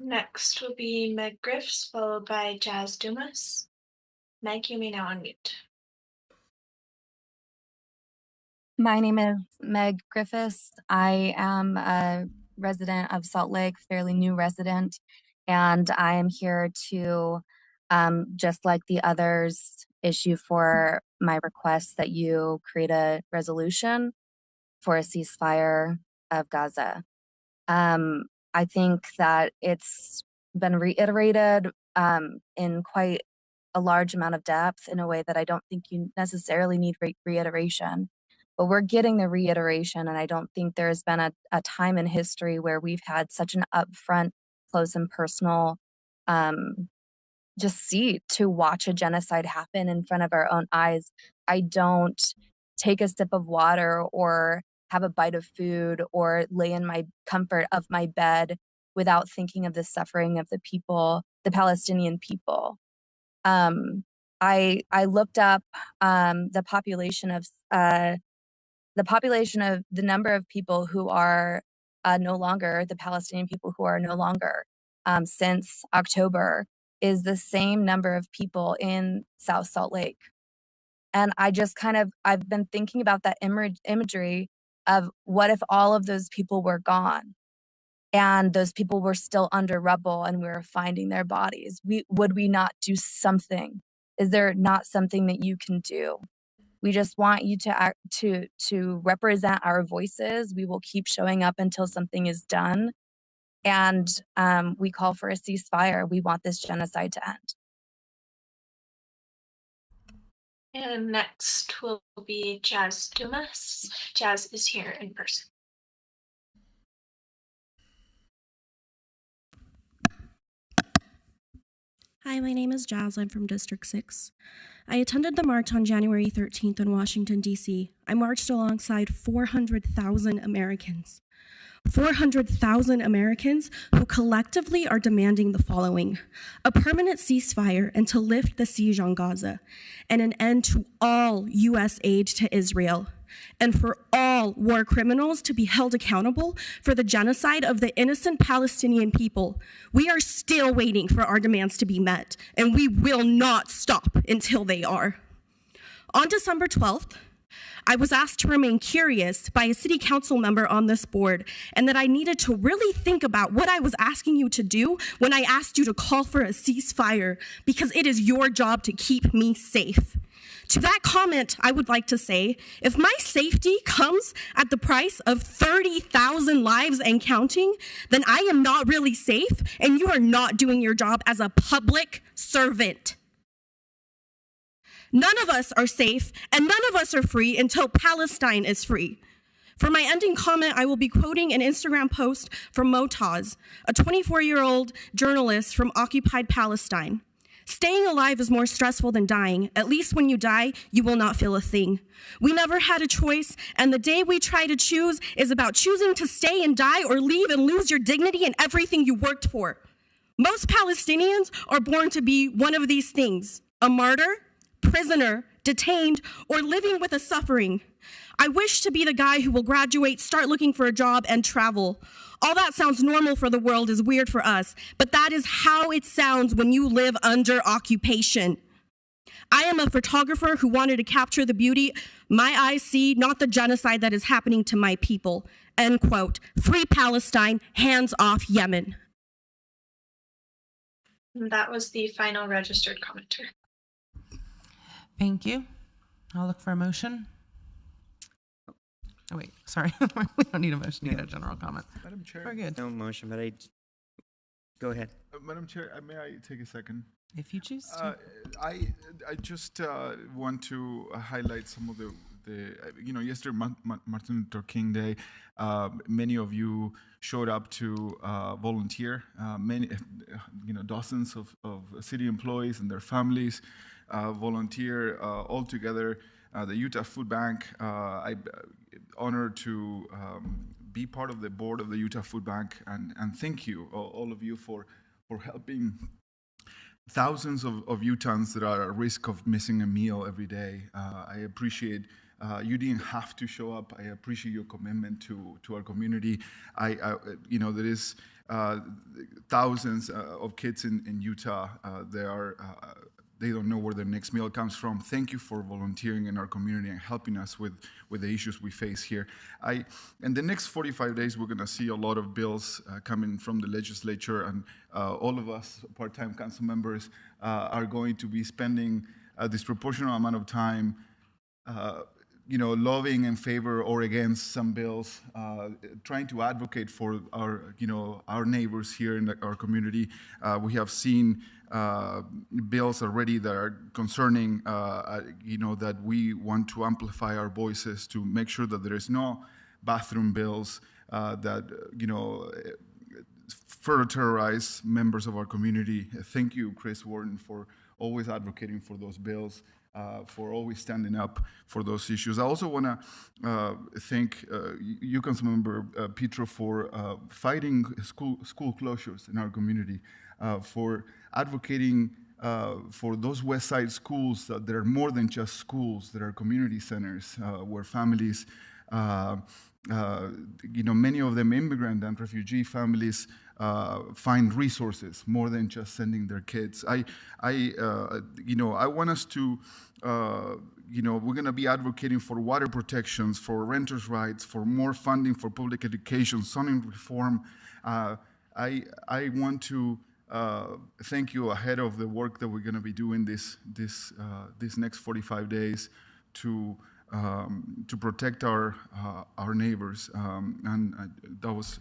Next will be Meg Griffiths, followed by Jazz Dumas. Meg, you may now unmute. My name is Meg Griffiths. I am a resident of Salt Lake, fairly new resident, and I am here to, just like the others, issue for my request that you create a resolution for a ceasefire of Gaza. I think that it's been reiterated in quite a large amount of depth in a way that I don't think you necessarily need reiteration. But we're getting the reiteration, and I don't think there's been a time in history where we've had such an upfront, close and personal just seat to watch a genocide happen in front of our own eyes. I don't take a sip of water or have a bite of food or lay in my comfort of my bed without thinking of the suffering of the people, the Palestinian people. I looked up the population of the number of people who are no longer, the Palestinian people who are no longer since October is the same number of people in South Salt Lake. And I just I've been thinking about that imagery of what if all of those people were gone and those people were still under rubble and we were finding their bodies. Would we not do something? Is there not something that you can do? We just want you to represent our voices. We will keep showing up until something is done. And we call for a ceasefire. We want this genocide to end. And next will be Jazz Dumas. Jazz is here in person. Hi, my name is Jazz. I'm from District 6. I attended the march on January 13th in Washington, D.C. I marched alongside 400,000 Americans. 400,000 Americans who collectively are demanding the following: a permanent ceasefire and to lift the siege on Gaza, and an end to all U.S. aid to Israel, and for all war criminals to be held accountable for the genocide of the innocent Palestinian people. We are still waiting for our demands to be met, and we will not stop until they are. On December 12th, I was asked to remain curious by a city council member on this board, and that I needed to really think about what I was asking you to do when I asked you to call for a ceasefire, because it is your job to keep me safe. To that comment, I would like to say, if my safety comes at the price of 30,000 lives and counting, then I am not really safe, and you are not doing your job as a public servant. None of us are safe, and none of us are free until Palestine is free. For my ending comment, I will be quoting an Instagram post from Motaz, a 24-year-old journalist from occupied Palestine. Staying alive is more stressful than dying. At least when you die, you will not feel a thing. We never had a choice, and the day we try to choose is about choosing to stay and die or leave and lose your dignity and everything you worked for. Most Palestinians are born to be one of these things: a martyr, prisoner, detained, or living with a suffering. I wish to be the guy who will graduate, start looking for a job, and travel. All that sounds normal for the world is weird for us, but that is how it sounds when you live under occupation. I am a photographer who wanted to capture the beauty my eyes see, not the genocide that is happening to my people. End quote. Free Palestine, hands off Yemen. And that was the final registered commenter. Thank you. I'll look for a motion. Oh, wait, sorry. We don't need a motion to get a general comment. Madam Chair. We're good. No motion, but go ahead. Madam Chair, may I take a second? If you choose to. I just want to highlight some of the yesterday, Martin Luther King Day, many of you showed up to volunteer. Many, dozens of city employees and their families volunteer all together. The Utah Food Bank, I'm honored to be part of the board of the Utah Food Bank, and thank you, all of you, for helping thousands of Utahns that are at risk of missing a meal every day. I appreciate you didn't have to show up. I appreciate your commitment to our community. There is thousands of kids in Utah. They don't know where their next meal comes from. Thank you for volunteering in our community and helping us with the issues we face here. In the next 45 days, we're going to see a lot of bills coming from the legislature, and all of us part-time council members are going to be spending a disproportionate amount of time lobbying in favor or against some bills, trying to advocate for our neighbors here in our community. We have seen bills already that are concerning, that we want to amplify our voices to make sure that there is no bathroom bills that, further terrorize members of our community. Thank you, Chris Warden, for always advocating for those bills. For always standing up for those issues. I also want to thank you, Councilmember Petro, for fighting school closures in our community, for advocating for those West Side schools that are more than just schools, that are community centers where families, many of them immigrant and refugee families, find resources more than just sending their kids. I want us to, we're going to be advocating for water protections, for renters' rights, for more funding for public education, zoning reform. I want to thank you ahead of the work that we're going to be doing this next 45 days to protect our neighbors, and that was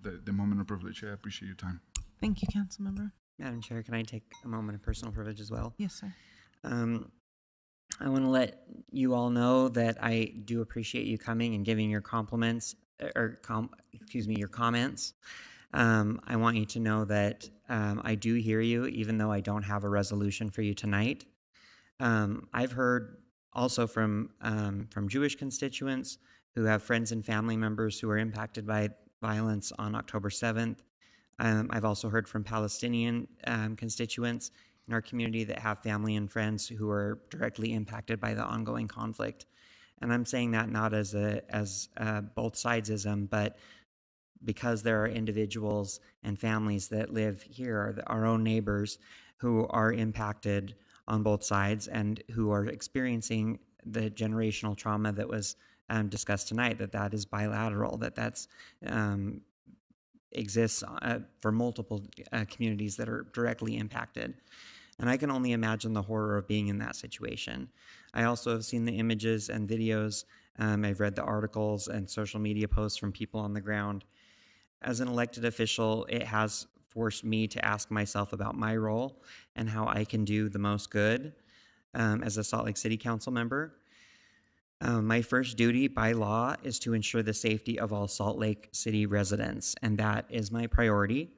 the moment of privilege. I appreciate your time. Thank you, Councilmember. Madam Chair, can I take a moment of personal privilege as well? Yes, sir. I want to let you all know that I do appreciate you coming and giving your compliments, your comments. I want you to know that I do hear you, even though I don't have a resolution for you tonight. I've heard also from Jewish constituents who have friends and family members who are impacted by violence on October 7th. I've also heard from Palestinian constituents in our community that have family and friends who are directly impacted by the ongoing conflict. And I'm saying that not as both sidesism, but because there are individuals and families that live here, our own neighbors, who are impacted on both sides and who are experiencing the generational trauma that was discussed tonight, that is bilateral, that's exists for multiple communities that are directly impacted. And I can only imagine the horror of being in that situation. I also have seen the images and videos. I've read the articles and social media posts from people on the ground. As an elected official, it has forced me to ask myself about my role and how I can do the most good as a Salt Lake City Council member. My first duty by law is to ensure the safety of all Salt Lake City residents, and that is my priority.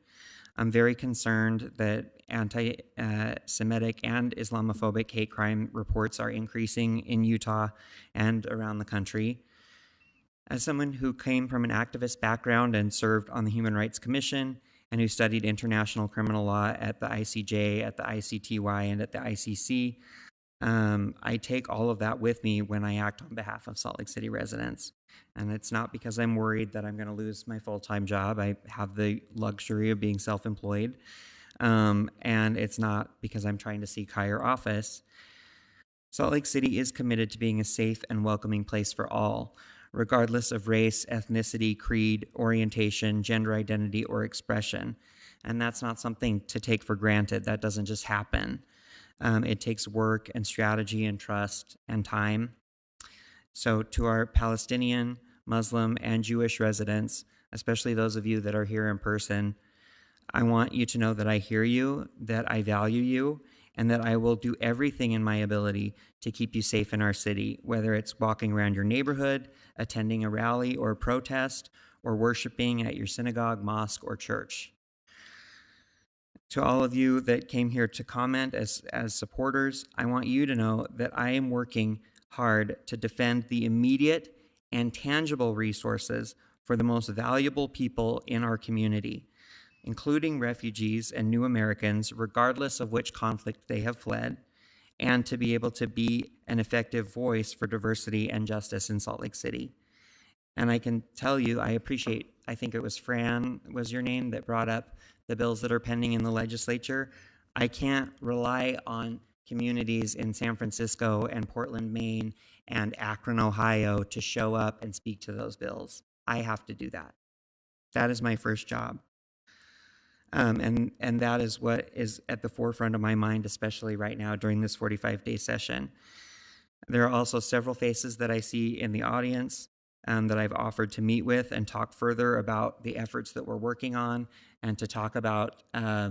I'm very concerned that anti-Semitic and Islamophobic hate crime reports are increasing in Utah and around the country. As someone who came from an activist background and served on the Human Rights Commission and who studied international criminal law at the ICJ, at the ICTY, and at the ICC, I take all of that with me when I act on behalf of Salt Lake City residents. And it's not because I'm worried that I'm going to lose my full-time job. I have the luxury of being self-employed. And it's not because I'm trying to seek higher office. Salt Lake City is committed to being a safe and welcoming place for all, regardless of race, ethnicity, creed, orientation, gender identity, or expression. And that's not something to take for granted. That doesn't just happen. It takes work and strategy and trust and time. So to our Palestinian, Muslim, and Jewish residents, especially those of you that are here in person, I want you to know that I hear you, that I value you, and that I will do everything in my ability to keep you safe in our city, whether it's walking around your neighborhood, attending a rally or a protest, or worshiping at your synagogue, mosque, or church. To all of you that came here to comment as supporters, I want you to know that I am working hard to defend the immediate and tangible resources for the most valuable people in our community, including refugees and new Americans, regardless of which conflict they have fled, and to be able to be an effective voice for diversity and justice in Salt Lake City. And I can tell you, I think it was Fran was your name that brought up the bills that are pending in the legislature. I can't rely on communities in San Francisco and Portland, Maine, and Akron, Ohio to show up and speak to those bills. I have to do that. That is my first job. And that is what is at the forefront of my mind, especially right now during this 45-day session. There are also several faces that I see in the audience that I've offered to meet with and talk further about the efforts that we're working on, and to talk about how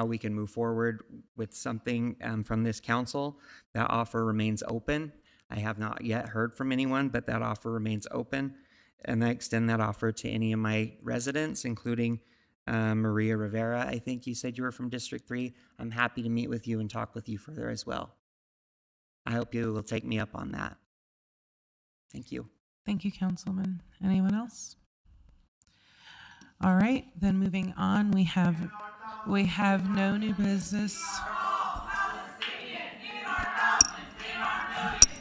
we can move forward with something from this council. That offer remains open. I have not yet heard from anyone, but that offer remains open. And I extend that offer to any of my residents, including Maria Rivera. I think you said you were from District 3. I'm happy to meet with you and talk with you further as well. I hope you will take me up on that. Thank you. Thank you, Councilman. Anyone else? All right, then moving on, we have no new business.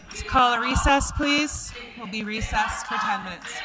Let's call a recess, please. We'll be recessed for 10 minutes.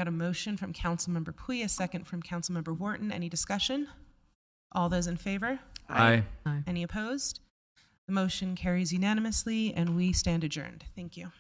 got a motion from Councilmember Pui, a second from Councilmember Wharton. Any discussion? All those in favor? Aye. Any opposed? The motion carries unanimously, and we stand adjourned. Thank you.